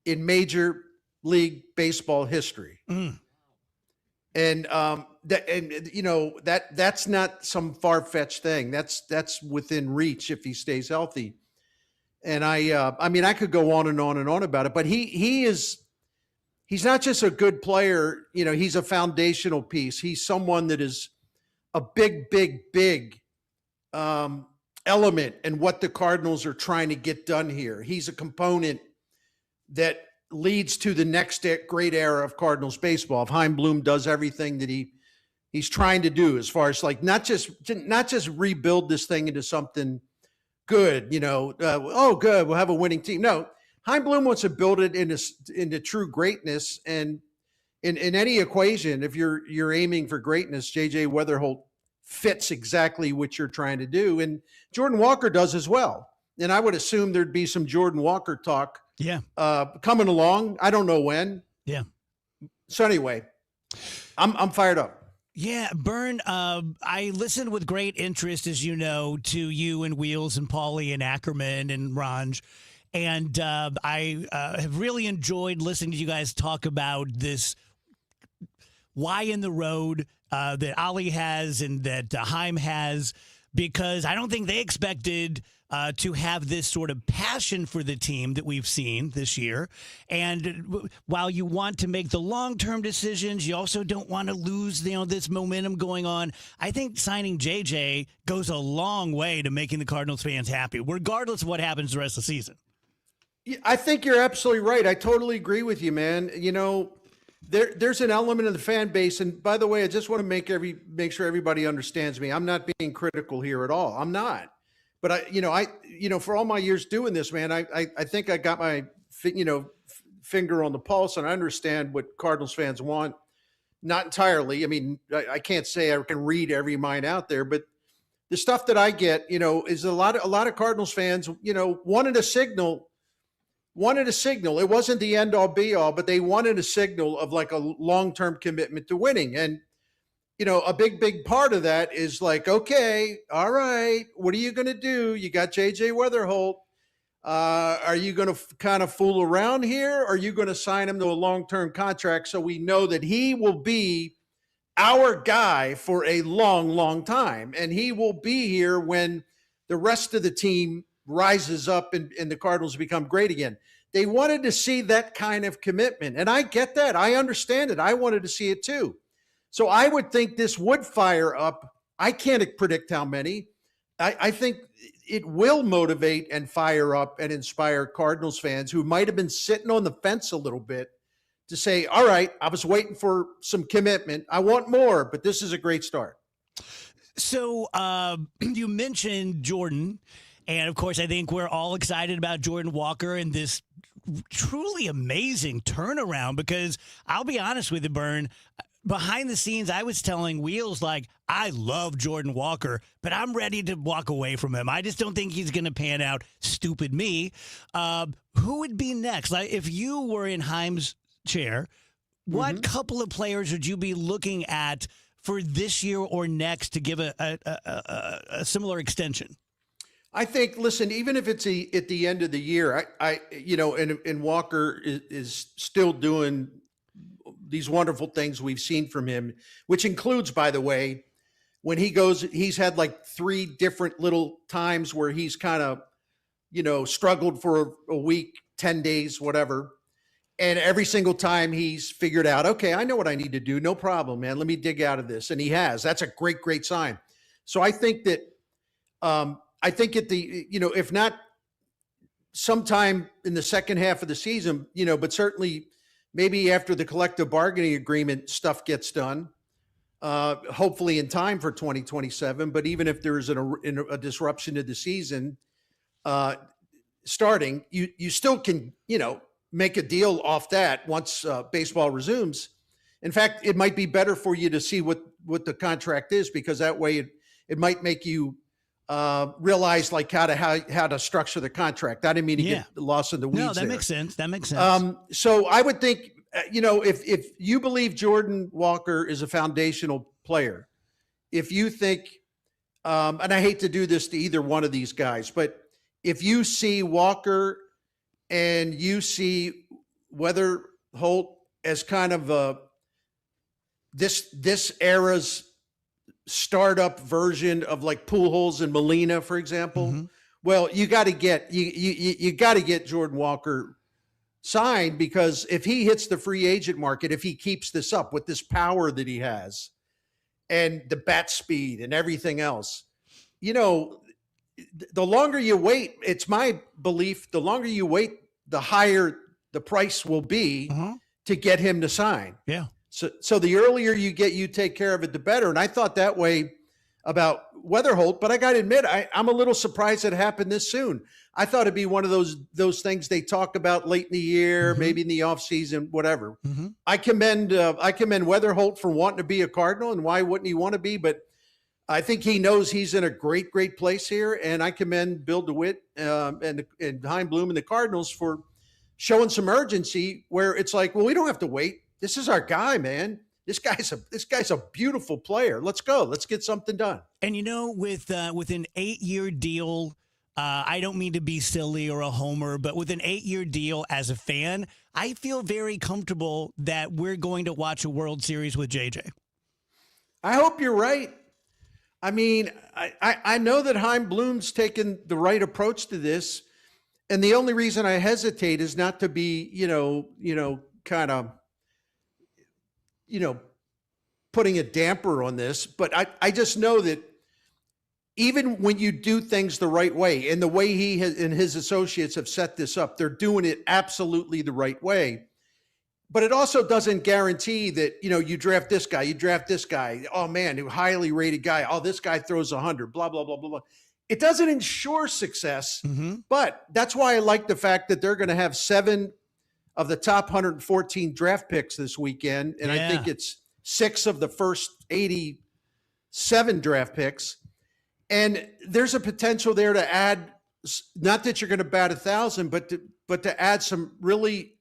Speaker 15: in Major League Baseball history. And that's not some far-fetched thing. That's within reach if he stays healthy. And I could go on and on and on about it, but he's not just a good player, he's a foundational piece. He's someone that is a big element in what the Cardinals are trying to get done here. He's a component that leads to the next great era of Cardinals baseball. If Chaim Bloom does everything that he's trying to do, as far as not just rebuild this thing into something good, good, we'll have a winning team. No, Chaim Bloom wants to build it into true greatness. And in any equation, if you're aiming for greatness, J.J. Weatherholt fits exactly what you're trying to do. And Jordan Walker does as well. And I would assume there'd be some Jordan Walker talk coming along. I don't know when.
Speaker 6: Yeah.
Speaker 15: So anyway, I'm fired up.
Speaker 6: Yeah, Bern, I listened with great interest, as you know, to you and Wheels and Paulie and Ackerman and Ranj. And I have really enjoyed listening to you guys talk about this why in the road that Ollie has and that Chaim has, because I don't think they expected to have this sort of passion for the team that we've seen this year. And while you want to make the long-term decisions, you also don't want to lose, this momentum going on. I think signing JJ goes a long way to making the Cardinals fans happy, regardless of what happens the rest of the season.
Speaker 15: I think you're absolutely right. I totally agree with you, man. There's an element of the fan base, and by the way, I just want to make sure everybody understands me. I'm not being critical here at all. I'm not. But I for all my years doing this, man, I think I got my finger on the pulse, and I understand what Cardinals fans want. Not entirely. I mean, I can't say I can read every mind out there, but the stuff that I get, is a lot of Cardinals fans, wanted a signal. It wasn't the end all be all, but they wanted a signal of like a long-term commitment to winning. And, a big part of that is like, okay, all right, what are you going to do? You got JJ Weatherholt. Are you going to kind of fool around here? Or are you going to sign him to a long-term contract so we know that he will be our guy for a long, long time? And he will be here when the rest of the team rises up and the Cardinals become great again. They wanted to see that kind of commitment. And I get that. I understand it. I wanted to see it too. So I would think this would fire up. I can't predict how many. I think it will motivate and fire up and inspire Cardinals fans who might have been sitting on the fence a little bit to say, all right, I was waiting for some commitment. I want more, but this is a great start.
Speaker 6: So you mentioned Jordan. And, of course, I think we're all excited about Jordan Walker and this truly amazing turnaround because I'll be honest with you, Bern, behind the scenes, I was telling Wheels, I love Jordan Walker, but I'm ready to walk away from him. I just don't think he's going to pan out. Stupid me. Who would be next? If you were in Chaim's chair, what couple of players would you be looking at for this year or next to give a similar extension?
Speaker 15: I think, listen, even if it's at the end of the year, and Walker is still doing these wonderful things we've seen from him, which includes, by the way, when he's had like 3 different little times where he's kind of, struggled for a week, 10 days, whatever. And every single time he's figured out, okay, I know what I need to do. No problem, man. Let me dig out of this. And he has. That's a great, great sign. So I think that, at the, if not sometime in the second half of the season, but certainly maybe after the collective bargaining agreement stuff gets done, hopefully in time for 2027. But even if there's a disruption to the season starting, you still can, make a deal off that once baseball resumes. In fact, it might be better for you to see what the contract is, because that way it might make you realize like how to structure the contract. I didn't mean to get lost in the weeds.
Speaker 6: No, that
Speaker 15: there.
Speaker 6: makes sense. That makes sense.
Speaker 15: So I would think, if you believe Jordan Walker is a foundational player, if you think, and I hate to do this to either one of these guys, but if you see Walker and you see Weatherholt as kind of this era's startup version of like Pujols and Molina, for example, well, you got to get you got to get Jordan Walker signed, because if he hits the free agent market, if he keeps this up with this power that he has and the bat speed and everything else, the longer you wait, it's my belief, the longer you wait, the higher the price will be to get him to sign.
Speaker 6: Yeah.
Speaker 15: So the earlier you take care of it, the better. And I thought that way about Weatherholt, but I got to admit, I'm a little surprised it happened this soon. I thought it'd be one of those things they talk about late in the year, maybe in the off season, whatever. I commend Weatherholt for wanting to be a Cardinal, and why wouldn't he want to be? But I think he knows he's in a great, great place here, and I commend Bill DeWitt and Chaim Bloom and the Cardinals for showing some urgency, where it's like, well, we don't have to wait. This is our guy, man. This guy's a beautiful player. Let's go. Let's get something done.
Speaker 6: And with an 8-year deal, I don't mean to be silly or a homer, but with an 8-year deal as a fan, I feel very comfortable that we're going to watch a World Series with JJ.
Speaker 15: I hope you're right. I mean, I know that Chaim Bloom's taken the right approach to this, and the only reason I hesitate is not to be, kind of, putting a damper on this, but I just know that even when you do things the right way, and the way he and his associates have set this up, they're doing it absolutely the right way. But it also doesn't guarantee that, you draft this guy. Oh man, a highly rated guy. Oh, this guy throws 100, blah, blah, blah, blah, blah. It doesn't ensure success, but that's why I like the fact that they're going to have 7 of the top 114 draft picks this weekend. And I think it's 6 of the first 87 draft picks. And there's a potential there to add, not that you're going to bat 1,000, but to add some really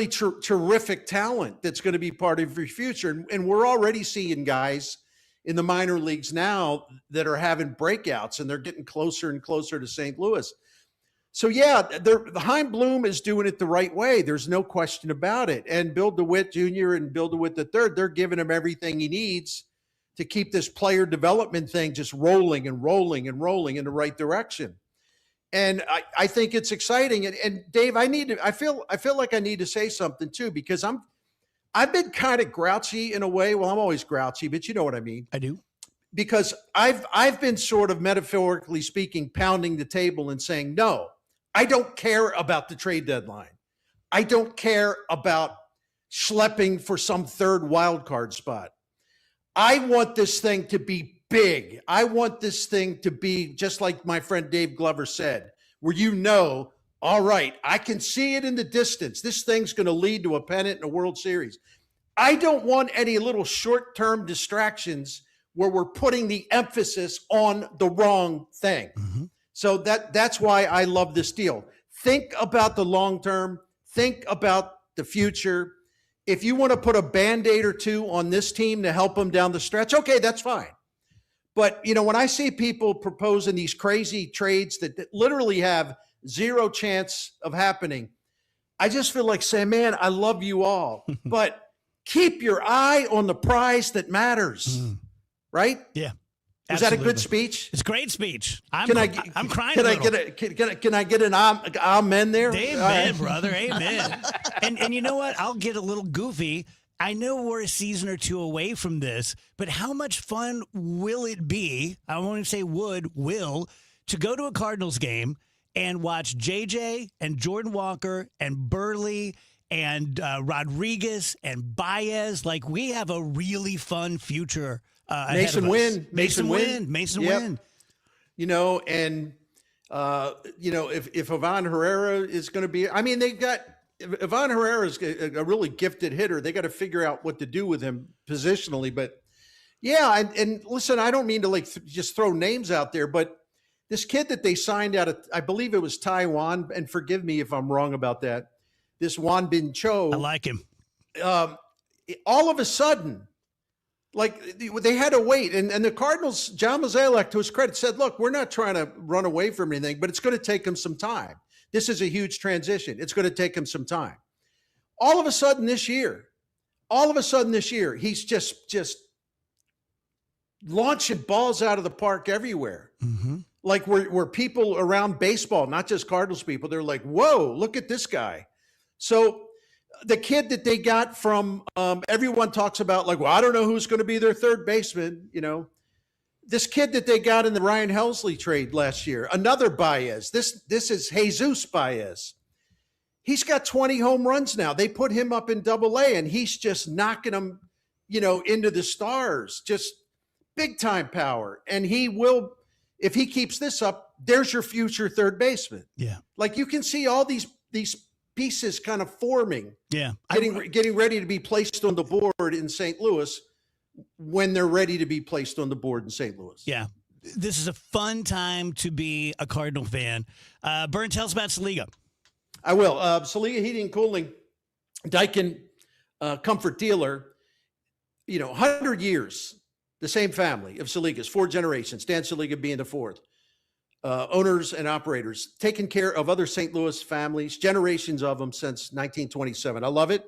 Speaker 15: terrific talent that's going to be part of your future. And we're already seeing guys in the minor leagues now that are having breakouts, and they're getting closer and closer to St. Louis. So Chaim Bloom is doing it the right way. There's no question about it. And Bill DeWitt Jr. and Bill DeWitt III, they're giving him everything he needs to keep this player development thing just rolling in the right direction. And I think it's exciting. And Dave, I feel like I need to say something too, because I've been kind of grouchy in a way. Well, I'm always grouchy, but you know what I mean.
Speaker 6: I do.
Speaker 15: Because I've been sort of, metaphorically speaking, pounding the table and saying, no, I don't care about the trade deadline. I don't care about schlepping for some third wild card spot. I want this thing to be big. I want this thing to be just like my friend Dave Glover said, where all right, I can see it in the distance. This thing's going to lead to a pennant and a World Series. I don't want any little short-term distractions where we're putting the emphasis on the wrong thing. So that's why I love this deal. Think about the long term. Think about the future. If you want to put a Band-Aid or two on this team to help them down the stretch, okay, that's fine. But, when I see people proposing these crazy trades that literally have zero chance of happening, I just feel like saying, man, I love you all, but keep your eye on the prize that matters, right?
Speaker 6: Yeah.
Speaker 15: Is that a good speech?
Speaker 6: It's a great speech. I'm crying.
Speaker 15: Can I get an amen there?
Speaker 6: Amen, brother. Amen. and you know what? I'll get a little goofy. I know we're a season or two away from this, but how much fun will it be? I won't even say will to go to a Cardinals game and watch JJ and Jordan Walker and Burley and Rodriguez and Baez. Like, we have a really fun future.
Speaker 15: Mason Wynn.
Speaker 6: Mason Wynn.
Speaker 15: And if Ivan Herrera is going to be, they got Ivan Herrera is a really gifted hitter. They got to figure out what to do with him positionally. But yeah, and listen, I don't mean to just throw names out there, but this kid that they signed out of, I believe it was Taiwan, and forgive me if I'm wrong about that, this Wan Bin Cho.
Speaker 6: I like him.
Speaker 15: All of a sudden, they had to wait. And the Cardinals, John Mozeliak, to his credit, said, look, we're not trying to run away from anything, but it's going to take him some time. This is a huge transition. It's going to take him some time. All of a sudden this year, he's just launching balls out of the park everywhere.
Speaker 6: Mm-hmm.
Speaker 15: Like where people around baseball, not just Cardinals people, they're like, whoa, look at this guy. So the kid that they got from, everyone talks about like, well, I don't know who's going to be their third baseman. This kid that they got in the Ryan Helsley trade last year, another Baez. This is Jesus Baez. He's got 20 home runs now. They put him up in Double-A, and he's just knocking them, into the stars. Just big time power. And he will, if he keeps this up, there's your future third baseman.
Speaker 6: Yeah,
Speaker 15: like you can see all these pieces kind of forming.
Speaker 6: Yeah,
Speaker 15: getting ready to be placed on the board in St. Louis when they're ready to be placed on the board in St. Louis.
Speaker 6: Yeah. This is a fun time to be a Cardinal fan. Bern, tell us about Saliga.
Speaker 15: I will. Saliga Heating and Cooling, Daikin comfort dealer, 100 years, the same family of Saligas, 4 generations, Dan Saliga being the 4th. Owners and operators, taking care of other St. Louis families, generations of them since 1927. I love it.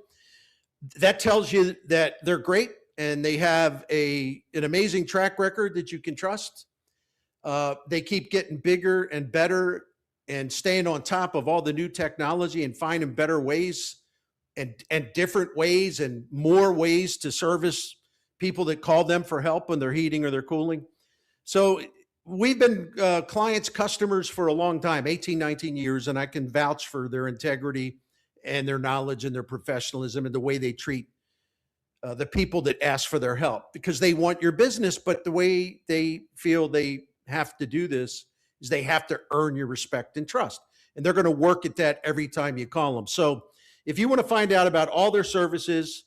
Speaker 15: That tells you that they're great. And they have an amazing track record that you can trust. They keep getting bigger and better and staying on top of all the new technology and finding better ways and different ways and more ways to service people that call them for help when they're heating or they're cooling. So we've been clients, customers for a long time, 18, 19 years, and I can vouch for their integrity and their knowledge and their professionalism and the way they treat the people that ask for their help, because they want your business. But the way they feel they have to do this is they have to earn your respect and trust. And they're going to work at that every time you call them. So if you want to find out about all their services,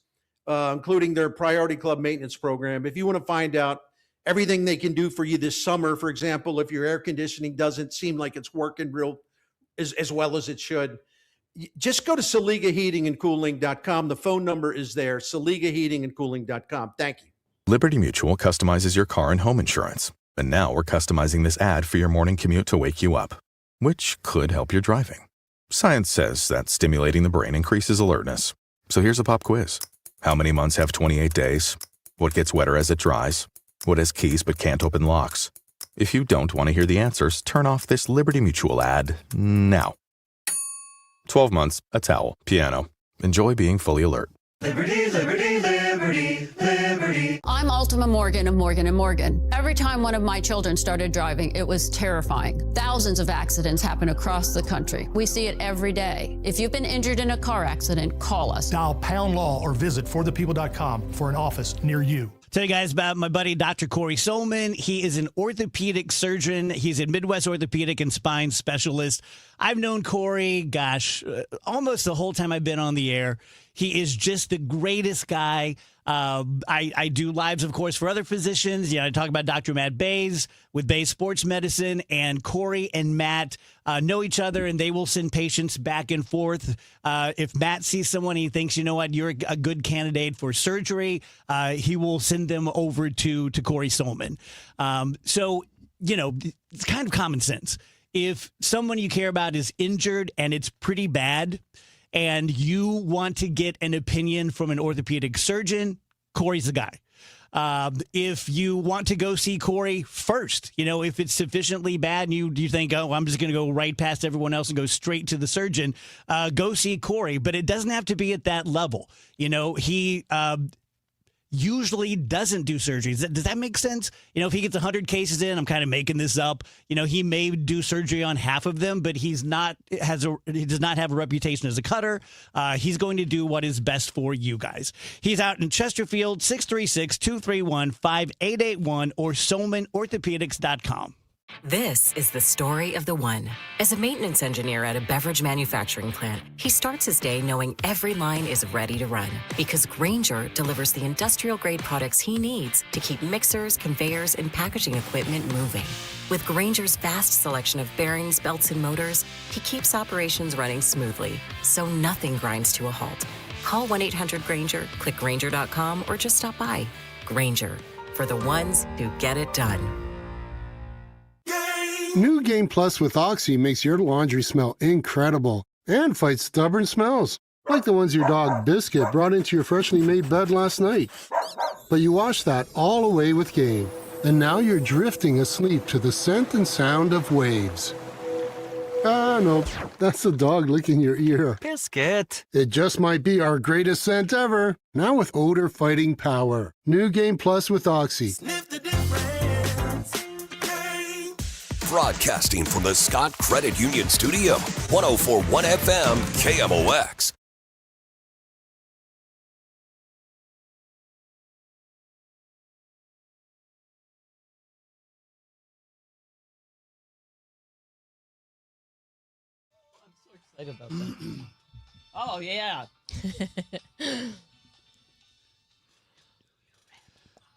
Speaker 15: including their Priority Club maintenance program, if you want to find out everything they can do for you this summer, for example, if your air conditioning doesn't seem like it's working as well as it should, just go to SaligaHeatingandCooling.com. The phone number is there, SaligaHeatingandCooling.com. Thank you.
Speaker 16: Liberty Mutual customizes your car and home insurance. And now we're customizing this ad for your morning commute to wake you up, which could help your driving. Science says that stimulating the brain increases alertness. So here's a pop quiz. How many months have 28 days? What gets wetter as it dries? What has keys but can't open locks? If you don't want to hear the answers, turn off this Liberty Mutual ad now. 12 months, a towel, piano. Enjoy being fully alert.
Speaker 10: Liberty, liberty, liberty, liberty.
Speaker 17: I'm Ultima Morgan of Morgan & Morgan. Every time one of my children started driving, it was terrifying. Thousands of accidents happen across the country. We see it every day. If you've been injured in a car accident, call us.
Speaker 18: Dial # law or visit forthepeople.com for an office near you.
Speaker 6: Tell you guys about my buddy, Dr. Corey Solman. He is an orthopedic surgeon. He's a Midwest orthopedic and spine specialist. I've known Corey, almost the whole time I've been on the air. He is just the greatest guy. I do lives, of course, for other physicians. I talk about Dr. Matt Bays with Bays Sports Medicine, and Corey and Matt know each other, and they will send patients back and forth. If Matt sees someone he thinks, you know what, you're a good candidate for surgery, he will send them over to Corey Solman. So, it's kind of common sense. If someone you care about is injured and it's pretty bad, and you want to get an opinion from an orthopedic surgeon, Corey's the guy. If you want to go see Corey first, if it's sufficiently bad and you think, oh, I'm just going to go right past everyone else and go straight to the surgeon, go see Corey. But it doesn't have to be at that level. He usually doesn't do surgeries. Does that make sense? If he gets 100 cases in, I'm kind of making this up. He may do surgery on half of them, but he does not have a reputation as a cutter. He's going to do what is best for you guys. He's out in Chesterfield, 636-231-5881 or SolmanOrthopedics.com.
Speaker 2: This is the story of the one. As a maintenance engineer at a beverage manufacturing plant, he starts his day knowing every line is ready to run because Grainger delivers the industrial-grade products he needs to keep mixers, conveyors, and packaging equipment moving. With Grainger's vast selection of bearings, belts, and motors, he keeps operations running smoothly, so nothing grinds to a halt. Call 1-800-GRAINGER, click Grainger.com, or just stop by. Grainger, for the ones who get it done.
Speaker 19: New Game Plus with Oxy makes your laundry smell incredible and fights stubborn smells, like the ones your dog Biscuit brought into your freshly made bed last night. But you wash that all away with Game, and now you're drifting asleep to the scent and sound of waves. Ah, nope, that's the dog licking your ear.
Speaker 20: Biscuit.
Speaker 19: It just might be our greatest scent ever, now with odor-fighting power. New Game Plus with Oxy.
Speaker 5: Broadcasting from the Scott Credit Union Studio, 104.1 FM KMOX.
Speaker 26: I'm so excited about that. Oh, yeah.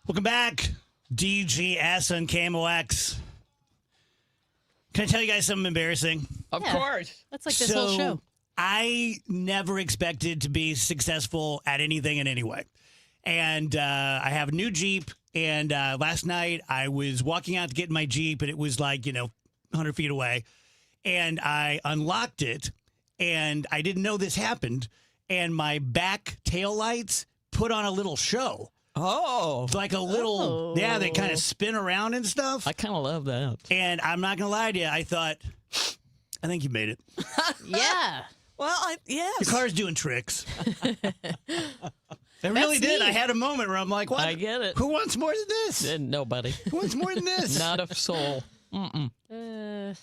Speaker 6: Welcome back. DGS on KMOX. Can I tell you guys something embarrassing?
Speaker 26: Of course.
Speaker 7: That's like this whole show.
Speaker 6: I never expected to be successful at anything in any way. And I have a new Jeep. And last night I was walking out to get in my Jeep, and it was 100 feet away. And I unlocked it, and I didn't know this happened. And my back taillights put on a little show.
Speaker 26: Oh.
Speaker 6: Like a little, yeah, they kind of spin around and stuff.
Speaker 26: I kind of love that.
Speaker 6: And I'm not going to lie to you. I thought, I think you made it.
Speaker 7: Yeah.
Speaker 26: Well, yes.
Speaker 6: Your car's doing tricks. I really did. I had a moment where I'm like, what?
Speaker 26: I get it.
Speaker 6: Who wants more than this?
Speaker 26: Nobody.
Speaker 6: Who wants more than this?
Speaker 26: Not a soul.
Speaker 7: That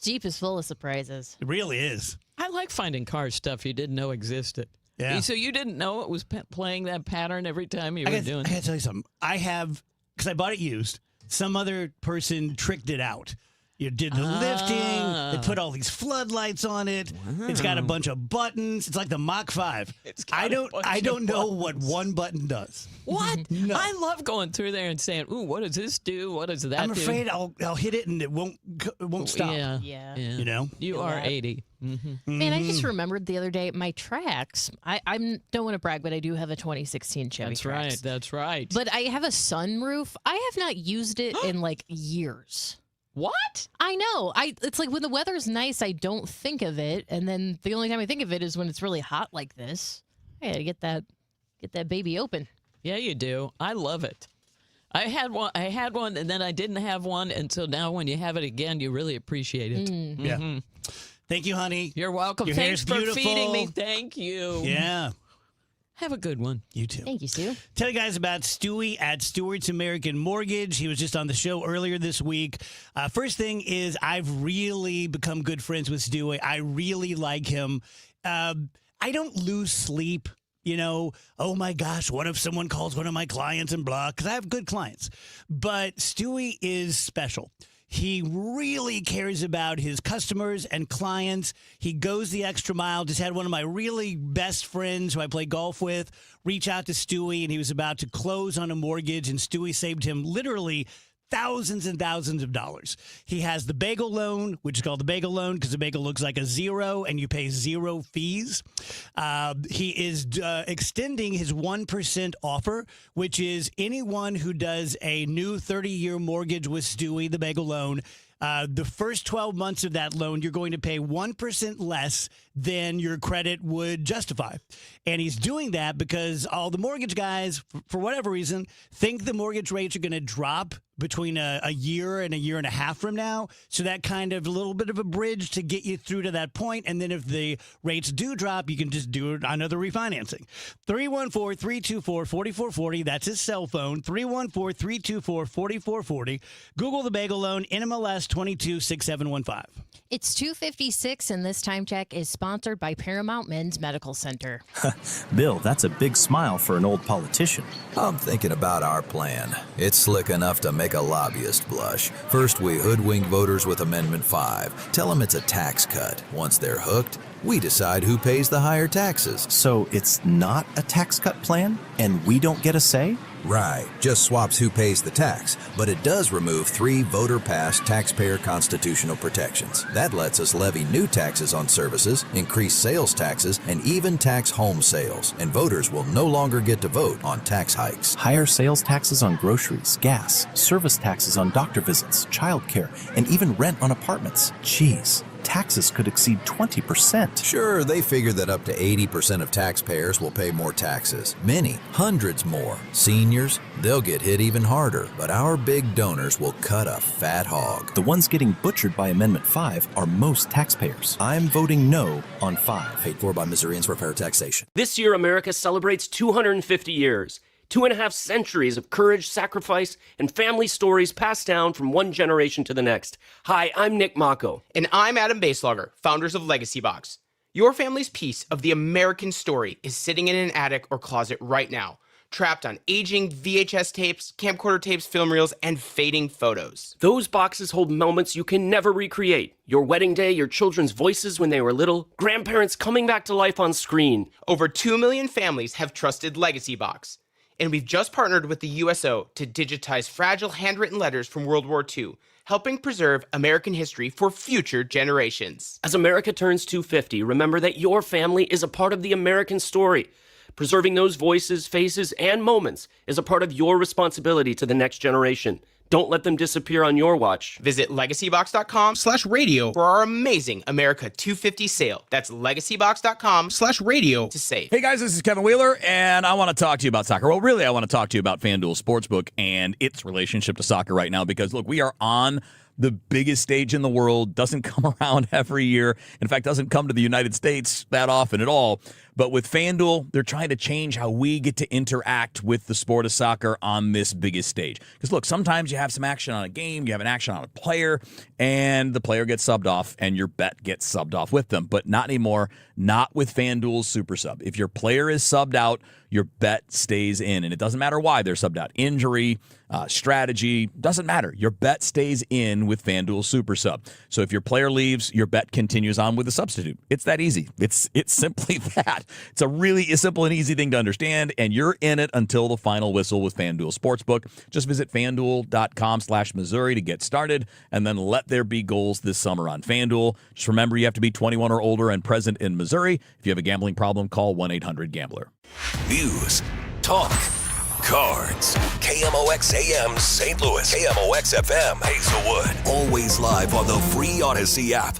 Speaker 7: Jeep is full of surprises.
Speaker 6: It really is.
Speaker 26: I like finding car stuff you didn't know existed.
Speaker 6: Yeah.
Speaker 26: So you didn't know it was playing that pattern every time you were doing it?
Speaker 6: I got to tell you something. I have, because I bought it used, some other person tricked it out. You did the lifting. They put all these floodlights on it. Wow. It's got a bunch of buttons. It's like the Mach 5. I don't know what one button does.
Speaker 26: What?
Speaker 6: No.
Speaker 26: I love going through there and saying, "Ooh, what does this do? What does that do?"
Speaker 6: I'm afraid I'll hit it and it won't stop.
Speaker 7: Yeah.
Speaker 26: You
Speaker 6: know?
Speaker 26: You are 80. Mm-hmm.
Speaker 7: Man, I just remembered the other day my tracks. I don't want to brag, but I do have a 2016 Chevy.
Speaker 26: That's
Speaker 7: Trax.
Speaker 26: right. That's right.
Speaker 7: But I have a sunroof. I have not used it in years.
Speaker 26: What?
Speaker 7: I know. It's like when the weather's nice, I don't think of it, and then the only time I think of it is when it's really hot like this. I gotta get that baby open.
Speaker 26: Yeah, you do. I love it. I had one, and then I didn't have one, and so now when you have it again, you really appreciate it.
Speaker 6: Mm-hmm. Yeah. Thank you, honey.
Speaker 26: You're welcome.
Speaker 6: Your
Speaker 26: Thanks
Speaker 6: hair's
Speaker 26: for
Speaker 6: beautiful.
Speaker 26: feeding me. Thank you.
Speaker 6: Yeah.
Speaker 26: Have a good one.
Speaker 6: You too.
Speaker 7: Thank you, Stu.
Speaker 6: Tell you guys about Stewie at Stewart's American Mortgage. He was just on the show earlier this week. First thing is I've really become good friends with Stewie. I really like him. I don't lose sleep. Oh my gosh, what if someone calls one of my clients and blah? Because I have good clients. But Stewie is special. He really cares about his customers and clients. He goes the extra mile. Just had one of my really best friends who I play golf with reach out to Stewie, and he was about to close on a mortgage, and Stewie saved him literally thousands and thousands of dollars. He has the bagel loan, which is called the bagel loan because the bagel looks like a zero and you pay zero fees. He is extending his 1% offer, which is anyone who does a new 30-year mortgage with Stewie, the bagel loan. The first 12 months of that loan, you're going to pay 1% less than your credit would justify. And he's doing that because all the mortgage guys, for whatever reason, think the mortgage rates are going to drop between a year and a half from now. So that kind of a little bit of a bridge to get you through to that point. And then if the rates do drop, you can just do another refinancing. 314-324-4440. That's his cell phone. 314-324-4440. Google the bagel loan, NMLS 226715.
Speaker 7: It's 2:56, and this time check is sponsored by Paramount Men's Medical Center.
Speaker 1: Bill, that's a big smile for an old politician.
Speaker 3: I'm thinking about our plan. It's slick enough to make a lobbyist blush. First, we hoodwink voters with Amendment 5. Tell them it's a tax cut. Once they're hooked, we decide who pays the higher taxes.
Speaker 1: So it's not a tax cut plan, and we don't get a say?
Speaker 3: Right, just swaps who pays the tax, but it does remove 3 voter-passed taxpayer constitutional protections. That lets us levy new taxes on services, increase sales taxes, and even tax home sales, and voters will no longer get to vote on tax hikes.
Speaker 1: Higher sales taxes on groceries, gas, service taxes on doctor visits, childcare, and even rent on apartments. Jeez. Taxes could exceed 20%.
Speaker 3: Sure, they figure that up to 80% of taxpayers will pay more taxes. Many, hundreds more. Seniors, they'll get hit even harder, but our big donors will cut a fat hog.
Speaker 1: The ones getting butchered by Amendment 5 are most taxpayers. I'm voting no on 5.
Speaker 3: Paid for by Missourians for Fair Taxation.
Speaker 20: This year, America celebrates 250 years. 2.5 centuries of courage, sacrifice, and family stories passed down from one generation to the next. Hi, I'm Nick Mako.
Speaker 22: And I'm Adam Baselogger, founders of Legacy Box. Your family's piece of the American story is sitting in an attic or closet right now, trapped on aging VHS tapes, camcorder tapes, film reels, and fading photos.
Speaker 20: Those boxes hold moments you can never recreate. Your wedding day, your children's voices when they were little, grandparents coming back to life on screen.
Speaker 22: Over 2 million families have trusted Legacy Box. And we've just partnered with the USO to digitize fragile handwritten letters from World War II, helping preserve American history for future generations.
Speaker 20: As America turns 250, remember that your family is a part of the American story. Preserving those voices, faces, and moments is a part of your responsibility to the next generation. Don't let them disappear on your watch.
Speaker 22: Visit legacybox.com/radio for our amazing America 250 sale. That's legacybox.com/radio to save.
Speaker 23: Hey guys, this is Kevin Wheeler, and I want to talk to you about soccer. Well, really, I want to talk to you about FanDuel Sportsbook and its relationship to soccer right now because, look, we are on the biggest stage in the world. Doesn't come around every year. In fact, doesn't come to the United States that often at all. But with FanDuel, they're trying to change how we get to interact with the sport of soccer on this biggest stage. Because look, sometimes you have some action on a game, you have an action on a player, and the player gets subbed off, and your bet gets subbed off with them. But not anymore, not with FanDuel's Super Sub. If your player is subbed out, your bet stays in. And it doesn't matter why they're subbed out. Injury, strategy, doesn't matter. Your bet stays in with FanDuel Super Sub. So if your player leaves, your bet continues on with a substitute. It's that easy. It's simply that. It's a really simple and easy thing to understand, and you're in it until the final whistle with FanDuel Sportsbook. Just visit FanDuel.com/Missouri to get started, and then let there be goals this summer on FanDuel. Just remember, you have to be 21 or older and present in Missouri. If you have a gambling problem, call 1-800-GAMBLER.
Speaker 5: News, talk, cards. KMOX AM St. Louis. KMOX FM Hazelwood. Always live on the free Odyssey app.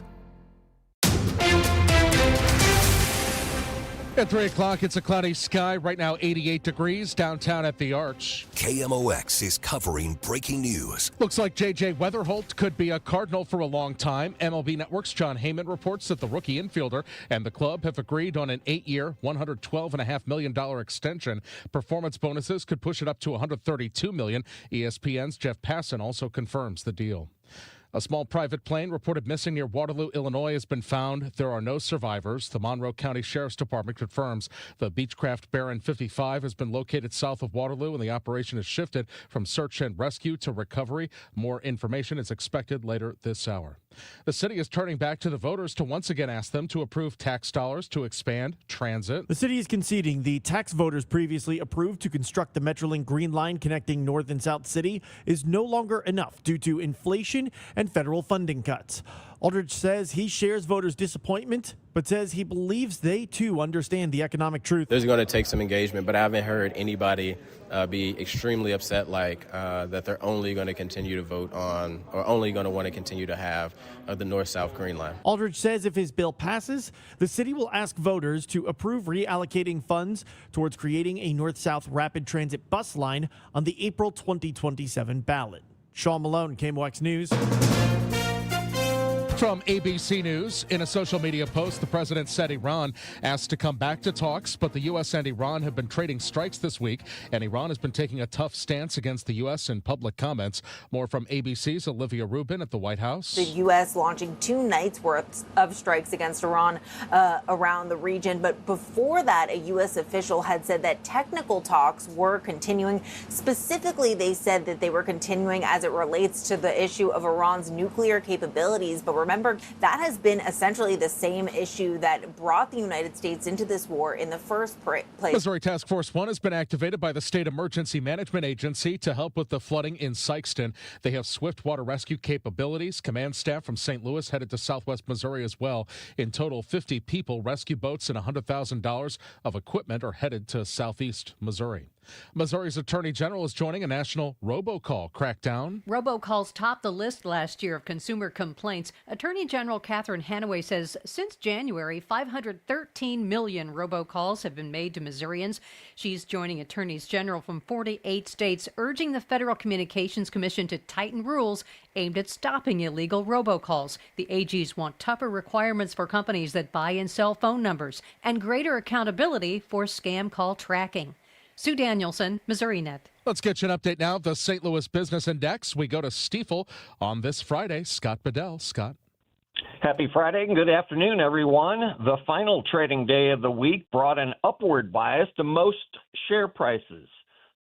Speaker 24: At 3 o'clock, it's a cloudy sky. Right now, 88 degrees downtown at the Arch.
Speaker 5: KMOX is covering breaking news.
Speaker 24: Looks like J.J. Weatherholt could be a Cardinal for a long time. MLB Network's John Heyman reports that the rookie infielder and the club have agreed on an 8-year, $112.5 million extension. Performance bonuses could push it up to $132 million. ESPN's Jeff Passan also confirms the deal. A small private plane reported missing near Waterloo, Illinois, has been found. There are no survivors. The Monroe County Sheriff's Department confirms the Beechcraft Baron 55 has been located south of Waterloo, and the operation has shifted from search and rescue to recovery. More information is expected later this hour. The city is turning back to the voters to once again ask them to approve tax dollars to expand transit.
Speaker 4: The city is conceding the tax voters previously approved to construct the Metrolink Green Line connecting North and South City is no longer enough due to inflation and federal funding cuts. Aldridge says he shares voters' disappointment, but says he believes they too understand the economic truth.
Speaker 8: There's going to take some engagement, but I haven't heard anybody be extremely upset that they're only going to continue to vote on or only going to want to continue to have the North-South Green Line.
Speaker 4: Aldridge says if his bill passes, the city will ask voters to approve reallocating funds towards creating a North-South rapid transit bus line on the April 2027 ballot. Sean Malone, KMOX News.
Speaker 24: From ABC News, in a social media post, the president said Iran asked to come back to talks, but the U.S. and Iran have been trading strikes this week, and Iran has been taking a tough stance against the U.S. in public comments. More from ABC's Olivia Rubin at the White House.
Speaker 9: The U.S. launching 2 nights worth of strikes against Iran around the region, but before that, a U.S. official had said that technical talks were continuing. Specifically, they said that they were continuing as it relates to the issue of Iran's nuclear capabilities, but remember, that has been essentially the same issue that brought the United States into this war in the first place.
Speaker 24: Missouri Task Force 1 has been activated by the State Emergency Management Agency to help with the flooding in Sikeston. They have swift water rescue capabilities. Command staff from St. Louis headed to southwest Missouri as well. In total, 50 people, rescue boats, and $100,000 of equipment are headed to southeast Missouri. Missouri's Attorney General is joining a national robocall crackdown.
Speaker 11: Robocalls topped the list last year of consumer complaints. Attorney General Catherine Hanaway says since January, 513 million robocalls have been made to Missourians. She's joining attorneys general from 48 states, urging the Federal Communications Commission to tighten rules aimed at stopping illegal robocalls. The AGs want tougher requirements for companies that buy and sell phone numbers and greater accountability for scam call tracking. Sue Danielson, MissouriNet.
Speaker 24: Let's get you an update now of the St. Louis Business Index. We go to Stifel on this Friday. Scott Bedell. Scott.
Speaker 12: Happy Friday and good afternoon, everyone. The final trading day of the week brought an upward bias to most share prices.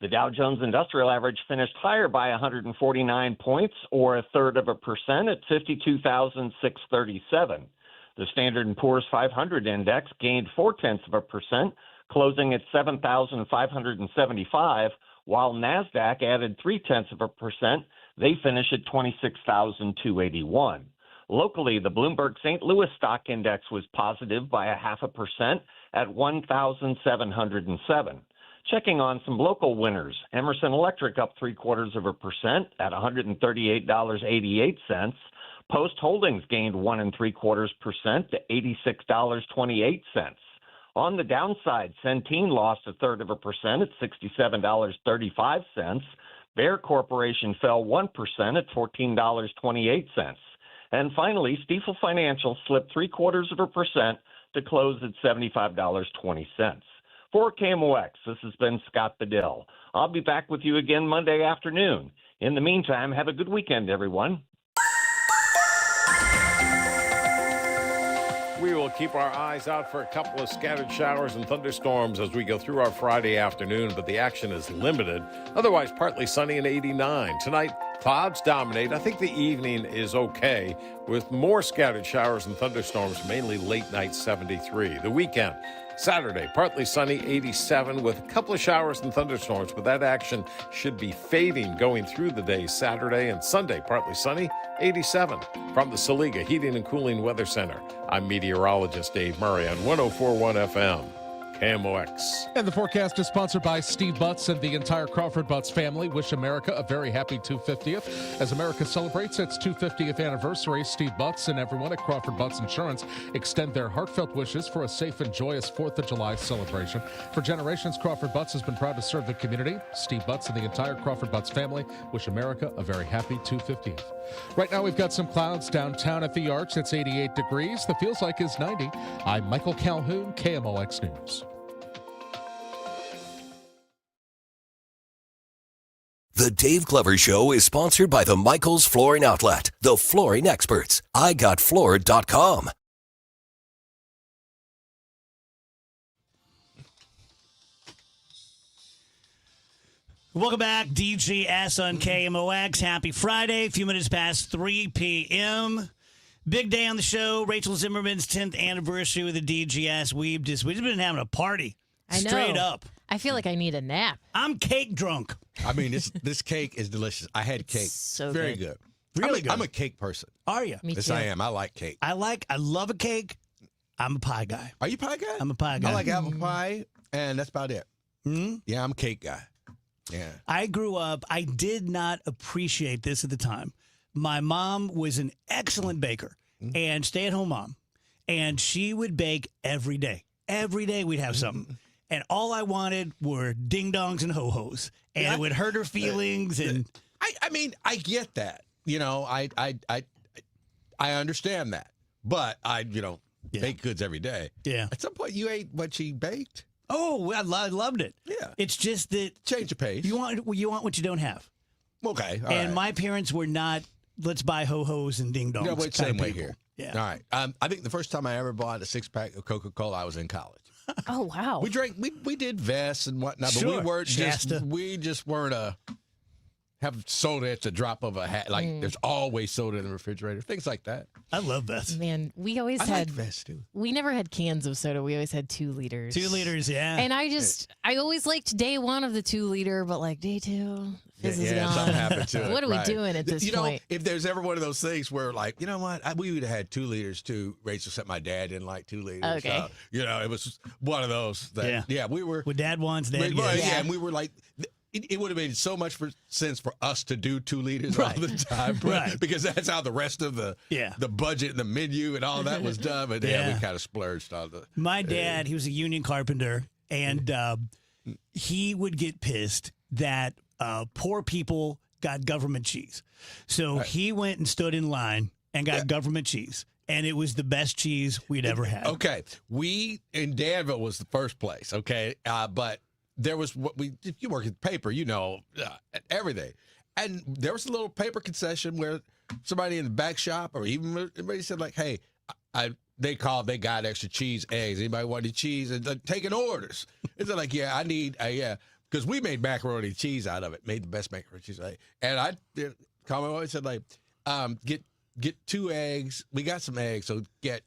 Speaker 12: The Dow Jones Industrial Average finished higher by 149 points, or 1/3% at 52,637. The Standard & Poor's 500 index gained 0.4%, closing at 7,575, while NASDAQ added 0.3%. They finish at 26,281. Locally, the Bloomberg St. Louis Stock Index was positive by 0.5% at 1,707. Checking on some local winners, Emerson Electric up 0.75% at $138.88. Post Holdings gained 1.75% to $86.28. On the downside, Centene lost 0.3% at $67.35. Bear Corporation fell 1% at $14.28. And finally, Stifel Financial slipped 0.75% to close at $75.20. For KMOX, this has been Scott Bedell. I'll be back with you again Monday afternoon. In the meantime, have a good weekend, everyone.
Speaker 25: We will keep our eyes out for a couple of scattered showers and thunderstorms as we go through our Friday afternoon, but the action is limited. Otherwise, partly sunny and 89. Tonight, clouds dominate. I think the evening is okay with more scattered showers and thunderstorms, mainly late night 73. The weekend, Saturday, partly sunny, 87, with a couple of showers and thunderstorms, but that action should be fading going through the day Saturday and Sunday, partly sunny, 87. From the Saliga Heating and Cooling Weather Center, I'm meteorologist Dave Murray on 104.1 FM. KMOX.
Speaker 24: And the forecast is sponsored by Steve Butts and the entire Crawford Butts family. Wish America a very happy 250th. As America celebrates its 250th anniversary, Steve Butts and everyone at Crawford Butts Insurance extend their heartfelt wishes for a safe and joyous 4th of July celebration. For generations, Crawford Butts has been proud to serve the community. Steve Butts and the entire Crawford Butts family wish America a very happy 250th. Right now, we've got some clouds downtown at the Arch. It's 88 degrees. The feels like is 90. I'm Michael Calhoun, KMOX News.
Speaker 5: The Dave Glover Show is sponsored by the Michaels Flooring Outlet, the flooring experts. IGotFloored.com.
Speaker 6: Welcome back, DGS on KMOX. Happy Friday, a few minutes past 3 p.m. Big day on the show. Rachel Zimmerman's 10th anniversary with the DGS. We've just been having a party.
Speaker 7: I know.
Speaker 6: Straight up.
Speaker 7: I feel like I need a nap.
Speaker 6: I'm cake drunk.
Speaker 10: I mean, this cake is delicious. I had cake.
Speaker 7: So
Speaker 10: Very
Speaker 7: good.
Speaker 10: good.
Speaker 6: Really good.
Speaker 10: I'm a cake person.
Speaker 6: Are you?
Speaker 7: Me
Speaker 10: Yes,
Speaker 7: too.
Speaker 10: I am. I like cake.
Speaker 6: I love a cake. I'm a pie guy.
Speaker 10: Are you a pie guy?
Speaker 6: I'm a pie guy.
Speaker 10: I like apple pie, and that's about it.
Speaker 6: Mm-hmm.
Speaker 10: Yeah, I'm a cake guy. Yeah.
Speaker 6: I grew up, I did not appreciate this at the time. My mom was an excellent baker and stay-at-home mom, and she would bake every day. Every day we'd have something. And all I wanted were ding-dongs and ho-hos, and it would hurt her feelings. And
Speaker 10: I mean, I get that. You know, I understand that. But I bake goods every day.
Speaker 6: Yeah.
Speaker 10: At some point, you ate what she baked.
Speaker 6: Oh, I loved it.
Speaker 10: Yeah.
Speaker 6: It's just that
Speaker 10: change the pace.
Speaker 6: You want what you don't have.
Speaker 10: Okay. All
Speaker 6: and
Speaker 10: right.
Speaker 6: my parents were not. Let's buy ho-hos and ding-dongs.
Speaker 10: No, but same way
Speaker 6: people.
Speaker 10: here.
Speaker 6: Yeah.
Speaker 10: All right. I think the first time I ever bought a 6-pack of Coca-Cola, I was in college.
Speaker 7: Oh wow.
Speaker 10: We drank. We did vests and whatnot, but
Speaker 6: Sure.
Speaker 10: we weren't
Speaker 6: Shasta.
Speaker 10: we just weren't have soda at the drop of a hat. Like there's always soda in the refrigerator. Things like that.
Speaker 6: I love vests.
Speaker 7: Man, we always
Speaker 10: I
Speaker 7: had
Speaker 10: like vests too.
Speaker 7: We never had cans of soda. We always had 2 liters.
Speaker 6: 2 liters, yeah.
Speaker 7: And I always liked day 1 of the 2 liter, but like day 2, fizz is gone.
Speaker 10: something happened to it.
Speaker 7: What are we
Speaker 10: right.
Speaker 7: doing at this point?
Speaker 10: If there's ever one of those things where, like, you know what, we would have had 2 liters too. Rachel said my dad didn't like 2 liters.
Speaker 7: Okay.
Speaker 10: So, it was one of those. That, yeah, we were.
Speaker 6: What dad wants, dad
Speaker 10: Well,
Speaker 6: gets.
Speaker 10: yeah, and we were like. It would have made so much sense for us to do 2 liters all the time,
Speaker 6: Right.
Speaker 10: because that's how the rest of the budget and the menu and all that was done. But we kind of splurged on the.
Speaker 6: My dad, he was a union carpenter, and he would get pissed that poor people got government cheese. So he went and stood in line and got government cheese. And it was the best cheese we'd ever had.
Speaker 10: Okay. We in Danville was the first place. Okay. But there was if you work in paper, everything. And there was a little paper concession where somebody in the back shop or even everybody said, like, hey, they got extra cheese, eggs. Anybody want any cheese? And like, taking orders. It's like, yeah, I need, because we made macaroni and cheese out of it, made the best macaroni and cheese. And I called my mom and said, like, get 2 eggs. We got some eggs, so get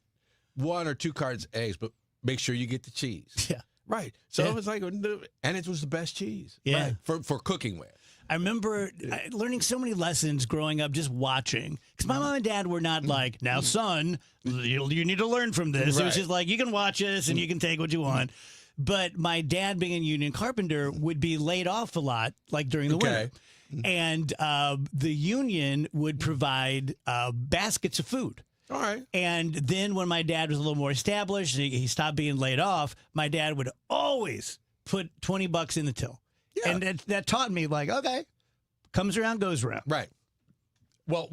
Speaker 10: 1 or 2 cartons of eggs, but make sure you get the cheese.
Speaker 6: Yeah.
Speaker 10: Right. So it was like, and it was the best cheese.
Speaker 6: Yeah.
Speaker 10: Right, for cooking with.
Speaker 6: I remember learning so many lessons growing up just watching. Because my mom and dad were not like, now, son, you need to learn from this. It was
Speaker 10: Right.
Speaker 6: just like, you can watch us and you can take what you want. But my dad, being a union carpenter, would be laid off a lot, like during the winter. And the union would provide baskets of food.
Speaker 10: All right.
Speaker 6: And then when my dad was a little more established, he stopped being laid off, my dad would always put $20 in the till. Yeah. And that taught me, like, okay, comes around, goes around.
Speaker 10: Right. Well,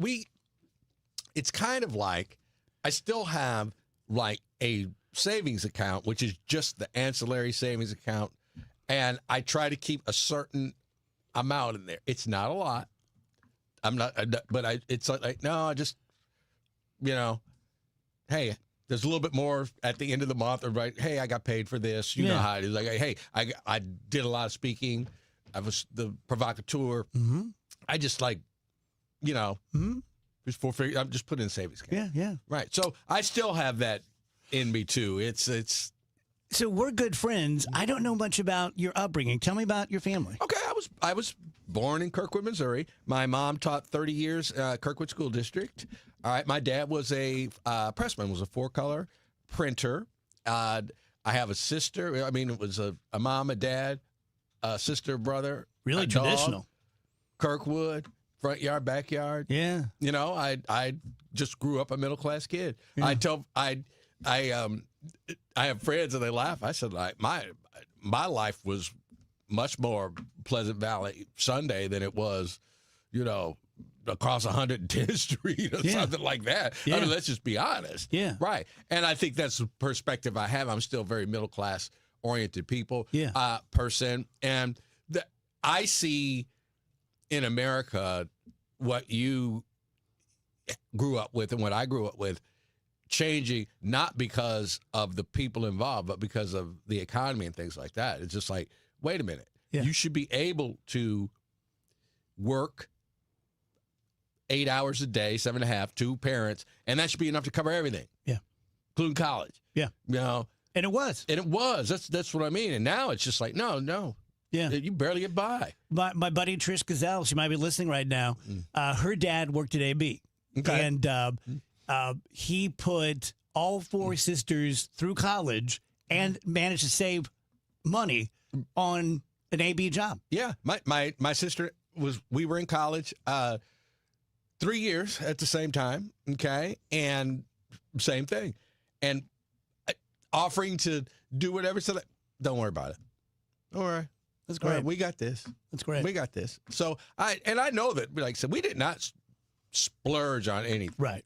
Speaker 10: it's kind of like, I still have like a savings account, which is just the ancillary savings account. And I try to keep a certain amount in there. It's not a lot. It's like, no, I just, hey, there's a little bit more at the end of the month. Or right, hey, I got paid for this. You know how it is. Like, hey, I did a lot of speaking. I was the provocateur.
Speaker 6: Mm-hmm.
Speaker 10: I just like, I'm just putting in savings account.
Speaker 6: Yeah.
Speaker 10: Right. So I still have that in me too. It's.
Speaker 6: So we're good friends. I don't know much about your upbringing. Tell me about your family.
Speaker 10: Okay, I was born in Kirkwood, Missouri. My mom taught 30 years Kirkwood School District. All right, my dad was a pressman, was a 4-color printer. I have a sister. I mean, it was a mom, a dad, a sister, brother.
Speaker 6: Really
Speaker 10: a
Speaker 6: traditional.
Speaker 10: Dog, Kirkwood, front yard, backyard.
Speaker 6: Yeah.
Speaker 10: I just grew up a middle class kid.
Speaker 6: Yeah.
Speaker 10: I have friends and they laugh. I said, like, my life was much more Pleasant Valley Sunday than it was, across 110th Street or something like that.
Speaker 6: Yeah.
Speaker 10: I mean, let's just be honest.
Speaker 6: Yeah.
Speaker 10: Right. And I think that's the perspective I have. I'm still very middle class oriented person. And I see in America, what you grew up with and what I grew up with, changing not because of the people involved, but because of the economy and things like that. It's just like, wait a minute.
Speaker 6: Yeah.
Speaker 10: You should be able to work 8 hours a day, 7.5, 2 parents, and that should be enough to cover everything.
Speaker 6: Yeah.
Speaker 10: Including college.
Speaker 6: Yeah.
Speaker 10: You know?
Speaker 6: And it was.
Speaker 10: And it was. That's what I mean. And now it's just like, no.
Speaker 6: Yeah.
Speaker 10: You barely get by.
Speaker 6: My buddy Trish Gazelle, she might be listening right now. Her dad worked at AB.
Speaker 10: Okay.
Speaker 6: And he put all 4 sisters through college and managed to save money on an AB job.
Speaker 10: Yeah. My sister we were in college 3 years at the same time. Okay. And same thing. And offering to do whatever. So don't worry about it. Don't worry.
Speaker 6: That's
Speaker 10: All
Speaker 6: great.
Speaker 10: right, we got this.
Speaker 6: That's great.
Speaker 10: We got this. So I know that, like I said, we did not splurge on anything.
Speaker 6: Right.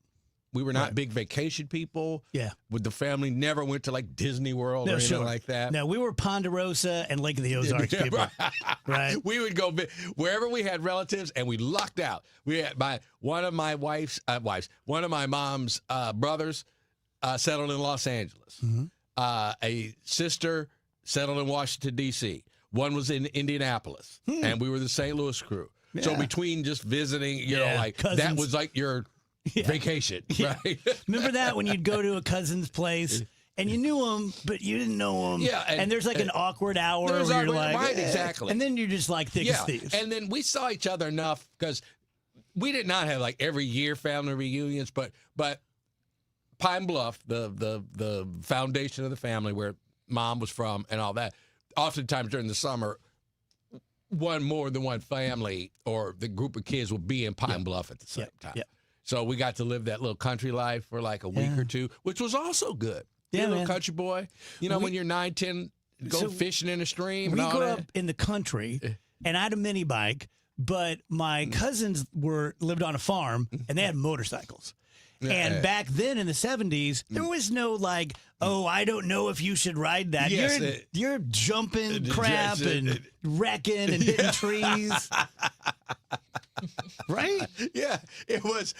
Speaker 10: We were not big vacation people.
Speaker 6: Yeah.
Speaker 10: With the family, never went to like Disney World or anything like that.
Speaker 6: No, we were Ponderosa and Lake of the Ozarks people. Right.
Speaker 10: We would go wherever we had relatives, and we lucked out. We had one of my mom's brothers settled in Los Angeles. A sister settled in Washington, D.C. One was in Indianapolis, and we were the St. Louis crew.
Speaker 6: Yeah.
Speaker 10: So between just visiting, you know, like
Speaker 6: cousins.
Speaker 10: that was like your vacation, right?
Speaker 6: Remember that when you'd go to a cousin's place and you knew him, but you didn't know him.
Speaker 10: Yeah,
Speaker 6: and there's like an awkward hour where you're like,
Speaker 10: right, exactly.
Speaker 6: And then you're just like thick as thieves.
Speaker 10: And then we saw each other enough because we did not have like every year family reunions, but Pine Bluff, the foundation of the family where Mom was from and all that, oftentimes during the summer, more than one family or the group of kids will be in Pine Bluff at the same time.
Speaker 6: Yeah.
Speaker 10: So we got to live that little country life for like a week or two, which was also good.
Speaker 6: Yeah,
Speaker 10: You're a little
Speaker 6: man.
Speaker 10: country boy. You know, when you're 9, 10, go fishing in a stream and all
Speaker 6: grew
Speaker 10: that.
Speaker 6: up in the country, and I had a mini bike, but my cousins lived on a farm, and they had motorcycles. And back then in the 70s, there was no like, oh, I don't know if you should ride that.
Speaker 10: Yes,
Speaker 6: you're jumping crap and wrecking and hitting trees. Right?
Speaker 10: Yeah, it was.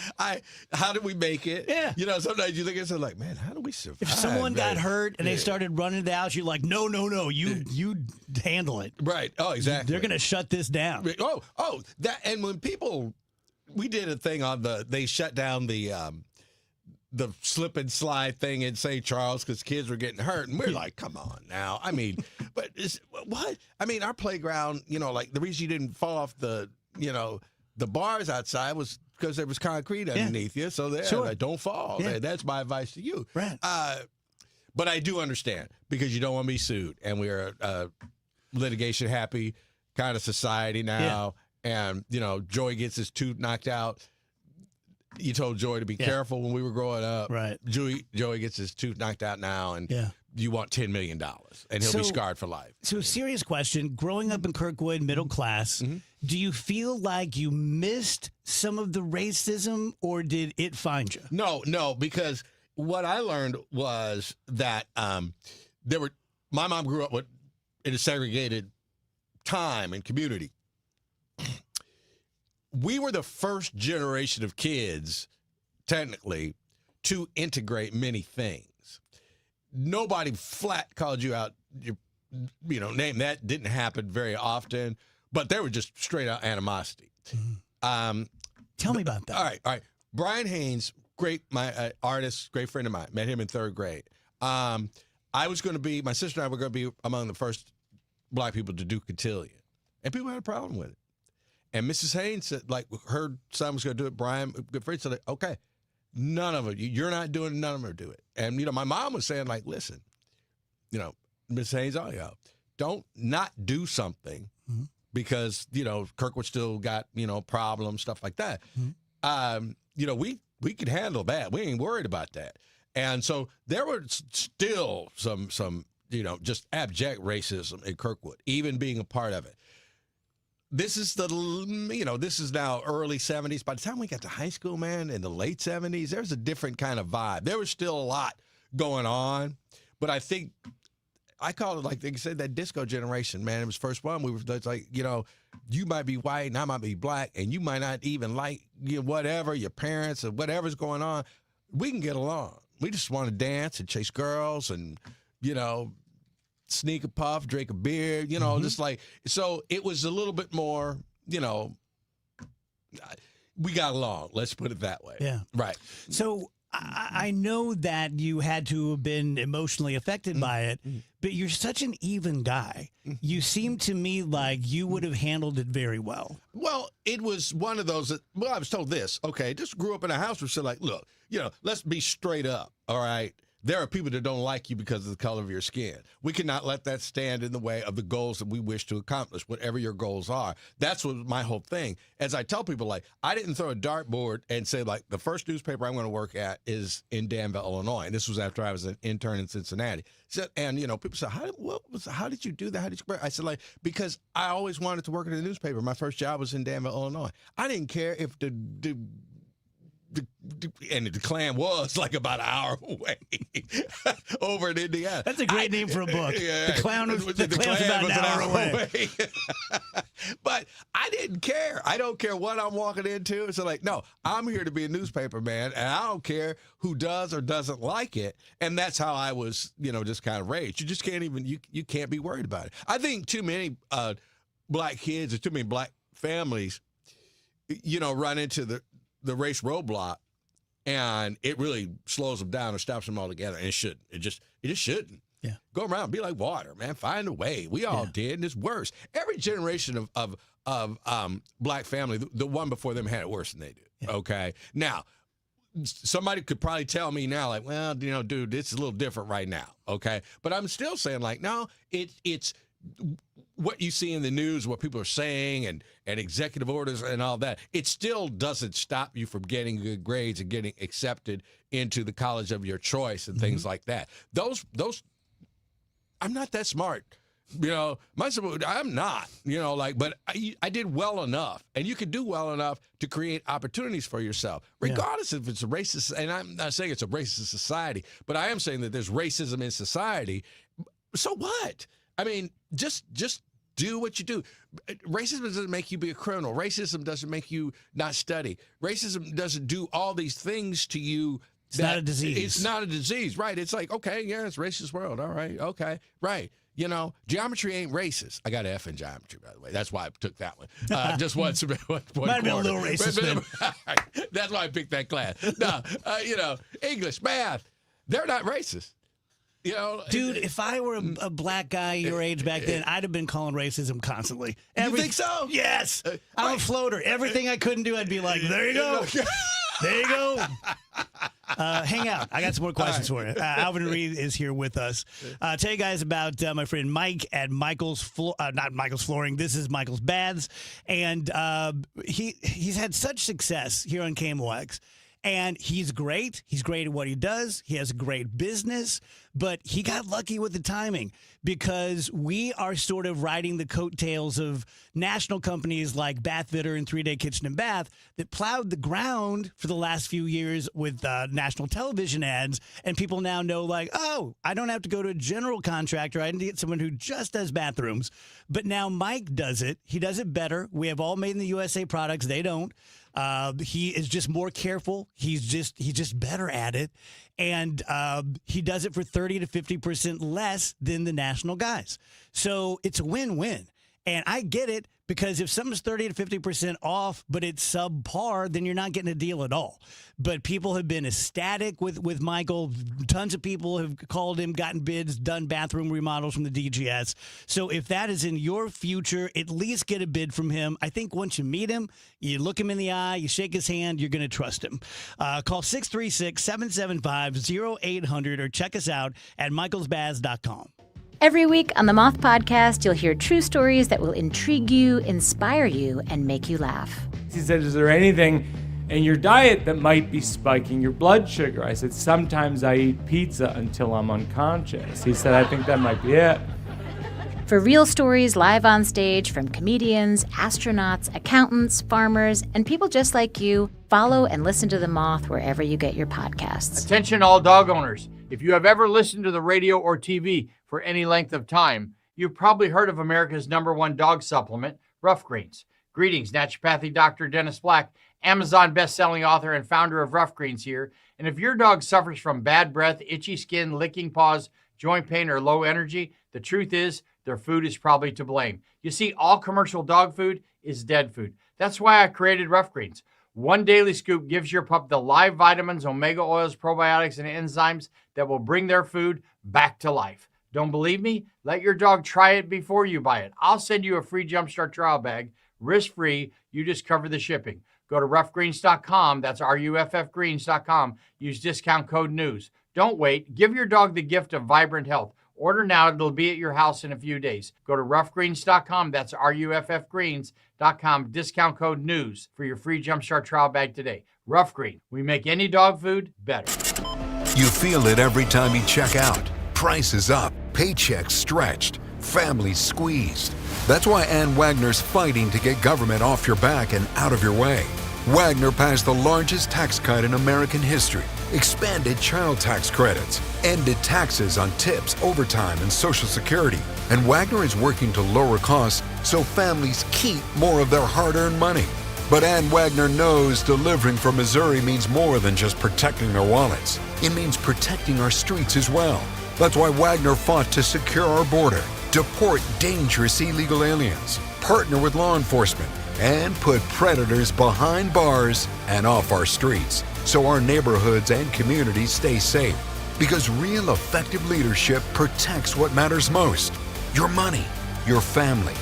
Speaker 10: How did we make it?
Speaker 6: Yeah.
Speaker 10: You know, sometimes you look at something like, man, how do we survive?
Speaker 6: If someone got
Speaker 10: man?
Speaker 6: hurt and they started running the house, you're like, no, you handle it.
Speaker 10: Right. Oh, exactly.
Speaker 6: They're going to shut this down.
Speaker 10: Oh, that. And when we did a thing on they shut down the slip and slide thing in St. Charles because kids were getting hurt. And we're like, come on now. I mean, but what? I mean, our playground, you know, like the reason you didn't fall off the bars outside was because there was concrete underneath you. So like, don't fall.
Speaker 6: Yeah.
Speaker 10: That's my advice to you.
Speaker 6: Right.
Speaker 10: But I do understand because you don't want to be sued. And we're a litigation happy kind of society now. Yeah. And, you know, Joey gets his tooth knocked out. You told Joey to be careful when we were growing up.
Speaker 6: Right.
Speaker 10: Joey gets his tooth knocked out now, and you want $10 million, and he'll be scarred for life.
Speaker 6: So, serious question. Growing up in Kirkwood, middle class, do you feel like you missed some of the racism, or did it find you?
Speaker 10: No, because what I learned was that my mom grew up in a segregated time and community. We were the first generation of kids, technically, to integrate many things. Nobody flat called you out your name. That didn't happen very often, but there was just straight out animosity.
Speaker 6: Tell me about that.
Speaker 10: All right. Brian Haynes, my artist, great friend of mine. Met him in 3rd grade. My sister and I were going to be among the first black people to do cotillion, and people had a problem with it. And Mrs. Haynes said, like, her son was going to do it. Brian, good friend, said, okay, none of it. You're not doing it. None of them are do it. And, my mom was saying, like, listen, Mrs. Haynes, don't not do something because, Kirkwood still got, problems, stuff like that. We could handle that. We ain't worried about that. And so there was still some just abject racism in Kirkwood, even being a part of it. This is this is now early 70s. By the time we got to high school, man, in the late 70s, there's a different kind of vibe. There was still a lot going on, but I think I call it, like they said, that disco generation, man. It was first one. It's like, you might be white and I might be black, and you might not even like whatever, your parents or whatever's going on. We can get along. We just want to dance and chase girls and, sneak a puff, drink a beer, just like, so it was a little bit more, we got along. Let's put it that way.
Speaker 6: Yeah.
Speaker 10: Right.
Speaker 6: So I know that you had to have been emotionally affected by it, but you're such an even guy. You seem to me like you would have handled it very well.
Speaker 10: Well, it was one of those that, I was told this, okay, just grew up in a house where said, like, look, let's be straight up, all right? There are people that don't like you because of the color of your skin. We cannot let that stand in the way of the goals that we wish to accomplish, whatever your goals are. That's what my whole thing. As I tell people, like, I didn't throw a dartboard and say, like, the first newspaper I'm going to work at is in Danville, Illinois. And this was after I was an intern in Cincinnati. So, and, people say, how did you do that? How did you? I said, like, because I always wanted to work in a newspaper. My first job was in Danville, Illinois. I didn't care if and the Klan was like about an hour away over in Indiana.
Speaker 6: That's a great name for a book.
Speaker 10: Yeah,
Speaker 6: the Klan was about an hour away.
Speaker 10: But I didn't care. I don't care what I'm walking into. So like, no, I'm here to be a newspaper man, and I don't care who does or doesn't like it. And that's how I was, just kind of raised. You just can't even, you can't be worried about it. I think too many black kids or too many black families, run into the race roadblock, and it really slows them down or stops them altogether. And it shouldn't. It just shouldn't.
Speaker 6: Yeah.
Speaker 10: Go around, be like water, man. Find a way. We all did, and it's worse. Every generation of black family, the one before them had it worse than they do. Yeah. Okay. Now, somebody could probably tell me now, like, well, dude, it's a little different right now. Okay. But I'm still saying, like, no, it's what you see in the news, what people are saying, and executive orders and all that, it still doesn't stop you from getting good grades and getting accepted into the college of your choice and things like that. Those, I'm not that smart. I'm not, but I did well enough, and you can do well enough to create opportunities for yourself, regardless if it's a racist, and I'm not saying it's a racist society, but I am saying that there's racism in society. So what? I mean, just do what you do. Racism doesn't make you be a criminal. Racism doesn't make you not study. Racism doesn't do all these things to you.
Speaker 6: It's not a disease.
Speaker 10: It's not a disease, right? It's like, okay, yeah, it's a racist world. All right, okay, right. Geometry ain't racist. I got an F in geometry, by the way. That's why I took that one. Just once.
Speaker 6: Might have been a little racist.
Speaker 10: That's why I picked that class. No, English, math, they're not racist.
Speaker 6: Dude, if I were a black guy your age back then, I'd have been calling racism constantly.
Speaker 10: You think so?
Speaker 6: Yes. I'm a floater. Everything I couldn't do, I'd be like, there you go. There you go. Hang out. I got some more questions for you. Alvin Reed is here with us. Tell you guys about my friend Mike at not Michael's Flooring. This is Michael's Baths. And he's had such success here on KMOX. And he's great. He's great at what he does. He has a great business, but he got lucky with the timing because we are sort of riding the coattails of national companies like Bathfitter and 3 Day Kitchen and Bath that plowed the ground for the last few years with national television ads. And people now know, like, oh, I don't have to go to a general contractor. I need to get someone who just does bathrooms. But now Mike does it. He does it better. We have all made in the USA products. They don't. He is just more careful. He's just better at it. And he does it for 30 to 50% less than the national guys. So it's a win-win. And I get it because if something's 30 to 50% off, but it's subpar, then you're not getting a deal at all. But people have been ecstatic with Michael. Tons of people have called him, gotten bids, done bathroom remodels from the DGS. So if that is in your future, at least get a bid from him. I think once you meet him, you look him in the eye, you shake his hand, you're going to trust him. Call 636-775-0800 or check us out at michaelsbaths.com.
Speaker 13: Every week on the Moth Podcast, you'll hear true stories that will intrigue you, inspire you, and make you laugh.
Speaker 14: He said, is there anything in your diet that might be spiking your blood sugar? I said, sometimes I eat pizza until I'm unconscious. He said, I think that might be it.
Speaker 13: For real stories live on stage from comedians, astronauts, accountants, farmers, and people just like you, follow and listen to The Moth wherever you get your podcasts.
Speaker 14: Attention all dog owners.
Speaker 2: If you have ever listened to the radio or TV for any length of time, you've probably heard of America's #1 dog supplement, Rough Greens. Greetings, naturopathic Dr. Dennis Black, Amazon best-selling author and founder of Rough Greens here. And if your dog suffers from bad breath, itchy skin, licking paws, joint pain, or low energy, the truth is their food is probably to blame. You see, all commercial dog food is dead food. That's why I created Rough Greens. One daily scoop gives your pup the live vitamins, omega oils, probiotics, and enzymes that will bring their food back to life. Don't believe me? Let your dog try it before you buy it. I'll send you a free Jumpstart trial bag, risk-free. You just cover the shipping. Go to roughgreens.com. That's RUFFgreens.com. Use discount code NEWS. Don't wait. Give your dog the gift of vibrant health. Order now. It'll be at your house in a few days. Go to roughgreens.com. That's RUFFgreens.com. Discount code NEWS for your free Jumpstart trial bag today. Rough Green. We make any dog food better.
Speaker 15: You feel it every time you check out. Prices up, paychecks stretched, families squeezed. That's why Ann Wagner's fighting to get government off your back and out of your way. Wagner passed the largest tax cut in American history, expanded child tax credits, ended taxes on tips, overtime, and Social Security. And Wagner is working to lower costs so families keep more of their hard-earned money. But Ann Wagner knows delivering for Missouri means more than just protecting their wallets. It means protecting our streets as well. That's why Wagner fought to secure our border, deport dangerous illegal aliens, partner with law enforcement, and put predators behind bars and off our streets so our neighborhoods and communities stay safe. Because real effective leadership protects what matters most: your money, your family,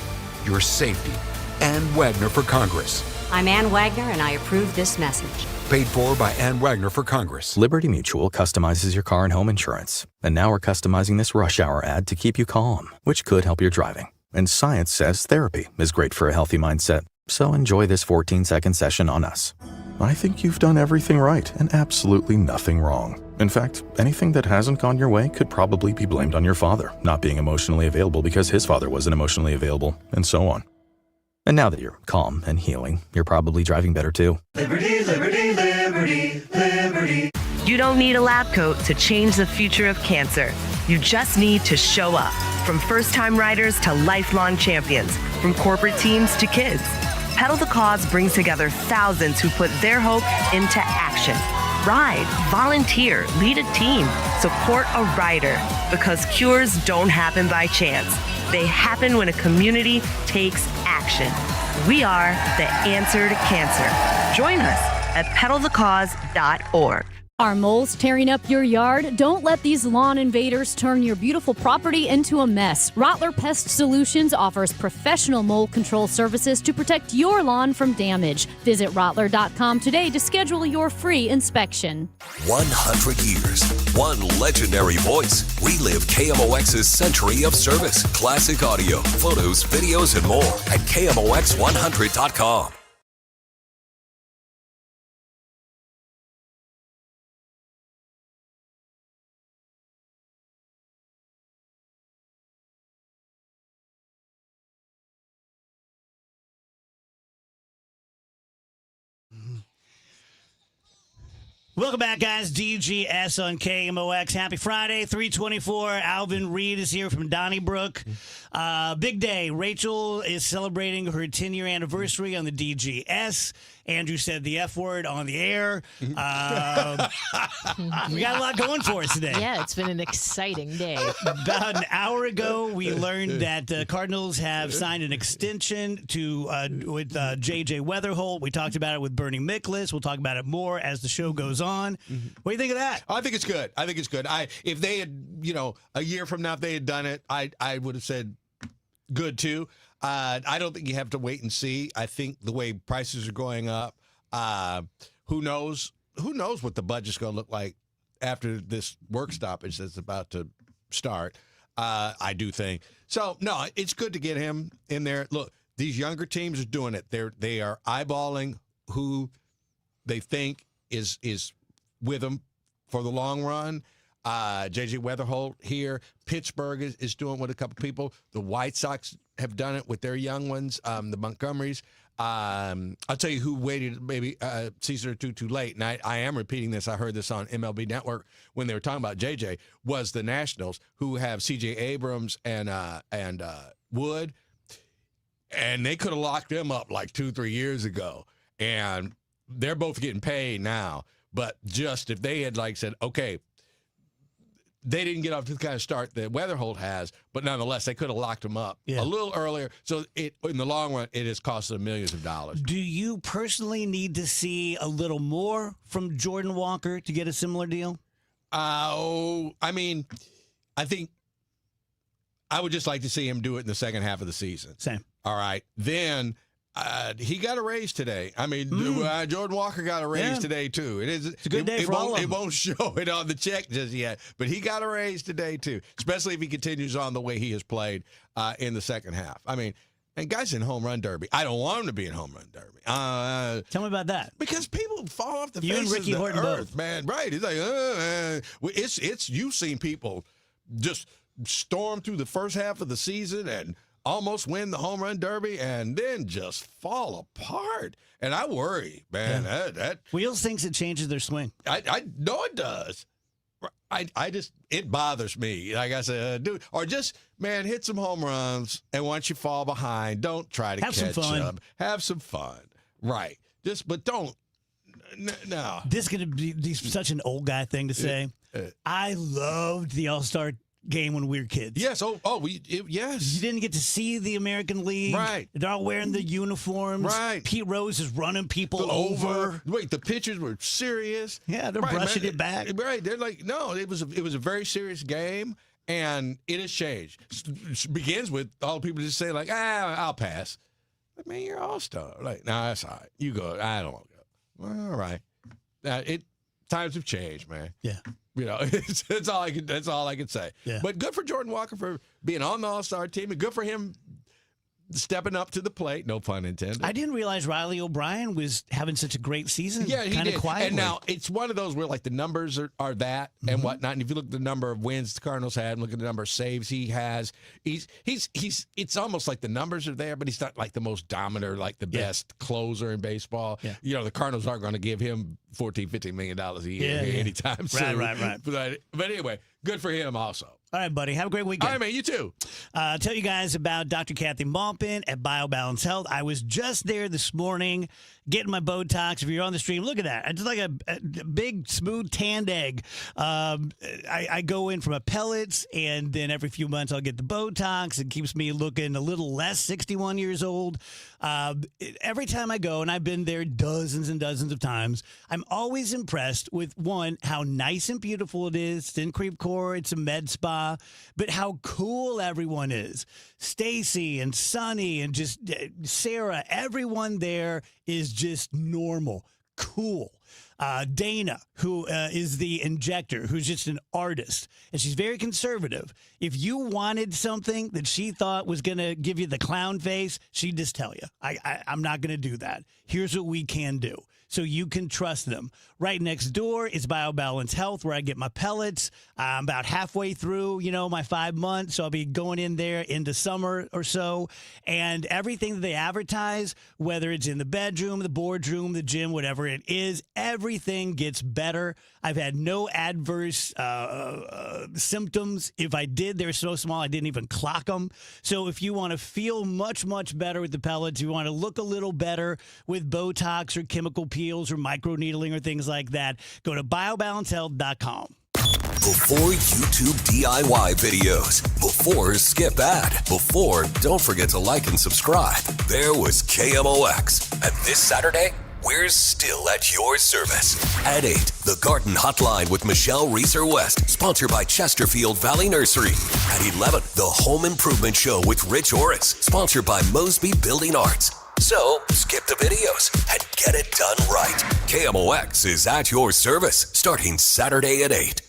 Speaker 15: your safety. Ann Wagner for Congress.
Speaker 16: I'm Ann Wagner, and I approve this message.
Speaker 15: Paid for by Ann Wagner for Congress.
Speaker 17: Liberty Mutual customizes your car and home insurance. And now we're customizing this rush hour ad to keep you calm, which could help your driving. And science says therapy is great for a healthy mindset. So enjoy this 14-second session on us. I think you've done everything right and absolutely nothing wrong. In fact, anything that hasn't gone your way could probably be blamed on your father not being emotionally available because his father wasn't emotionally available, and so on. And now that you're calm and healing, you're probably driving better too.
Speaker 18: Liberty, liberty, liberty, liberty. You don't need a lab coat to change the future of cancer. You just need to show up. From first-time riders to lifelong champions, from corporate teams to kids, Pedal the Cause brings together thousands who put their hope into action. Ride, volunteer, lead a team, support a rider, because cures don't happen by chance. They happen when a community takes action. We are the answer to cancer. Join us at pedalthecause.org.
Speaker 21: Are moles tearing up your yard? Don't let these lawn invaders turn your beautiful property into a mess. Rottler Pest Solutions offers professional mole control services to protect your lawn from damage. Visit Rottler.com today to schedule your free inspection.
Speaker 5: 100 years, one legendary voice. We live KMOX's century of service, classic audio, photos, videos, and more at KMOX100.com.
Speaker 6: Welcome back, guys. DGS on KMOX. Happy Friday, 324. Alvin Reed is here from Donnybrook. Big day. Rachel is celebrating her 10-year anniversary on the DGS. Andrew said the F word on the air. We got a lot going for us today.
Speaker 7: Yeah, it's been an exciting day.
Speaker 6: About an hour ago, we learned that the Cardinals have signed an extension with J.J. Weatherholt. We talked about it with Bernie Miklasz. We'll talk about it more as the show goes on. What do you think of that?
Speaker 10: I think it's good. If they had, a year from now, if they had done it, I would have said good too. I don't think you have to wait and see. I think the way prices are going up, who knows what the budget's going to look like after this work stoppage that's about to start. I do think so. No, it's good to get him in there. Look, these younger teams are doing it. They are eyeballing who they think is with them for the long run. J.J. Weatherholt here. Pittsburgh is doing it with a couple people. The White Sox have done it with their young ones, the Montgomerys. I'll tell you who waited maybe a season or two too late, and I am repeating this. I heard this on MLB Network when they were talking about JJ, was the Nationals, who have C.J. Abrams and Wood, and they could have locked them up like 2-3 years ago, and they're both getting paid now. But just if they had said, okay, they didn't get off to the kind of start that Weatherholt has, but nonetheless, they could have locked them up a little earlier. So in the long run, it has cost them millions of dollars.
Speaker 6: Do you personally need to see a little more from Jordan Walker to get a similar deal?
Speaker 10: I think I would just like to see him do it in the second half of the season.
Speaker 6: Same.
Speaker 10: All right. Then he got a raise today. Jordan Walker got a raise today, too.
Speaker 6: It's a good day for all of them.
Speaker 10: It won't show it on the check just yet, but he got a raise today, too, especially if he continues on the way he has played in the second half. And guys in home run derby, I don't want him to be in home run derby.
Speaker 6: Tell me about that.
Speaker 10: Because people fall off the
Speaker 6: You
Speaker 10: face
Speaker 6: and Ricky
Speaker 10: of the
Speaker 6: Horton
Speaker 10: earth,
Speaker 6: both.
Speaker 10: man. Right? It's like, it's you've seen people just storm through the first half of the season and almost win the home run derby and then just fall apart. And I worry, man. That
Speaker 6: Wheels thinks it changes their swing.
Speaker 10: I know it does. It bothers me. Like I said, dude, or just, man, hit some home runs, and once you fall behind, don't try to
Speaker 6: Have some
Speaker 10: catch
Speaker 6: fun.
Speaker 10: up. Have some fun. Right. But don't. No.
Speaker 6: This is going to be such an old guy thing to say. I loved the All-Star game when we were kids.
Speaker 10: Yes. Yes.
Speaker 6: You didn't get to see the American League.
Speaker 10: Right.
Speaker 6: They're all wearing the uniforms.
Speaker 10: Right.
Speaker 6: Pete Rose is running people over.
Speaker 10: Wait, the pitchers were serious.
Speaker 6: Yeah, they're brushing it back.
Speaker 10: Right. They're like, no, it was a very serious game, and it has changed. It begins with all the people just say, like, I'll pass. Like, man, you're all-star. Like, no, that's all right. You go. I don't want to go. Well, all right. Times have changed, man.
Speaker 6: Yeah.
Speaker 10: That's all I can say.
Speaker 6: Yeah.
Speaker 10: But good for Jordan Walker for being on the All-Star team, and good for him stepping up to the plate. No pun intended.
Speaker 6: I didn't realize Riley O'Brien was having such a great season.
Speaker 10: Yeah, he
Speaker 6: kind of
Speaker 10: did.
Speaker 6: quietly.
Speaker 10: And now it's one of those where the numbers are that and whatnot. And if you look at the number of wins the Cardinals had, and look at the number of saves he has, he's it's almost like the numbers are there, but he's not like the most dominant, like the best closer in baseball.
Speaker 6: Yeah.
Speaker 10: The Cardinals aren't going to give him $14-15 million a year anytime soon.
Speaker 6: Right.
Speaker 10: But anyway, good for him also.
Speaker 6: All right, buddy. Have a great weekend.
Speaker 10: All right, man. You too.
Speaker 6: Tell you guys about Dr. Kathy Maupin at BioBalance Health. I was just there this morning getting my Botox. If you're on the stream, look at that. It's like a big, smooth, tanned egg. I go in from a pellets, and then every few months I'll get the Botox. It keeps me looking a little less 61 years old. Every time I go, and I've been there dozens and dozens of times, I'm always impressed with, one, how nice and beautiful it is. It's in Creve Coeur. It's a med spa. But how cool everyone is. Stacy and Sonny and just Sarah, everyone there is just normal, cool. Dana, who is the injector, who's just an artist, and she's very conservative. If you wanted something that she thought was going to give you the clown face, she'd just tell you, I'm not going to do that. Here's what we can do. So you can trust them. Right next door is BioBalance Health, where I get my pellets. I'm about halfway through, my 5 months, so I'll be going in there into summer or so. And everything that they advertise, whether it's in the bedroom, the boardroom, the gym, whatever it is, everything gets better. I've had no adverse symptoms. If I did, they're so small I didn't even clock them. So if you want to feel much, much better with the pellets, you want to look a little better with Botox or chemical peels or microneedling or things like that, go to biobalancehealth.com.
Speaker 5: Before YouTube DIY videos, before skip ad, before don't forget to like and subscribe, there was KMOX. And this Saturday, we're still at your service. At 8, the Garden Hotline with Michelle Reeser-West, sponsored by Chesterfield Valley Nursery. At 11, the Home Improvement Show with Rich Orris, sponsored by Mosby Building Arts. So, skip the videos and get it done right. KMOX is at your service, starting Saturday at 8.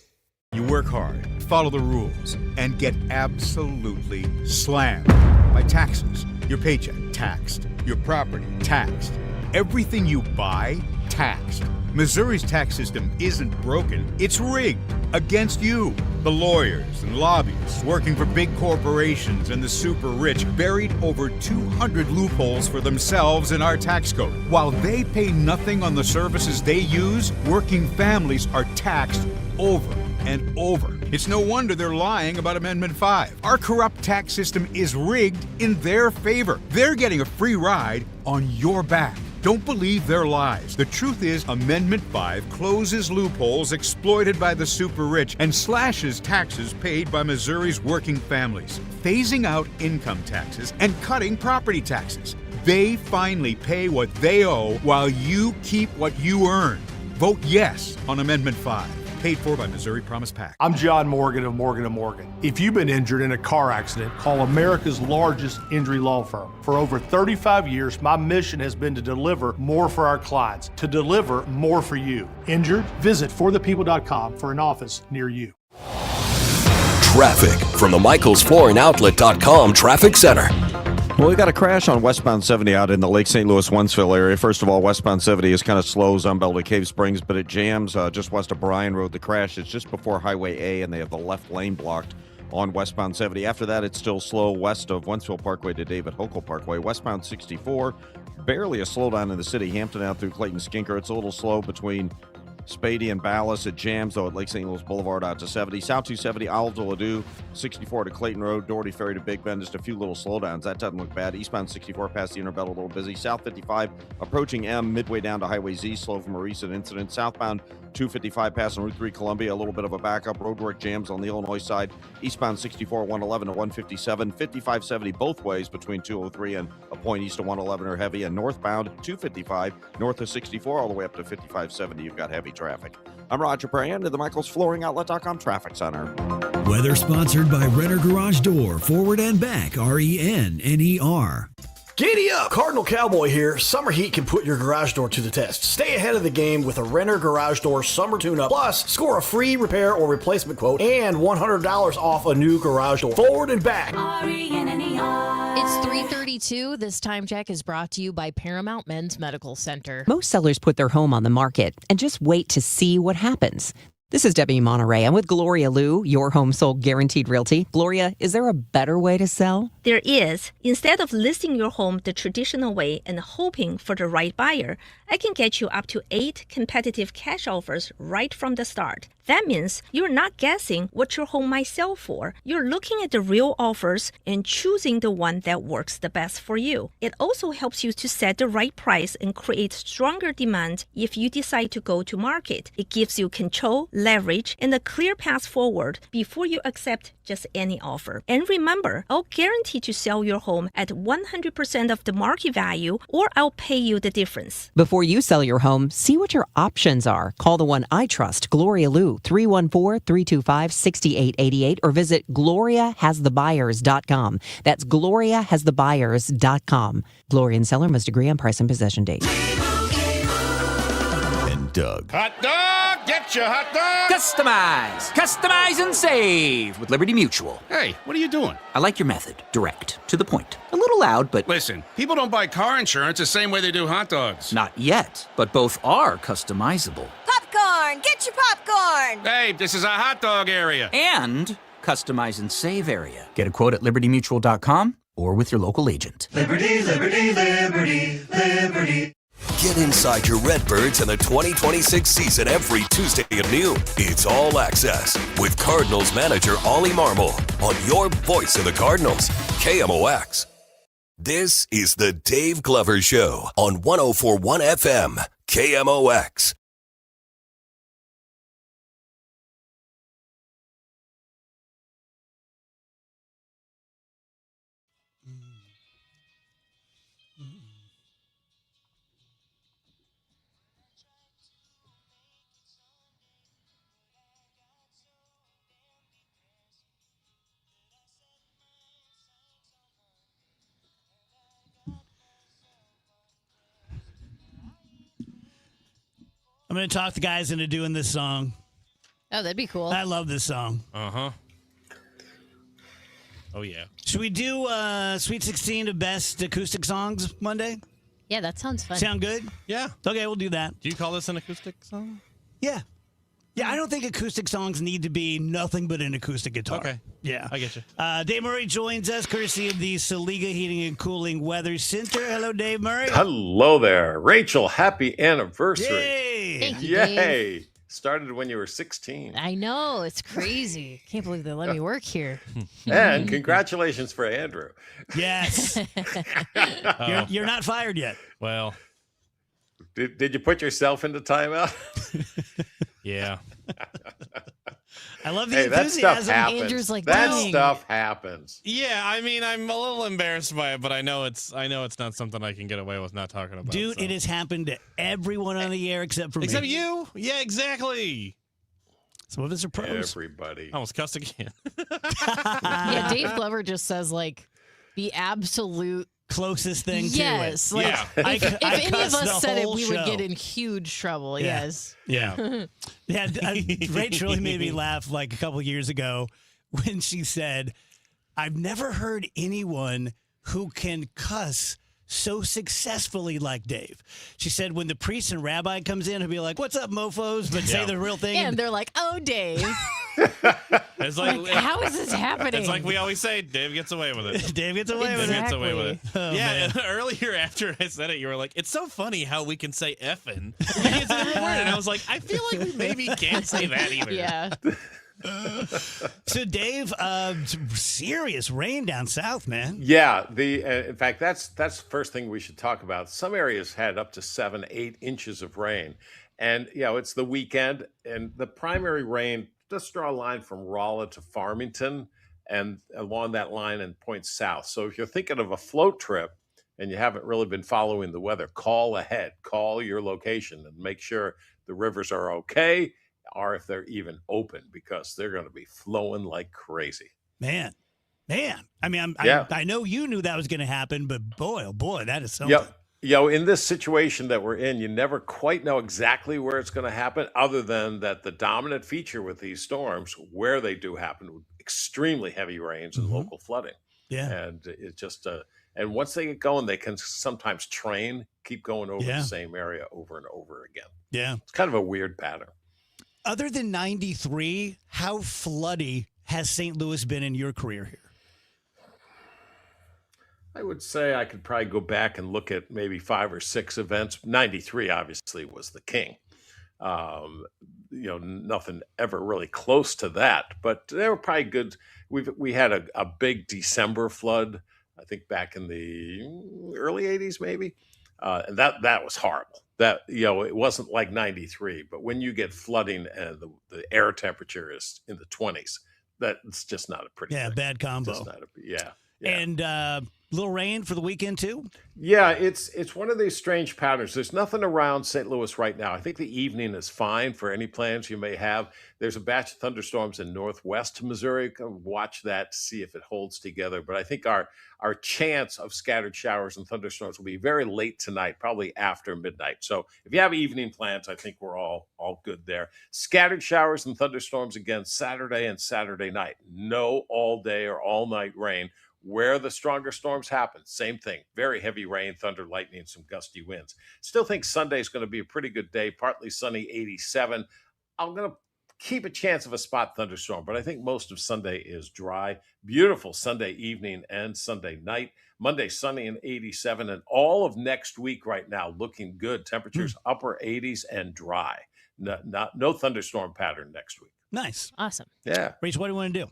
Speaker 1: You work hard, follow the rules, and get absolutely slammed by taxes. Your paycheck taxed, your property taxed, everything you buy taxed. Missouri's tax system isn't broken, it's rigged against you. The lawyers and lobbyists working for big corporations and the super rich buried over 200 loopholes for themselves in our tax code. While they pay nothing on the services they use, working families are taxed over and over. It's no wonder they're lying about Amendment 5. Our corrupt tax system is rigged in their favor. They're getting a free ride on your back. Don't believe their lies. The truth is, Amendment 5 closes loopholes exploited by the super rich and slashes taxes paid by Missouri's working families, phasing out income taxes and cutting property taxes. They finally pay what they owe while you keep what you earn. Vote yes on Amendment 5. Paid for by Missouri Promise PAC.
Speaker 3: I'm John Morgan of Morgan & Morgan. If you've been injured in a car accident, call America's largest injury law firm. For over 35 years, my mission has been to deliver more for our clients, to deliver more for you. Injured? Visit forthepeople.com for an office near you.
Speaker 5: Traffic from the michaelsflooringoutlet.com traffic center.
Speaker 19: Well, we got a crash on westbound 70 out in the Lake St. Louis, Wentzville area. First of all, westbound 70 is kind of slow, Zumbell to Cave Springs, but it jams just west of Bryan Road. The crash is just before Highway A, and they have the left lane blocked on westbound 70. After that, it's still slow west of Wentzville Parkway to David Hokel Parkway. Westbound 64, barely a slowdown in the city. Hampton out through Clayton Skinker. It's a little slow between Spady and Ballas. It jams, though, at Lake St. Louis Boulevard out to 70. South 270, Olive to Ladue, 64 to Clayton Road, Doherty Ferry to Big Bend. Just a few little slowdowns. That doesn't look bad. Eastbound 64 past the Interbelt, a little busy. South 55 approaching M, midway down to Highway Z, slow from a recent incident. Southbound 255 passing Route 3 Columbia, a little bit of a backup. Roadwork jams on the Illinois side. Eastbound 64, 111 to 157. 5570 both ways between 203 and a point east of 111 are heavy. And northbound 255 north of 64 all the way up to 5570. You've got heavy traffic. I'm Roger Brand at the michaelsflooringoutlet.com traffic center.
Speaker 20: Weather sponsored by Renner Garage Door, forward and back, RENNER.
Speaker 22: Giddy up! Cardinal Cowboy here. Summer heat can put your garage door to the test. Stay ahead of the game with a Renner Garage Door Summer Tune-Up. Plus, score a free repair or replacement quote and $100 off a new garage door. Forward and back.
Speaker 7: It's 3:32. This time check is brought to you by Paramount Men's Medical Center.
Speaker 23: Most sellers put their home on the market and just wait to see what happens. This is Debbie Monterey. I'm with Gloria Liu, your home sold guaranteed realty. Gloria, is there a better way to sell?
Speaker 26: There is. Instead of listing your home the traditional way and hoping for the right buyer, I can get you up to 8 competitive cash offers right from the start. That means you're not guessing what your home might sell for. You're looking at the real offers and choosing the one that works the best for you. It also helps you to set the right price and create stronger demand if you decide to go to market. It gives you control, leverage, and a clear path forward before you accept just any offer. And remember, I'll guarantee to sell your home at 100% of the market value, or I'll pay you the difference.
Speaker 23: Before you sell your home, see what your options are. Call the one I trust, Gloria Liu, 314-325-6888, or visit gloriahasthebuyers.com. That's gloriahasthebuyers.com. Gloria and seller must agree on price and possession date.
Speaker 20: And Doug.
Speaker 27: Hot dog! Get your hot dog!
Speaker 28: Customize and save with Liberty Mutual.
Speaker 27: Hey, what are you doing?
Speaker 28: I like your method. Direct. To the point. A little loud, but...
Speaker 27: Listen, people don't buy car insurance the same way they do hot dogs.
Speaker 28: Not yet, but both are customizable.
Speaker 29: Popcorn! Get your popcorn!
Speaker 27: Hey, this is a hot dog area.
Speaker 28: And customize and save area. Get a quote at libertymutual.com or with your local agent.
Speaker 20: Liberty, liberty, liberty, liberty.
Speaker 5: Get inside your Redbirds in the 2026 season every Tuesday at noon. It's All Access with Cardinals manager Ollie Marmol on your voice of the Cardinals, KMOX. This is the Dave Glover Show on 104.1 FM, KMOX.
Speaker 6: I'm going to talk the guys into doing this song.
Speaker 7: Oh, that'd be cool.
Speaker 6: I love this song.
Speaker 27: Uh-huh. Oh, yeah.
Speaker 6: Should we do Sweet 16 of best acoustic songs Monday?
Speaker 7: Yeah, that sounds fun.
Speaker 6: Sound good?
Speaker 4: Yeah.
Speaker 6: Okay, we'll do that.
Speaker 4: Do you call this an acoustic song?
Speaker 6: Yeah. Yeah, I don't think acoustic songs need to be nothing but an acoustic guitar.
Speaker 4: Okay.
Speaker 6: Yeah.
Speaker 4: I get you.
Speaker 6: Dave Murray joins us, courtesy of the Saliga Heating and Cooling Weather Center. Hello, Dave Murray.
Speaker 8: Hello there. Rachel, happy anniversary.
Speaker 6: Yay.
Speaker 7: Thank you, Dave.
Speaker 8: Started when you were 16.
Speaker 7: I know. It's crazy. Can't believe they let me work here.
Speaker 8: And congratulations for Andrew.
Speaker 6: Yes. You're not fired yet.
Speaker 4: Well.
Speaker 8: Did you put yourself into timeout?
Speaker 4: Yeah.
Speaker 6: I love the
Speaker 8: Hey, that stuff
Speaker 6: enthusiasm.
Speaker 8: happens.
Speaker 7: Andrew's like,
Speaker 8: that
Speaker 7: dang.
Speaker 8: stuff happens.
Speaker 4: Yeah, I mean, I'm a little embarrassed by it, but I know it's not something I can get away with not talking about.
Speaker 6: Dude,
Speaker 4: so.
Speaker 6: it has happened to everyone on the air except for
Speaker 4: Except
Speaker 6: me.
Speaker 4: you? Yeah, exactly.
Speaker 6: Some of us are pros.
Speaker 8: Everybody.
Speaker 4: I almost cussed again.
Speaker 7: Yeah, Dave Glover just says, like, the absolute
Speaker 6: closest thing
Speaker 7: yes.
Speaker 6: to it.
Speaker 7: Like,
Speaker 4: Yeah.
Speaker 7: if any of
Speaker 6: cussed the
Speaker 7: us said it,
Speaker 6: whole
Speaker 7: we would
Speaker 6: show.
Speaker 7: get in huge trouble.
Speaker 6: Yeah.
Speaker 7: Yes.
Speaker 6: Yeah. Yeah. Rach really made me laugh like a couple years ago when she said, I've never heard anyone who can cuss so successfully like Dave. She said when the priest and rabbi comes in, he'll be like, "What's up, mofos?" But say the real thing.
Speaker 7: And they're like, "Oh, Dave."
Speaker 4: It's like,
Speaker 7: how is this happening?
Speaker 4: It's like we always say, Dave gets away with it.
Speaker 6: Dave gets away with it.
Speaker 4: Dave gets away with it.
Speaker 6: Oh,
Speaker 4: yeah,
Speaker 6: man.
Speaker 4: earlier after I said it, you were like, it's so funny how we can say effing. It's a different word. And I was like, I feel like we maybe can't say that either.
Speaker 7: Yeah.
Speaker 6: So, Dave, serious rain down south, man.
Speaker 8: Yeah, in fact, that's the first thing we should talk about. Some areas had up to 7-8 inches of rain. And, it's the weekend, and the primary rain, just draw a line from Rolla to Farmington and along that line and point south. So if you're thinking of a float trip and you haven't really been following the weather, call ahead, call your location and make sure the rivers are okay or if they're even open because they're going to be flowing like crazy.
Speaker 6: Man. I mean, I know you knew that was going to happen, but boy, oh boy, that is something.
Speaker 8: Yep. In this situation that we're in, you never quite know exactly where it's going to happen, other than that the dominant feature with these storms, where they do happen, with extremely heavy rains and local flooding.
Speaker 6: Yeah.
Speaker 8: And it just, and once they get going, they can sometimes keep going over the same area over and over again.
Speaker 6: Yeah.
Speaker 8: It's kind of a weird pattern.
Speaker 6: Other than 93, how floody has St. Louis been in your career here?
Speaker 8: I would say I could probably go back and look at maybe 5 or 6 events. 93 obviously was the king. Nothing ever really close to that, but they were probably good. We had a big December flood, I think back in the early 80s maybe. And that was horrible. That, it wasn't like 93, but when you get flooding and the air temperature is in the 20s, that's just not a pretty thing.
Speaker 6: Bad combo.
Speaker 8: Just not yeah.
Speaker 6: And little rain for the weekend too?
Speaker 8: Yeah, it's one of these strange patterns. There's nothing around St. Louis right now. I think the evening is fine for any plans you may have. There's a batch of thunderstorms in northwest Missouri. Watch that to see if it holds together. But I think our chance of scattered showers and thunderstorms will be very late tonight, probably after midnight. So if you have evening plans, I think we're all good there. Scattered showers and thunderstorms again Saturday and Saturday night. No all day or all night rain. Where the stronger storms happen, same thing. Very heavy rain, thunder, lightning, some gusty winds. Still think Sunday's going to be a pretty good day. Partly sunny, 87. I'm going to keep a chance of a spot thunderstorm, but I think most of Sunday is dry. Beautiful Sunday evening and Sunday night. Monday, sunny and 87. And all of next week right now looking good. Temperatures upper 80s and dry. No thunderstorm pattern next week.
Speaker 6: Nice.
Speaker 7: Awesome.
Speaker 8: Yeah.
Speaker 6: Reese, what do you want to do?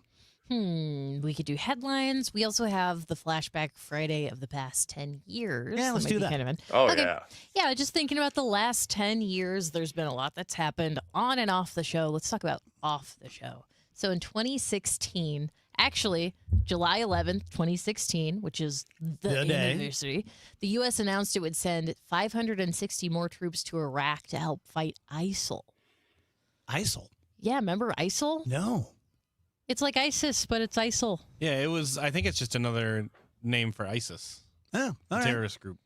Speaker 7: We could do headlines. We also have the flashback Friday of the past 10 years.
Speaker 6: Yeah, let's
Speaker 7: might
Speaker 6: do
Speaker 7: be
Speaker 6: that.
Speaker 7: Kind of fun.
Speaker 8: Oh,
Speaker 7: Okay.
Speaker 8: yeah.
Speaker 7: Yeah, just thinking about the last 10 years, there's been a lot that's happened on and off the show. Let's talk about off the show. So in 2016, actually, July 11th, 2016, which is the
Speaker 6: day.
Speaker 7: anniversary, the U.S. announced it would send 560 more troops to Iraq to help fight ISIL.
Speaker 6: ISIL?
Speaker 7: Yeah, remember ISIL?
Speaker 6: No.
Speaker 7: It's like ISIS, but it's ISIL.
Speaker 4: Yeah, I think it's just another name for ISIS.
Speaker 6: Oh, all right.
Speaker 4: Terrorist group.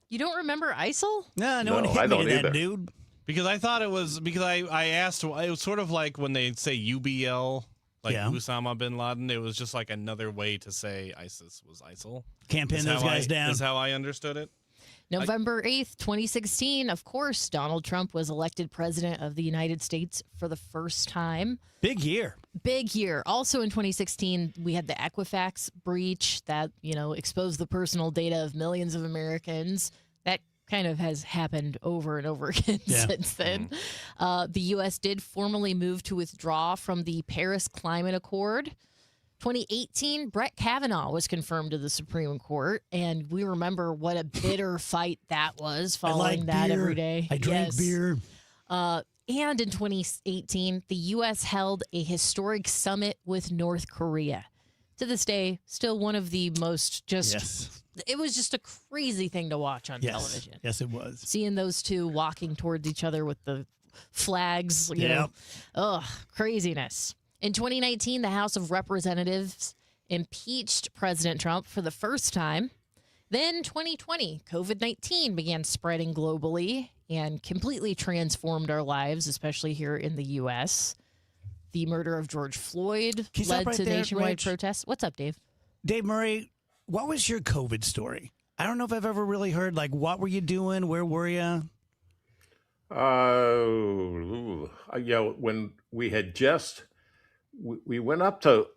Speaker 7: You don't remember ISIL?
Speaker 6: No one hit
Speaker 8: I
Speaker 6: me
Speaker 8: don't
Speaker 6: to that,
Speaker 8: either.
Speaker 6: dude.
Speaker 4: Because I thought it was, because I asked, it was sort of like when they say UBL, like Osama bin Laden, it was just like another way to say ISIS was ISIL.
Speaker 6: Can't pin
Speaker 4: Is
Speaker 6: those
Speaker 4: how
Speaker 6: guys down.
Speaker 4: Is how I understood it.
Speaker 7: November 8th, 2016, of course, Donald Trump was elected president of the United States for the first time.
Speaker 6: Big year.
Speaker 7: Big year. Also in 2016, we had the Equifax breach that, exposed the personal data of millions of Americans. That kind of has happened over and over again since then. The U.S. did formally move to withdraw from the Paris Climate Accord. 2018, Brett Kavanaugh was confirmed to the Supreme Court, and we remember what a bitter fight that was following that
Speaker 6: beer.
Speaker 7: every day.
Speaker 6: I drank beer.
Speaker 7: And in 2018, the U.S. held a historic summit with North Korea. To this day, still one of the most it was just a crazy thing to watch on television.
Speaker 6: Yes, it was.
Speaker 7: Seeing those two walking towards each other with the flags, you know. Ugh, craziness. In 2019, the House of Representatives impeached President Trump for the first time. Then 2020, COVID-19 began spreading globally and completely transformed our lives, especially here in the U.S. The murder of George Floyd led to nationwide protests. What's up, Dave?
Speaker 6: Dave Murray, what was your COVID story? I don't know if I've ever really heard, what were you doing? Where were you?
Speaker 8: When we had we went up to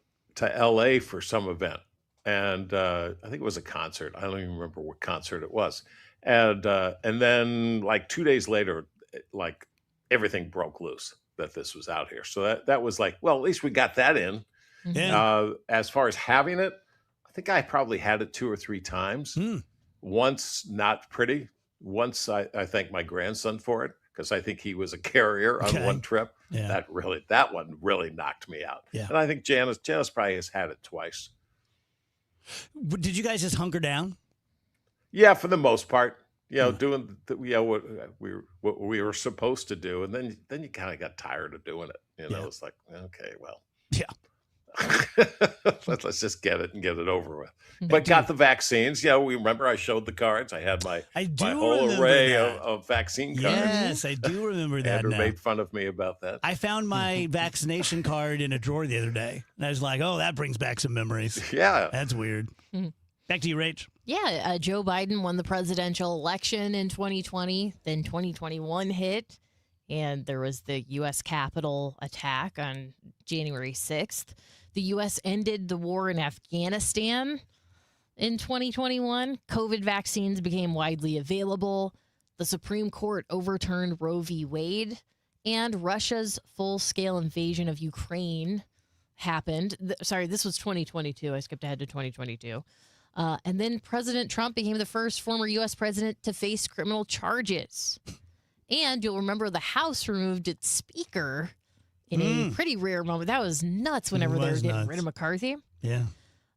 Speaker 8: LA for some event, and I think it was a concert. I don't even remember what concert it was. And then 2 days later, everything broke loose that this was out here. So that was at least we got that in.
Speaker 6: Yeah.
Speaker 8: As far as having it, I think I probably had it 2 or 3 times. Once not pretty. Once I thanked my grandson for it, because I think he was a carrier on one trip.
Speaker 6: Yeah.
Speaker 8: That one really knocked me out.
Speaker 6: Yeah.
Speaker 8: And I think Janice probably has had it twice.
Speaker 6: Did you guys just hunker down?
Speaker 8: Yeah, for the most part. Doing what we were supposed to do, and then you kind of got tired of doing it. It's like, okay, well,
Speaker 6: yeah.
Speaker 8: Let's just get it and get it over with. But got the vaccines. We remember I showed the cards. I had my whole array of vaccine cards.
Speaker 6: Yes, I do remember that.
Speaker 8: Andrew
Speaker 6: now.
Speaker 8: made fun of me about that.
Speaker 6: I found my vaccination card in a drawer the other day, and I was like, "Oh, that brings back some memories."
Speaker 8: Yeah,
Speaker 6: that's weird. Back to you, Rach.
Speaker 7: Yeah, Joe Biden won the presidential election in 2020. Then 2021 hit, and there was the U.S. Capitol attack on January 6th. The U.S. ended the war in Afghanistan in 2021. COVID vaccines became widely available. The Supreme Court overturned Roe v. Wade. And Russia's full-scale invasion of Ukraine happened. Sorry, this was 2022. I skipped ahead to 2022. And then President Trump became the first former U.S. president to face criminal charges. And you'll remember the House removed its speaker in a pretty rare moment. That was nuts whenever they were getting rid of McCarthy.
Speaker 6: Yeah.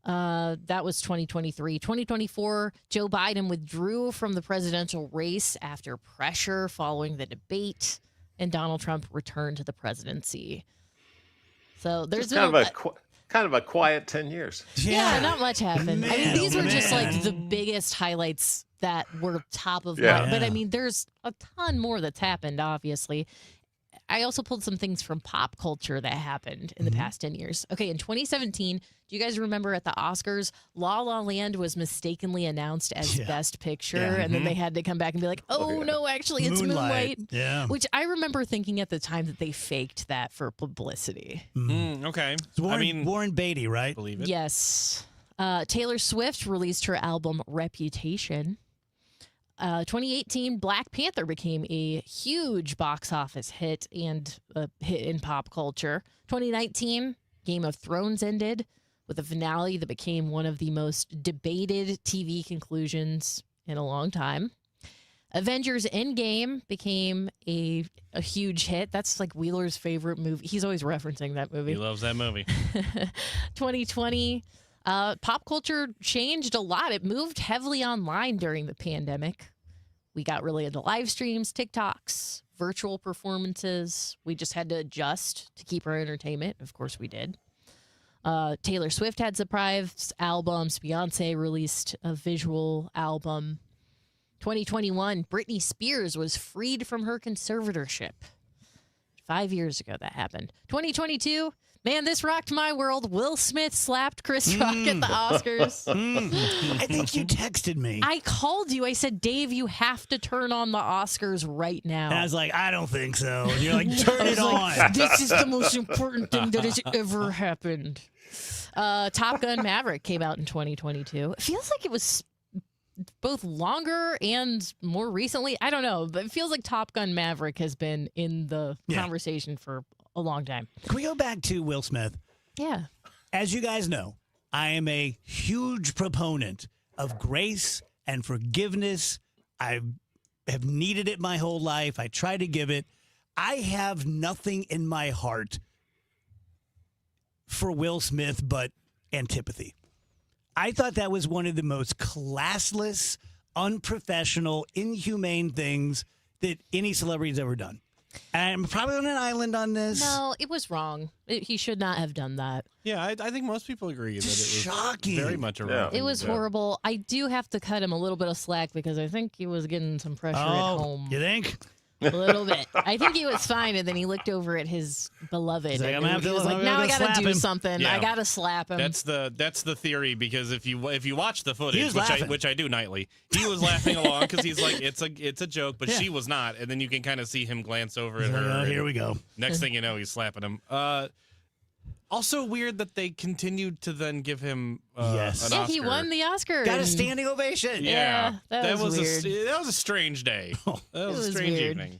Speaker 7: That was 2023. 2024, Joe Biden withdrew from the presidential race after pressure following the debate, and Donald Trump returned to the presidency. So there's
Speaker 8: kind of a quiet 10 years.
Speaker 7: Yeah, not much happened.
Speaker 6: Man,
Speaker 7: I mean, these were just the biggest highlights that were top of mind. But I mean, there's a ton more that's happened, obviously. I also pulled some things from pop culture that happened in the past 10 years. Okay, in 2017, do you guys remember at the Oscars, La La Land was mistakenly announced as Best Picture, and then they had to come back and be like, oh no, actually, it's Moonlight.
Speaker 6: Yeah.
Speaker 7: Which I remember thinking at the time that they faked that for publicity.
Speaker 4: Okay.
Speaker 6: It's Warren Beatty, right?
Speaker 4: Believe it.
Speaker 7: Yes. Taylor Swift released her album Reputation. 2018, Black Panther became a huge box office hit and a hit in pop culture. 2019, Game of Thrones ended with a finale that became one of the most debated TV conclusions in a long time. Avengers Endgame became a huge hit. That's like Wheeler's favorite movie. He's always referencing that movie.
Speaker 4: He loves that movie.
Speaker 7: 2020, pop culture changed a lot. It moved heavily online during the pandemic. We got really into live streams, TikToks, virtual performances. We just had to adjust to keep our entertainment. Of course we did. Taylor Swift had surprise albums. Beyonce released a visual album. 2021, Britney Spears was freed from her conservatorship. 5 years ago that happened. 2022, Man, this rocked my world. Will Smith slapped Chris Rock at the Oscars.
Speaker 6: I think you texted me.
Speaker 7: I called you. I said, Dave, you have to turn on the Oscars right now.
Speaker 6: And I was like, I don't think so. And you're like, turn
Speaker 7: I
Speaker 6: it
Speaker 7: was
Speaker 6: on.
Speaker 7: like, this is the most important thing that has ever happened. Top Gun Maverick came out in 2022. It feels like it was both longer and more recently. I don't know, but it feels like Top Gun Maverick has been in the conversation for a long time.
Speaker 6: Can we go back to Will Smith?
Speaker 7: Yeah.
Speaker 6: As you guys know, I am a huge proponent of grace and forgiveness. I have needed it my whole life. I try to give it. I have nothing in my heart for Will Smith but antipathy. I thought that was one of the most classless, unprofessional, inhumane things that any celebrity's ever done. I'm probably on an island on this.
Speaker 7: No, it was wrong. He should not have done that.
Speaker 4: Yeah, I think most people agree that it was
Speaker 6: shocking.
Speaker 4: very much a wrong.
Speaker 7: It was horrible. I do have to cut him a little bit of slack because I think he was getting some pressure at home.
Speaker 6: You think?
Speaker 7: A little bit. I think he was fine, and then he looked over at his beloved.
Speaker 6: He's like,
Speaker 7: and
Speaker 6: I'm gonna
Speaker 7: he
Speaker 6: have
Speaker 7: was
Speaker 6: to-
Speaker 7: like,
Speaker 6: I'm
Speaker 7: now
Speaker 6: gonna
Speaker 7: I got to
Speaker 6: slap
Speaker 7: do
Speaker 6: him."
Speaker 7: something.
Speaker 4: Yeah.
Speaker 7: I got to slap him.
Speaker 4: That's the theory, because if you watch the footage,
Speaker 6: laughing.
Speaker 4: which I do nightly, he was laughing along because he's like, it's a joke, but
Speaker 6: Yeah.
Speaker 4: she was not, and then you can kind of see him glance over at
Speaker 6: He's like,
Speaker 4: her.
Speaker 6: "Oh,
Speaker 4: and
Speaker 6: here we go."
Speaker 4: Next thing you know, he's slapping him. Also weird that they continued to then give him
Speaker 6: Yes.
Speaker 4: an
Speaker 7: yeah,
Speaker 4: Oscar.
Speaker 7: he won the Oscar.
Speaker 6: Got a
Speaker 7: and-
Speaker 6: standing ovation.
Speaker 7: Yeah, that was weird.
Speaker 4: that was a strange day. That was a strange
Speaker 7: weird.
Speaker 4: evening.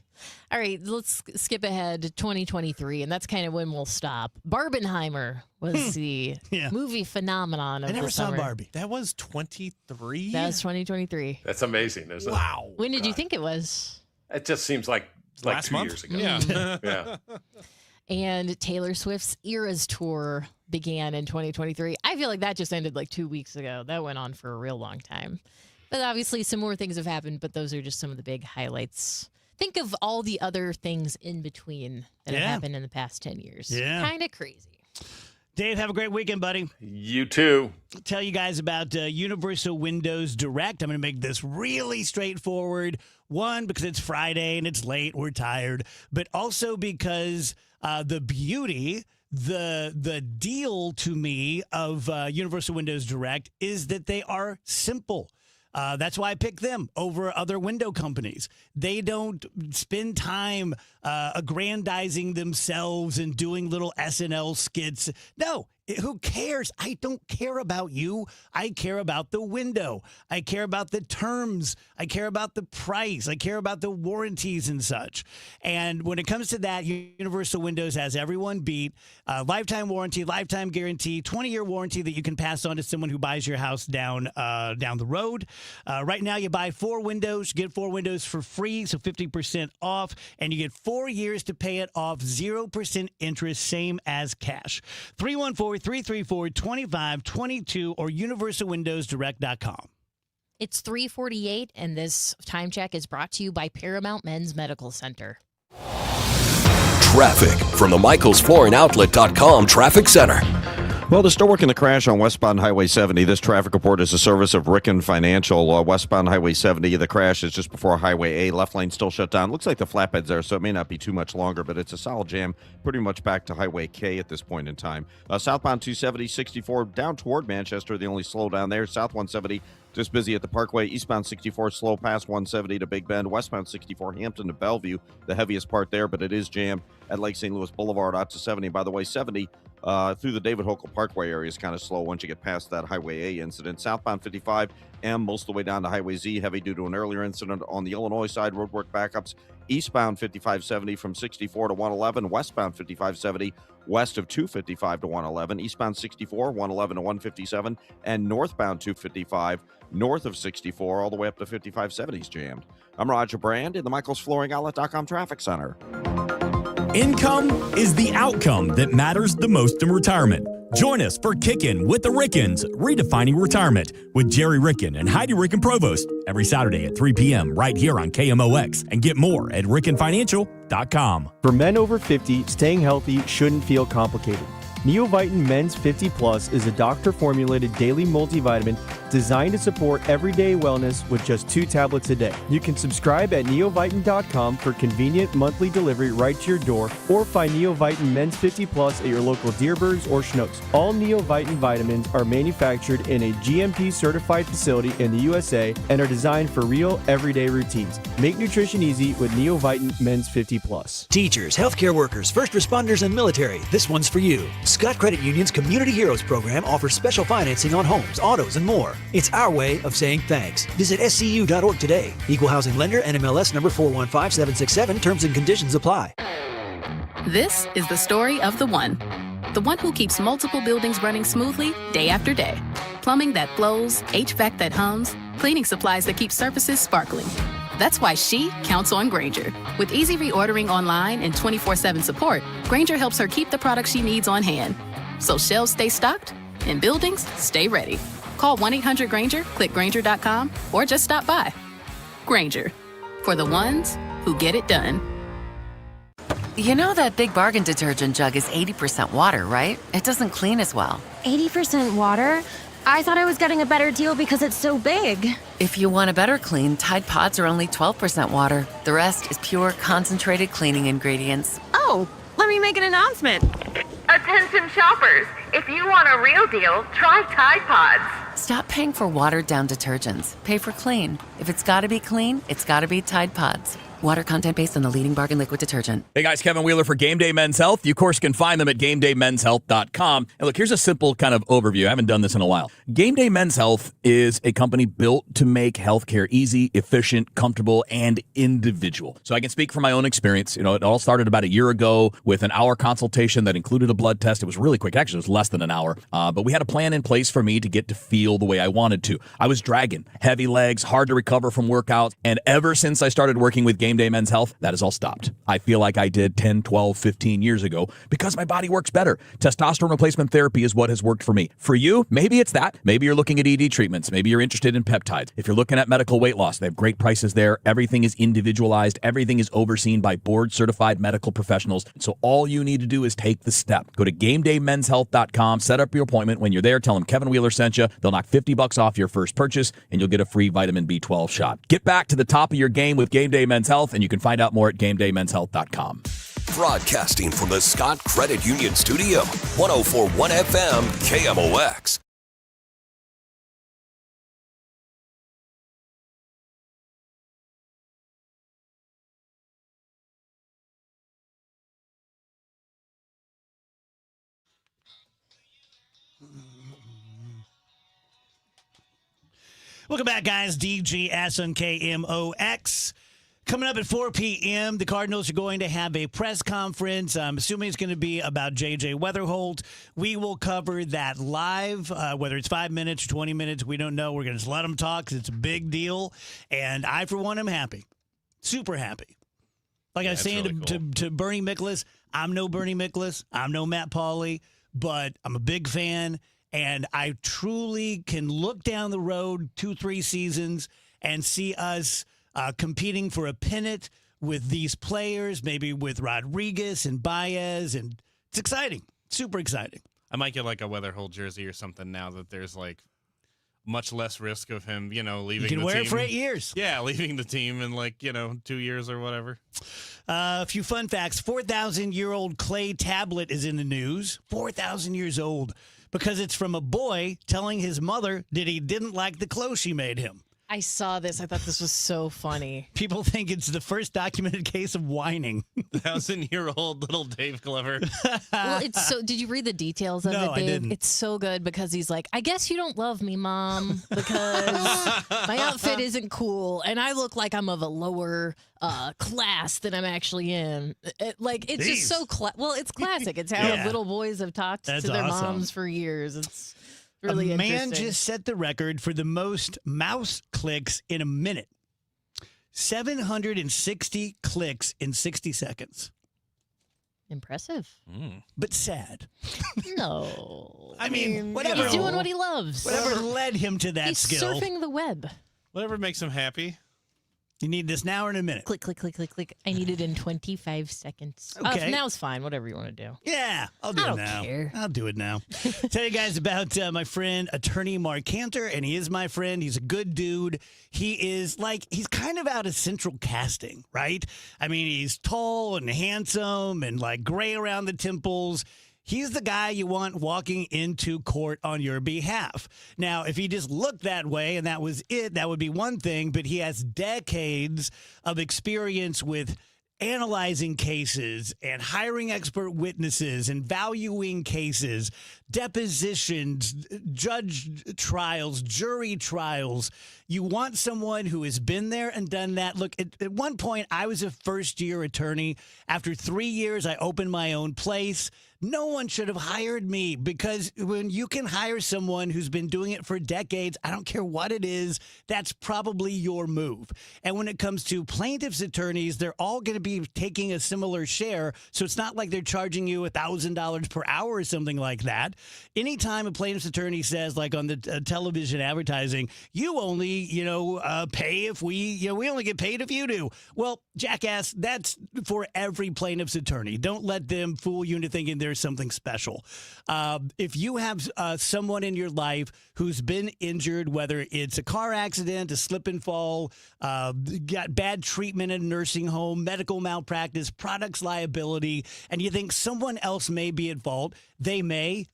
Speaker 7: All right, let's skip ahead to 2023, and that's kind of when we'll stop. Barbenheimer was the movie phenomenon of
Speaker 6: I never
Speaker 7: the
Speaker 6: saw
Speaker 7: summer.
Speaker 6: Barbie.
Speaker 4: That was 23.
Speaker 7: That was 2023.
Speaker 8: That's amazing, isn't it?
Speaker 6: Wow.
Speaker 7: When did you think it was?
Speaker 8: It just seems like
Speaker 4: Last
Speaker 8: 2
Speaker 4: month?
Speaker 8: years ago.
Speaker 4: Yeah.
Speaker 8: Yeah.
Speaker 7: And Taylor Swift's Eras Tour began in 2023. I feel like that just ended like 2 weeks ago. That went on for a real long time. But obviously some more things have happened, but those are just some of the big highlights. Think of all the other things in between that have happened in the past 10 years.
Speaker 6: Yeah.
Speaker 7: Kind of crazy.
Speaker 6: Dave, have a great weekend, buddy.
Speaker 8: You too.
Speaker 6: Tell you guys about Universal Windows Direct. I'm going to make this really straightforward. One, because it's Friday and it's late, we're tired, but also because the beauty, the deal to me of Universal Windows Direct is that they are simple. That's why I pick them over other window companies. They don't spend time aggrandizing themselves and doing little SNL skits. No, who cares? I don't care about you. I care about the window. I care about the terms. I care about the price. I care about the warranties and such. And when it comes to that, Universal Windows has everyone beat. Lifetime warranty, lifetime guarantee, 20-year warranty that you can pass on to someone who buys your house down the road. Right now, you buy 4 windows, you get 4 windows for free, so 50% off, and you get 4 years to pay it off, 0% interest, same as cash. 314-334-2522 or universalwindowsdirect.com.
Speaker 7: It's 3:48, and this time check is brought to you by Paramount Men's Medical Center.
Speaker 5: Traffic from the MichaelsFlooringOutlet.com Traffic Center.
Speaker 19: Well, they're still working the crash on westbound Highway 70. This traffic report is a service of Ricken Financial. Westbound Highway 70, the crash is just before Highway A. Left lane still shut down. Looks like the flatbed's there, so it may not be too much longer, but it's a solid jam pretty much back to Highway K at this point in time. Southbound 270, 64 down toward Manchester, the only slow down there. South 170, just busy at the Parkway. Eastbound 64, slow past 170 to Big Bend. Westbound 64, Hampton to Bellevue, the heaviest part there, but it is jammed at Lake St. Louis Boulevard out to 70. By the way, 70 through the David Hokel Parkway area is kind of slow once you get past that Highway A incident. Southbound 55 M most of the way down to Highway Z, heavy due to an earlier incident on the Illinois side. Roadwork backups. Eastbound 5570 from 64 to 111. Westbound 5570 west of 255 to 111. Eastbound 64, 111 to 157. And northbound 255 north of 64 all the way up to 5570's jammed. I'm Roger Brand in the MichaelsFlooringOutlet.com Traffic Center.
Speaker 2: Income is the outcome that matters the most in retirement. Join us for Kickin' with the Rickens, Redefining Retirement with Jerry Ricken and Heidi Ricken Provost every Saturday at 3 p.m. right here on KMOX, and get more at rickenfinancial.com.
Speaker 9: For men over 50, staying healthy shouldn't feel complicated. Neovitin Men's 50 Plus is a doctor-formulated daily multivitamin designed to support everyday wellness with just 2 tablets a day. You can subscribe at neovitin.com for convenient monthly delivery right to your door, or find Neovitin Men's 50 Plus at your local Deerbirds or Schnucks. All Neovitin vitamins are manufactured in a GMP-certified facility in the USA and are designed for real, everyday routines. Make nutrition easy with Neovitin Men's 50 Plus.
Speaker 11: Teachers, healthcare workers, first responders, and military, this one's for you. Scott Credit Union's Community Heroes program offers special financing on homes, autos, and more. It's our way of saying thanks. Visit scu.org today. Equal housing lender, NMLS number 415767. Terms and conditions apply.
Speaker 12: This is the story of the one who keeps multiple buildings running smoothly day after day. Plumbing that flows, HVAC that hums, cleaning supplies that keep surfaces sparkling. That's why she counts on Grainger. With easy reordering online and 24/7 support, Grainger helps her keep the products she needs on hand. So shelves stay stocked and buildings stay ready. Call 1-800-GRAINGER, click Grainger.com, or just stop by. Grainger, for the ones who get it done.
Speaker 13: You know that Big Bargain detergent jug is 80% water, right? It doesn't clean as well.
Speaker 14: 80% water? I thought I was getting a better deal because it's so big.
Speaker 13: If you want a better clean, Tide Pods are only 12% water. The rest is pure, concentrated cleaning ingredients.
Speaker 14: Oh, let me make an announcement.
Speaker 15: Attention shoppers, if you want a real deal, try Tide Pods.
Speaker 13: Stop paying for watered-down detergents. Pay for clean. If it's gotta be clean, it's gotta be Tide Pods. Water content based on the leading bargain liquid detergent.
Speaker 2: Hey guys, Kevin Wheeler for Game Day Men's Health. You, of course, can find them at GameDayMen'sHealth.com. And look, here's a simple kind of overview. I haven't done this in a while. Game Day Men's Health is a company built to make healthcare easy, efficient, comfortable, and individual. So I can speak from my own experience. You know, it all started about a year ago with an hour consultation that included a blood test. It was really quick. Actually, it was less than an hour. But we had a plan in place for me to get to feel the way I wanted to. I was dragging, heavy legs, hard to recover from workouts. And ever since I started working with Game Day Men's Health, that has all stopped. I feel like I did 10, 12, 15 years ago because my body works better. Testosterone replacement therapy is what has worked for me. For you, maybe it's that. Maybe you're looking at ED treatments. Maybe you're interested in peptides. If you're looking at medical weight loss, they have great prices there. Everything is individualized. Everything is overseen by board-certified medical professionals. So all you need to do is take the step. Go to GameDayMen'sHealth.com, set up your appointment. When you're there, tell them Kevin Wheeler sent you. They'll knock $50 off your first purchase, and you'll get a free vitamin B12 shot. Get back to the top of your game with Game Day Men's Health, and you can find out more at GameDayMen'sHealth.com.
Speaker 5: Broadcasting from the Scott Credit Union Studio, 104.1 FM, KMOX.
Speaker 6: Welcome back, guys. DGS on KMOX. Coming up at 4 p.m., the Cardinals are going to have a press conference. I'm assuming it's going to be about J.J. Weatherholt. We will cover that live, whether it's 5 minutes or 20 minutes. We don't know. We're going to just let them talk because it's a big deal. And I, for one, am happy. Super happy. Like I was saying really to Bernie Miklasz, I'm no Bernie Miklasz. I'm no Matt Pauley, but I'm a big fan. And I truly can look down the road 2-3 seasons and see us competing for a pennant with these players, maybe with Rodriguez and Baez, and it's exciting, super exciting.
Speaker 4: I might get like a Weatherholt jersey or something now that there's like much less risk of him, you know, leaving the team.
Speaker 6: You can wear it for 8 years.
Speaker 4: Yeah, leaving the team in like, 2 years or whatever.
Speaker 6: A few fun facts. 4,000-year-old clay tablet is in the news. 4,000 years old because it's from a boy telling his mother that he didn't like the clothes she made him.
Speaker 7: I saw this. I thought this was so funny.
Speaker 6: People think it's the first documented case of whining.
Speaker 4: 1,000-year-old little Dave Glover.
Speaker 7: Well, it's so. Did you read the details of it, Dave?
Speaker 6: I didn't.
Speaker 7: It's so good because he's like, I guess you don't love me, Mom, because my outfit isn't cool, and I look like I'm of a lower class than I'm actually in. It's just so well, it's classic. It's how little boys have talked to their moms for years. It's really interesting.
Speaker 6: A man just set the record for the most mouse clicks in a minute. 760 clicks in 60 seconds.
Speaker 7: Impressive.
Speaker 6: But sad.
Speaker 7: No.
Speaker 6: I mean, whatever.
Speaker 7: He's doing what he loves.
Speaker 6: Whatever led him to that
Speaker 7: He's
Speaker 6: skill.
Speaker 7: surfing the web.
Speaker 4: Whatever makes him happy.
Speaker 6: You need this now or in a minute?
Speaker 7: Click, click, click, click, click. I need it in 25 seconds.
Speaker 6: Okay.
Speaker 7: Now's fine. Whatever you want to do.
Speaker 6: Yeah, I'll do
Speaker 7: I
Speaker 6: it
Speaker 7: don't
Speaker 6: now.
Speaker 7: care.
Speaker 6: I'll do it now. Tell you guys about my friend, attorney Mark Cantor, and he is my friend. He's a good dude. He's kind of out of central casting, right? I mean, he's tall and handsome and like gray around the temples. He's the guy you want walking into court on your behalf. Now, if he just looked that way and that was it, that would be one thing, but he has decades of experience with analyzing cases and hiring expert witnesses and valuing cases, depositions, judge trials, jury trials. You want someone who has been there and done that. Look, at one point, I was a first-year attorney. After 3 years, I opened my own place. No one should have hired me because when you can hire someone who's been doing it for decades, I don't care what it is, that's probably your move. And when it comes to plaintiffs' attorneys, they're all going to be taking a similar share. So it's not like they're charging you $1,000 per hour or something like that. Anytime a plaintiff's attorney says, like on the television advertising, you only, pay if we only get paid if you do. Well, jackass, that's for every plaintiff's attorney. Don't let them fool you into thinking there's something special. If you have someone in your life who's been injured, whether it's a car accident, a slip and fall, got bad treatment in a nursing home, medical malpractice, products liability, and you think someone else may be at fault, they may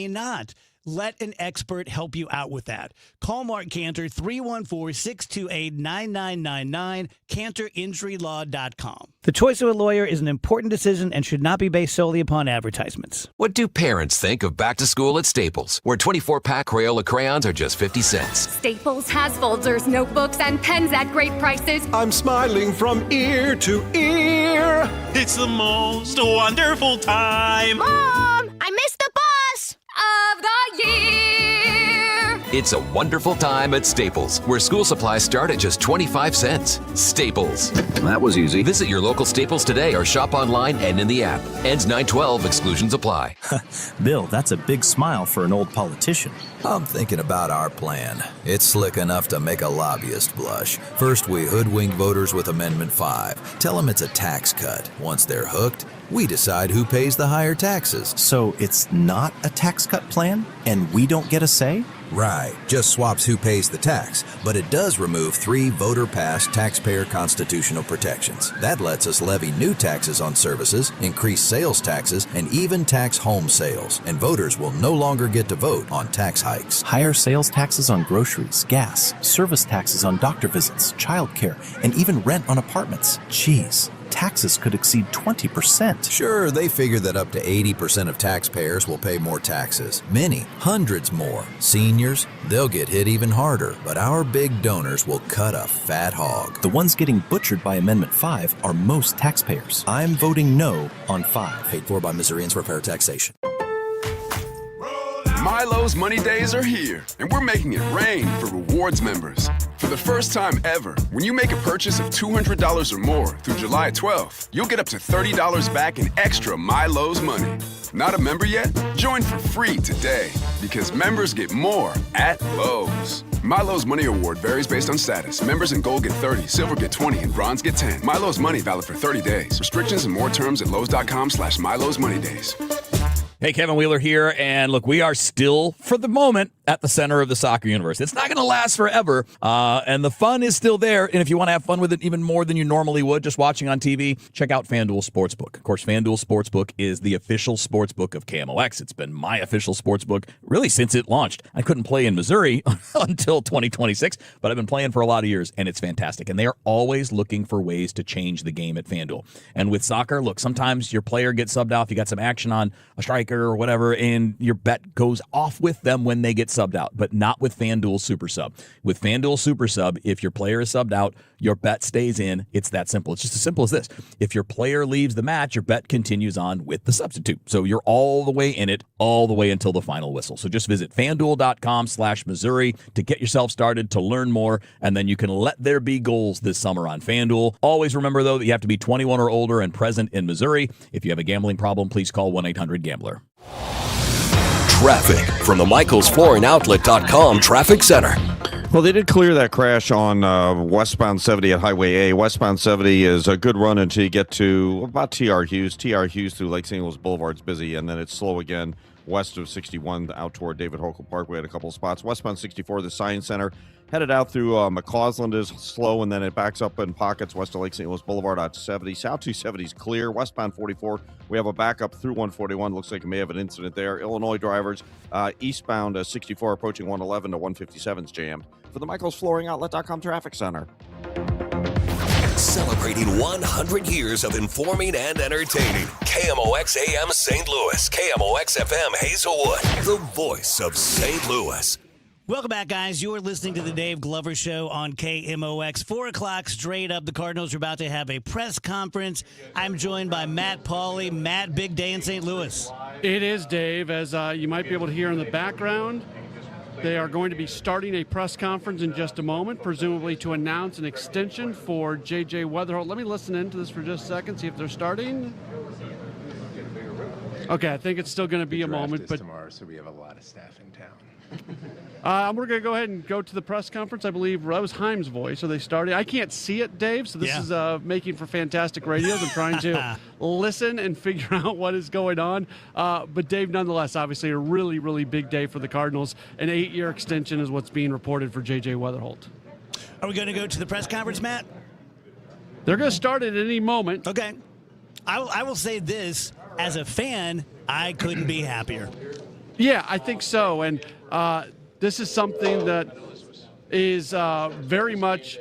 Speaker 6: not. Let an expert help you out with that. Call Mark Cantor, 314-628-9999, CantorInjuryLaw.com. The choice of a lawyer is an important decision and should not be based solely upon advertisements.
Speaker 5: What do parents think of back to school at Staples, where 24-pack Crayola crayons are just 50 cents?
Speaker 1: Staples has folders, notebooks, and pens at great prices.
Speaker 3: I'm smiling from ear to ear.
Speaker 4: It's the most wonderful time.
Speaker 1: Mom, I missed the bus of the year.
Speaker 5: It's a wonderful time at Staples, where school supplies start at just 25 cents. Staples.
Speaker 19: That was easy.
Speaker 5: Visit your local Staples today or shop online and in the app. Ends 9/12. Exclusions apply.
Speaker 10: Bill, that's a big smile for an old politician.
Speaker 16: I'm thinking about our plan. It's slick enough to make a lobbyist blush. First, we hoodwink voters with Amendment 5. Tell them it's a tax cut. Once they're hooked, we decide who pays the higher taxes.
Speaker 10: So it's not a tax cut plan, and we don't get a say?
Speaker 16: Right, just swaps who pays the tax, but it does remove 3 voter-passed taxpayer constitutional protections. That lets us levy new taxes on services, increase sales taxes, and even tax home sales. And voters will no longer get to vote on tax hikes.
Speaker 10: Higher sales taxes on groceries, gas, service taxes on doctor visits, childcare, and even rent on apartments. Jeez. Taxes could exceed 20%.
Speaker 16: Sure, they figure that up to 80% of taxpayers will pay more taxes. Many, hundreds more. Seniors, they'll get hit even harder, but our big donors will cut a fat hog.
Speaker 10: The ones getting butchered by Amendment 5 are most taxpayers. I'm voting no on 5.
Speaker 16: Paid for by Missourians for Fair Taxation.
Speaker 27: Milo's Money Days are here, and we're making it rain for rewards members. For the first time ever, when you make a purchase of $200 or more through July 12th, you'll get up to $30 back in extra Milo's money. Not a member yet? Join for free today, because members get more at Lowe's. Milo's Money Award varies based on status. Members in Gold get 30, Silver get 20, and Bronze get 10. Milo's Money valid for 30 days. Restrictions and more terms at Lowe's.com/Milo's Money Days.
Speaker 17: Hey, Kevin Wheeler here, and look, we are still, for the moment, at the center of the soccer universe. It's not going to last forever, and the fun is still there, and if you want to have fun with it even more than you normally would just watching on TV, check out FanDuel Sportsbook. Of course, FanDuel Sportsbook is the official sportsbook of KMOX. It's been my official sportsbook really since it launched. I couldn't play in Missouri until 2026, but I've been playing for a lot of years, and it's fantastic, and they are always looking for ways to change the game at FanDuel. And with soccer, look, sometimes your player gets subbed out if you got some action on a striker or whatever, and your bet goes off with them when they get subbed out, but not with FanDuel Super Sub. With FanDuel Super Sub, if your player is subbed out, your bet stays in. It's that simple. It's just as simple as this. If your player leaves the match, your bet continues on with the substitute. So you're all the way in it, all the way until the final whistle. So just visit FanDuel.com/Missouri to get yourself started, to learn more, and then you can let there be goals this summer on FanDuel. Always remember, though, that you have to be 21 or older and present in Missouri. If you have a gambling problem, please call 1-800-GAMBLER.
Speaker 5: Traffic from the MichaelsFlooringOutlet.com Traffic Center.
Speaker 19: Well, they did clear that crash on westbound 70 at Highway A. Westbound 70 is a good run until you get to about TR Hughes. TR Hughes through Lake St. Louis Boulevard's busy, and then it's slow again west of 61 out toward David Hochul Parkway at a couple of spots. Westbound 64, the Science Center, headed out through McCausland is slow, and then it backs up in pockets west of Lake St. Louis Boulevard out to 70. South 270 is clear. Westbound 44, we have a backup through 141. Looks like it may have an incident there. Illinois drivers, eastbound 64 approaching 111 to 157 is jammed. For the Michaels Flooring Outlet.com Traffic Center.
Speaker 5: Celebrating 100 years of informing and entertaining. KMOX AM St. Louis. KMOX FM Hazelwood. The voice of St. Louis.
Speaker 6: Welcome back, guys. You're listening to the Dave Glover Show on KMOX. 4 o'clock straight up. The Cardinals are about to have a press conference. I'm joined by Matt Pauley. Matt, big day in St. Louis.
Speaker 18: It is, Dave. As you might be able to hear in the background, they are going to be starting a press conference in just a moment, presumably to announce an extension for J.J. Weatherholt. Let me listen into this for just a second, see if they're starting. Okay, I think it's still going to be a moment. But
Speaker 21: tomorrow, so we have a lot of staff in town.
Speaker 18: We're going to go ahead and go to the press conference. I believe that was Heim's voice. Are they starting? I can't see it, Dave, so this is making for fantastic radios. I'm trying to listen and figure out what is going on. But, Dave, nonetheless, obviously a really, really big day for the Cardinals. An 8-year extension is what's being reported for J.J. Weatherholt.
Speaker 6: Are we going to go to the press conference, Matt?
Speaker 18: They're going to start at any moment.
Speaker 6: Okay. I will say this. As a fan, I couldn't be happier.
Speaker 18: Yeah, I think so. And this is something that is very much.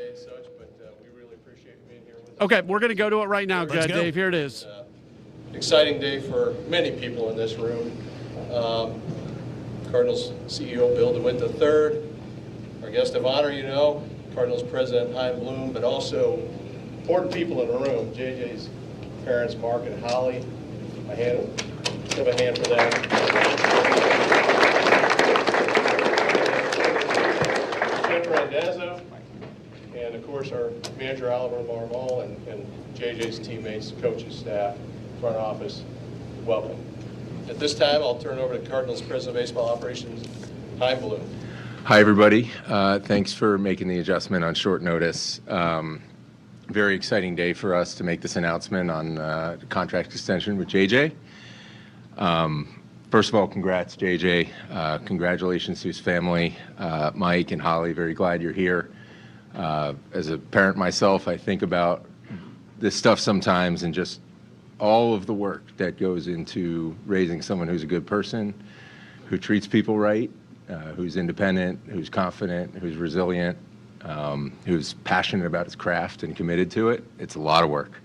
Speaker 18: Okay, we're going to go to it right now, Dave. Here it is.
Speaker 22: Exciting day for many people in this room. Cardinals CEO Bill DeWitt III, our guest of honor, Cardinals President Chaim Bloom, but also important people in the room, JJ's parents, Mark and Holly. Give a hand for that. Jim Randazzo, and of course our manager Oliver Marmol and JJ's teammates, coaches, staff, front office, welcome. At this time, I'll turn over to Cardinals President of Baseball Operations, Chaim Bloom.
Speaker 21: Hi, everybody. Thanks for making the adjustment on short notice. Very exciting day for us to make this announcement on contract extension with JJ. First of all, congrats, JJ. Congratulations to his family, Mike and Holly. Very glad you're here. As a parent myself, I think about this stuff sometimes and just all of the work that goes into raising someone who's a good person, who treats people right, who's independent, who's confident, who's resilient, who's passionate about his craft and committed to it. It's a lot of work.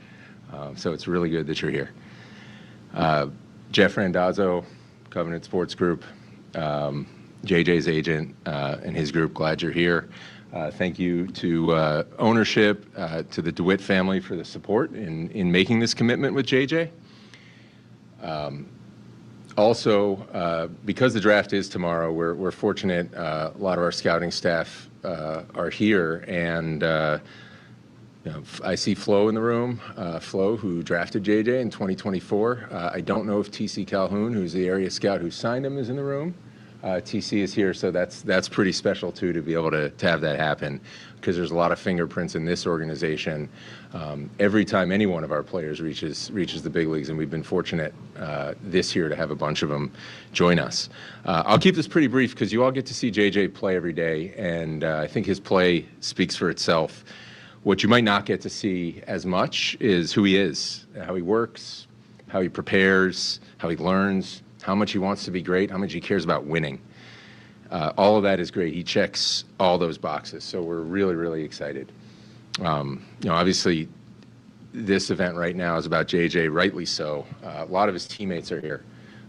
Speaker 21: So it's really good that you're here. Jeff Randazzo, Covenant Sports Group, JJ's agent and his group, glad you're here. Thank you to ownership, to the DeWitt family for the support in making this commitment with JJ. Also, because the draft is tomorrow, we're fortunate a lot of our scouting staff are here, and I see Flo in the room, Flo, who drafted JJ in 2024. I don't know if TC Calhoun, who's the area scout who signed him, is in the room. TC is here, so that's pretty special, too, to be able to have that happen, because there's a lot of fingerprints in this organization every time any one of our players reaches the big leagues, and we've been fortunate this year to have a bunch of them join us. I'll keep this pretty brief, because you all get to see JJ play every day, and I think his play speaks for itself. What you might not get to see as much is who he is, how he works, how he prepares, how he learns, how much he wants to be great, how much he cares about winning. All of that is great. He checks all those boxes, so we're really, really excited. Obviously, this event right now is about JJ, rightly so. A lot of his teammates are here.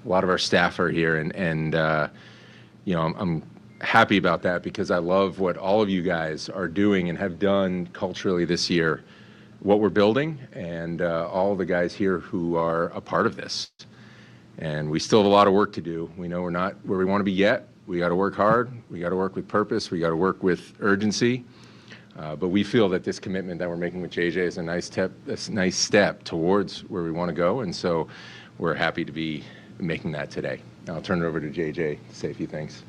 Speaker 21: A lot of our staff are here, and I'm happy about that, because I love what all of you guys are doing and have done culturally this year, what we're building, and all the guys here who are a part of this. And we still have a lot of work to do. We know we're not where we want to be yet. We got to work hard. We got to work with purpose. We got to work with urgency. But we feel that this commitment that we're making with JJ is a nice step towards where we want to go. And so we're happy to be making that today. Now I'll turn it over to JJ to say a few things.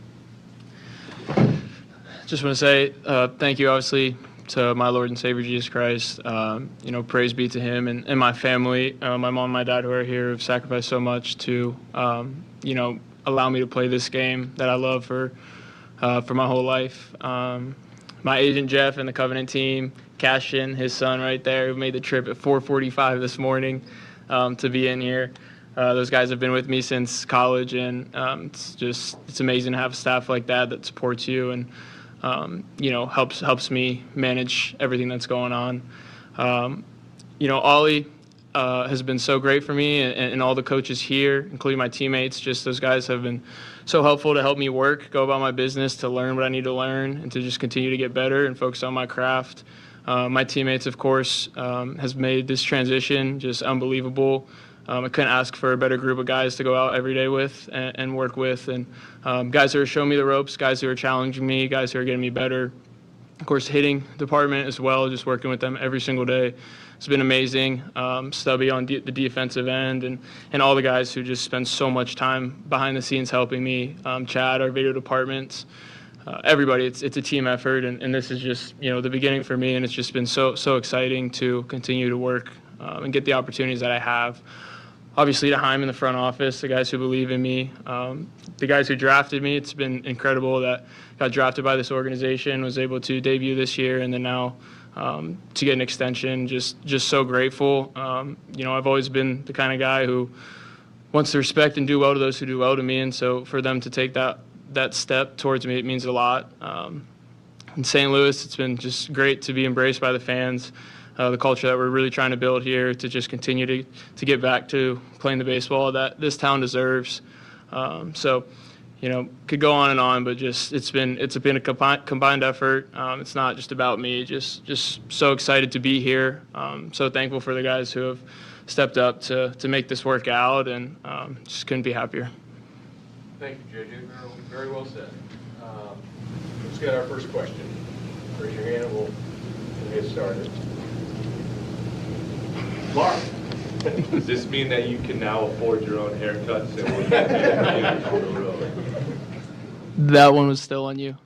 Speaker 8: just want to say thank you, obviously, to my Lord and Savior Jesus Christ. Praise be to Him and my family, my mom and my dad who are here, have sacrificed so much to, allow me to play this game that I love for my whole life. My agent Jeff and the Covenant team, Cashin, his son right there, who made the trip at 4:45 this morning to be in here. Those guys have been with me since college, and it's amazing to have a staff like that supports you and helps me manage everything that's going on. Ollie has been so great for me, and all the coaches here, including my teammates. Just those guys have been so helpful to help me work, go about my business, to learn what I need to learn, and to just continue to get better and focus on my craft. My teammates, of course, has made this transition just unbelievable. I couldn't ask for a better group of guys to go out every day with and work with, and guys who are showing me the ropes, guys who are challenging me, guys who are getting me better. Of course, hitting department as well, just working with them every single day. It's been amazing. Stubby on the defensive end, and all the guys who just spend so much time behind the scenes helping me. Chad, our video departments, everybody. It's a team effort, and this is just the beginning for me, and it's just been so exciting to continue to work and get the opportunities that I have. Obviously, to Heim in the front office, the guys who believe in me, the guys who drafted me. It's been incredible that got drafted by this organization, was able to debut this year, and then now to get an extension. Just so grateful. I've always been the kind of guy who wants to respect and do well to those who do well to me, and so for them to take that step towards me, it means a lot. In St. Louis, it's been just great to be embraced by the fans. The culture that we're really trying to build here, to just continue to get back to playing the baseball that this town deserves. Could go on, but just it's been a combined effort. It's not just about me. Just so excited to be here. So thankful for the guys who have stepped up to make this work out, and just couldn't be happier.
Speaker 22: Thank you, JJ. Very well said. Let's get our first question. Raise your hand and we'll get started. Mark.
Speaker 9: Does this mean that you can now afford your own haircuts?
Speaker 8: That one was still on you.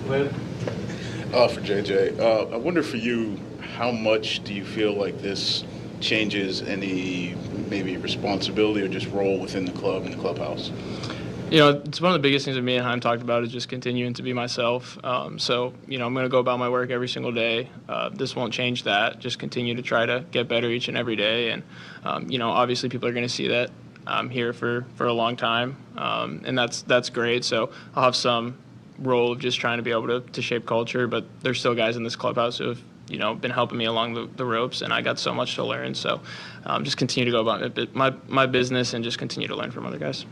Speaker 22: Lynn?
Speaker 20: For JJ, I wonder for you, how much do you feel like this changes any maybe responsibility or just role within the club and the clubhouse?
Speaker 8: It's one of the biggest things that me and Heim talked about is just continuing to be myself. I'm going to go about my work every single day. This won't change that. Just continue to try to get better each and every day. And, obviously people are going to see that I'm here for a long time. And that's great. So I'll have some role of just trying to be able to shape culture, but there's still guys in this clubhouse who have, been helping me along the ropes, and I got so much to learn. So just continue to go about my business and just continue to learn from other guys.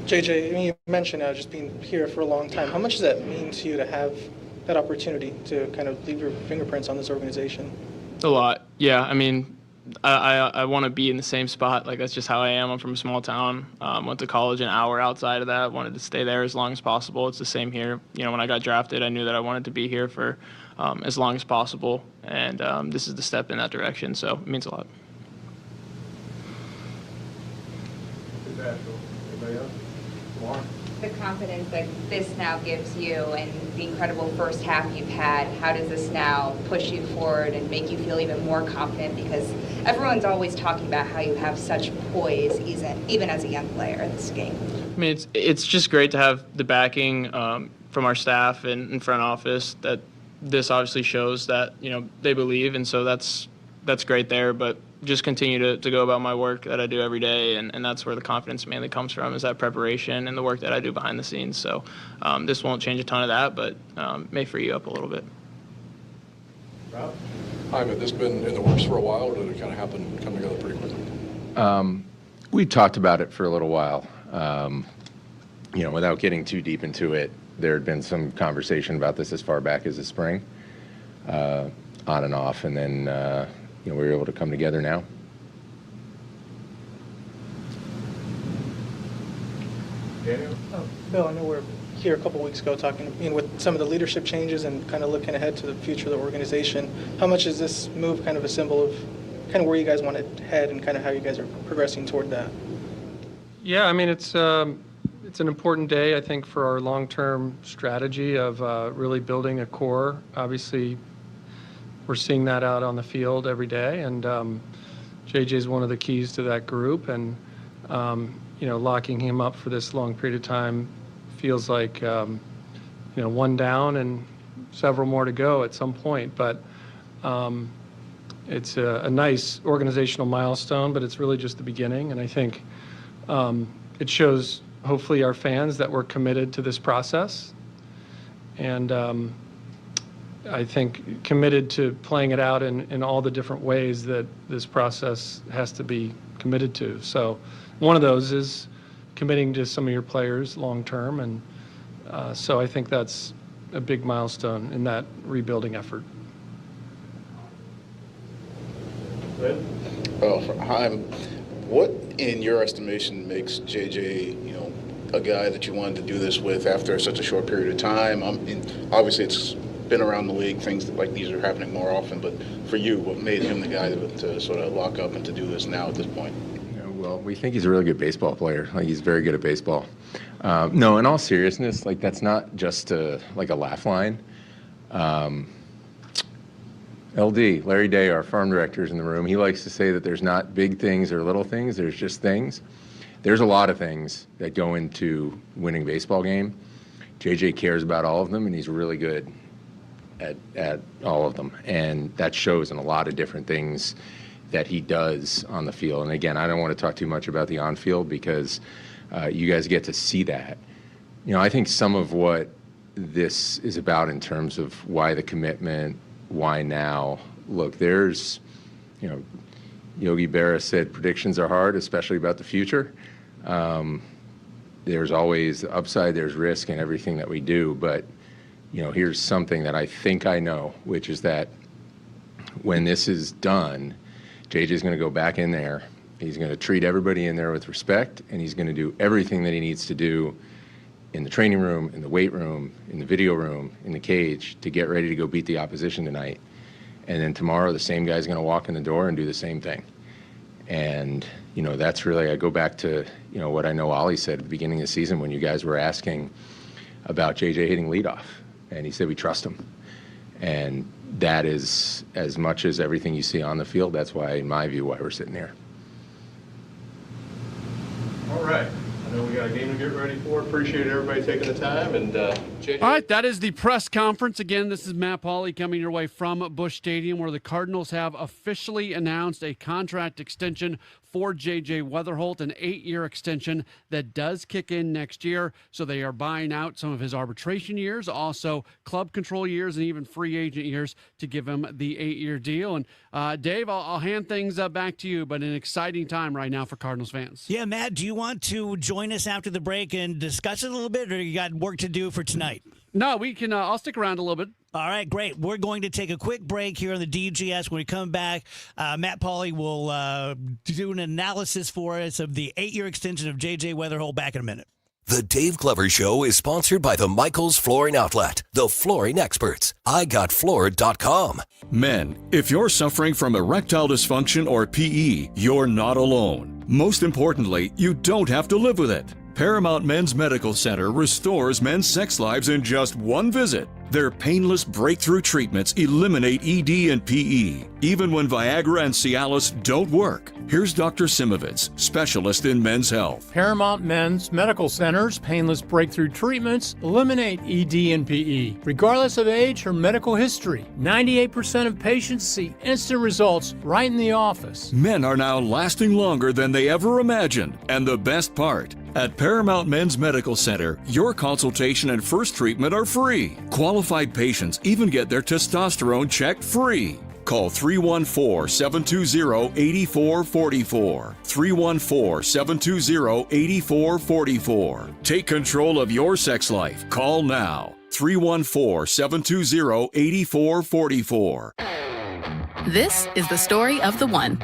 Speaker 23: JJ, you mentioned just being here for a long time. How much does that mean to you to have that opportunity to kind of leave your fingerprints on this organization?
Speaker 8: A lot. Yeah. I want to be in the same spot. Like, that's just how I am. I'm from a small town. Went to college an hour outside of that. Wanted to stay there as long as possible. It's the same here. When I got drafted, I knew that I wanted to be here for as long as possible. And this is the step in that direction. So it means a lot.
Speaker 22: Anybody else?
Speaker 24: The confidence that this now gives you and the incredible first half you've had, how does this now push you forward and make you feel even more confident? Because everyone's always talking about how you have such poise, even as a young player in this game.
Speaker 8: It's just great to have the backing from our staff and in front office. That this obviously shows that they believe, and so that's great there. But just continue to go about my work that I do every day, and that's where the confidence mainly comes from, is that preparation and the work that I do behind the scenes. So this won't change a ton of that, but may free you up a little bit.
Speaker 22: Rob?
Speaker 25: Hi, had this been in the works for a while, or did it kind of come together pretty quickly?
Speaker 21: We talked about it for a little while. Without getting too deep into it, there had been some conversation about this as far back as the spring, on and off, and then we were able to come together now.
Speaker 22: Daniel?
Speaker 23: Bill, I know we're here a couple weeks ago talking with some of the leadership changes and kind of looking ahead to the future of the organization. How much is this move kind of a symbol of kind of where you guys want to head and kind of how you guys are progressing toward that?
Speaker 18: Yeah, it's
Speaker 8: It's an important day, I think, for our long-term strategy of really building a core. Obviously, we're seeing that out on the field every day, and JJ is one of the keys to that group. And locking him up for this long period of time feels like one down and several more to go at some point. But it's a nice organizational milestone, but it's really just the beginning. And I think it shows, hopefully, our fans that we're committed to this process. And I think committed to playing it out in all the different ways that this process has to be committed to. So one of those is committing to some of your players long term. And so I think that's a big milestone in that rebuilding effort.
Speaker 20: What, in your estimation, makes JJ, a guy that you wanted to do this with after such a short period of time? Obviously, it's been around the league, things like these are happening more often, but for you, what made him the guy to sort of lock up and to do this now at this point?
Speaker 21: Well, we think he's a really good baseball player. He's very good at baseball. No, in all seriousness, that's not just a laugh line. LD, Larry Day, our farm director, is in the room. He likes to say that there's not big things or little things, there's just things. There's a lot of things that go into winning a baseball game. JJ cares about all of them, and he's really good at all of them. And that shows in a lot of different things that he does on the field. And again, I don't want to talk too much about the on-field because you guys get to see that. I think some of what this is about in terms of why the commitment, why now? Look, there's, Yogi Berra said predictions are hard, especially about the future. There's always the upside, there's risk in everything that we do. But, here's something that I think I know, which is that when this is done, JJ's going to go back in there. He's going to treat everybody in there with respect, and he's going to do everything that he needs to do in the training room, in the weight room, in the video room, in the cage to get ready to go beat the opposition tonight. And then tomorrow, the same guy's going to walk in the door and do the same thing. And, that's really, I go back to, what I know Ollie said at the beginning of the season when you guys were asking about JJ hitting leadoff. And he said, we trust him. And that is, as much as everything you see on the field, that's why, in my view, why we're sitting here.
Speaker 22: All right. I know we got a game to get ready for. Appreciate everybody taking the time. And JJ.
Speaker 18: All right, that is the press conference. Again, this is Matt Pauley coming your way from Busch Stadium, where the Cardinals have officially announced a contract extension for J.J. Weatherholt, an 8-year extension that does kick in next year. So they are buying out some of his arbitration years, also club control years, and even free agent years to give him the 8-year deal. And Dave, I'll hand things back to you, but an exciting time right now for Cardinals fans.
Speaker 6: Yeah, Matt, do you want to join us after the break and discuss it a little bit, or you got work to do for tonight?
Speaker 18: No, we can. I'll stick around a little bit.
Speaker 6: All right, great. We're going to take a quick break here on the DGS. When we come back, Matt Pauley will do an analysis for us of the 8-year extension of J.J. Weatherholt. Back in a minute.
Speaker 5: The Dave Glover Show is sponsored by the Michaels Flooring Outlet, the flooring experts. IGotFloored.com.
Speaker 3: Men, if you're suffering from erectile dysfunction or PE, you're not alone. Most importantly, you don't have to live with it. Paramount Men's Medical Center restores men's sex lives in just one visit. Their painless breakthrough treatments eliminate ED and PE, even when Viagra and Cialis don't work. Here's Dr. Simovitz, specialist in men's health.
Speaker 2: Paramount Men's Medical Center's painless breakthrough treatments eliminate ED and PE, regardless of age or medical history. 98% of patients see instant results right in the office.
Speaker 3: Men are now lasting longer than they ever imagined. And the best part, at Paramount Men's Medical Center, your consultation and first treatment are free. Qualified patients even get their testosterone checked free. Call 314-720-8444. 314-720-8444. Take control of your sex life. Call now. 314-720-8444.
Speaker 11: This is the story of the one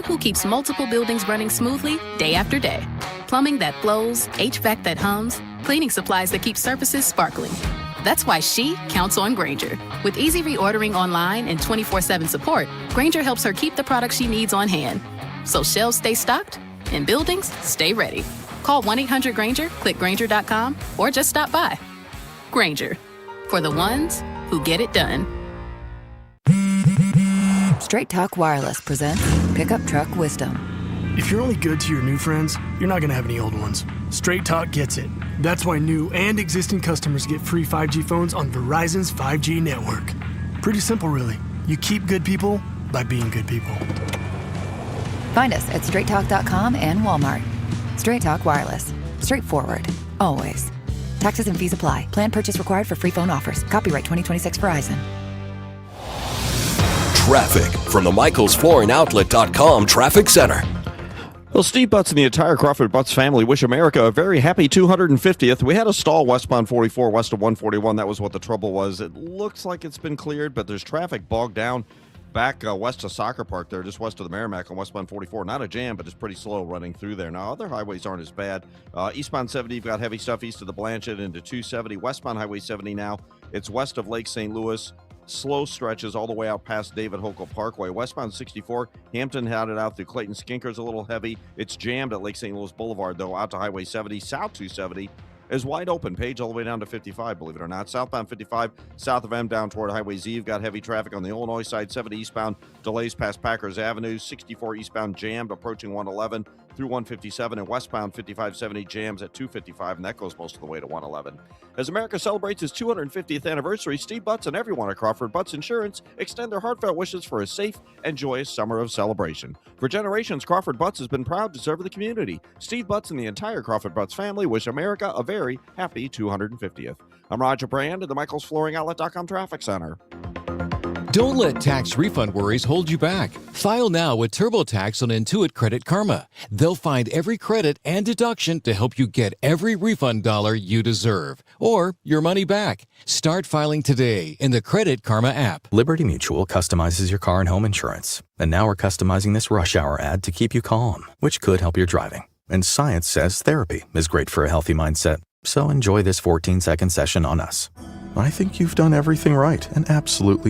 Speaker 11: who keeps multiple buildings running smoothly day after day. Plumbing that flows, HVAC that hums, cleaning supplies that keep surfaces sparkling. That's why she counts on Grainger. With easy reordering online and 24/7 support, Grainger helps her keep the products she needs on hand. So shelves stay stocked and buildings stay ready. Call 1-800-GRANGER, click Grainger.com, or just stop by. Grainger, for the ones who get it done.
Speaker 4: Straight Talk Wireless presents Pickup Truck Wisdom.
Speaker 7: If you're only good to your new friends, you're not going to have any old ones. Straight Talk gets it. That's why new and existing customers get free 5G phones on Verizon's 5G network. Pretty simple, really. You keep good people by being good people.
Speaker 4: Find us at straighttalk.com and Walmart. Straight Talk Wireless. Straightforward. Always. Taxes and fees apply. Plan purchase required for free phone offers. Copyright 2026 Verizon.
Speaker 5: Traffic from the MichaelsFlooringOutlet.com Traffic Center.
Speaker 19: Well, Steve Butts and the entire Crawford Butts family wish America a very happy 250th. We had a stall westbound 44 west of 141. That was what the trouble was. It looks like it's been cleared, but there's traffic bogged down back west of Soccer Park there, just west of the Merrimack on westbound 44. Not a jam, but it's pretty slow running through there. Now, other highways aren't as bad. Eastbound 70, you've got heavy stuff east of the Blanchett into 270. Westbound Highway 70 now, it's west of Lake St. Louis. Slow stretches all the way out past David Hokel Parkway. Westbound 64, Hampton had it out through Clayton Skinker's a little heavy. It's jammed at Lake St. Louis Boulevard, though, out to Highway 70. South 270 is wide open. Page all the way down to 55, believe it or not. Southbound 55, south of M down toward Highway Z. You've got heavy traffic on the Illinois side. 70 eastbound, delays past Packers Avenue. 64 eastbound jammed approaching 111 through 157. And westbound 5570 jams at 255, and that goes most of the way to 111. As America celebrates its 250th anniversary, Steve Butts and everyone at Crawford Butts Insurance extend their heartfelt wishes for a safe and joyous summer of celebration. For generations, Crawford Butts has been proud to serve the community. Steve Butts and the entire Crawford Butts family wish America a very happy 250th. I'm Roger Brand at the MichaelsFlooringOutlet.com Traffic Center.
Speaker 12: Don't let tax refund worries hold you back. File now with TurboTax on Intuit Credit Karma. They'll find every credit and deduction to help you get every refund dollar you deserve, or your money back. Start filing today in the Credit Karma app.
Speaker 13: Liberty Mutual customizes your car and home insurance. And now we're customizing this rush hour ad to keep you calm, which could help your driving. And science says therapy is great for a healthy mindset. So enjoy this 14-second session on us. I think you've done everything right and absolutely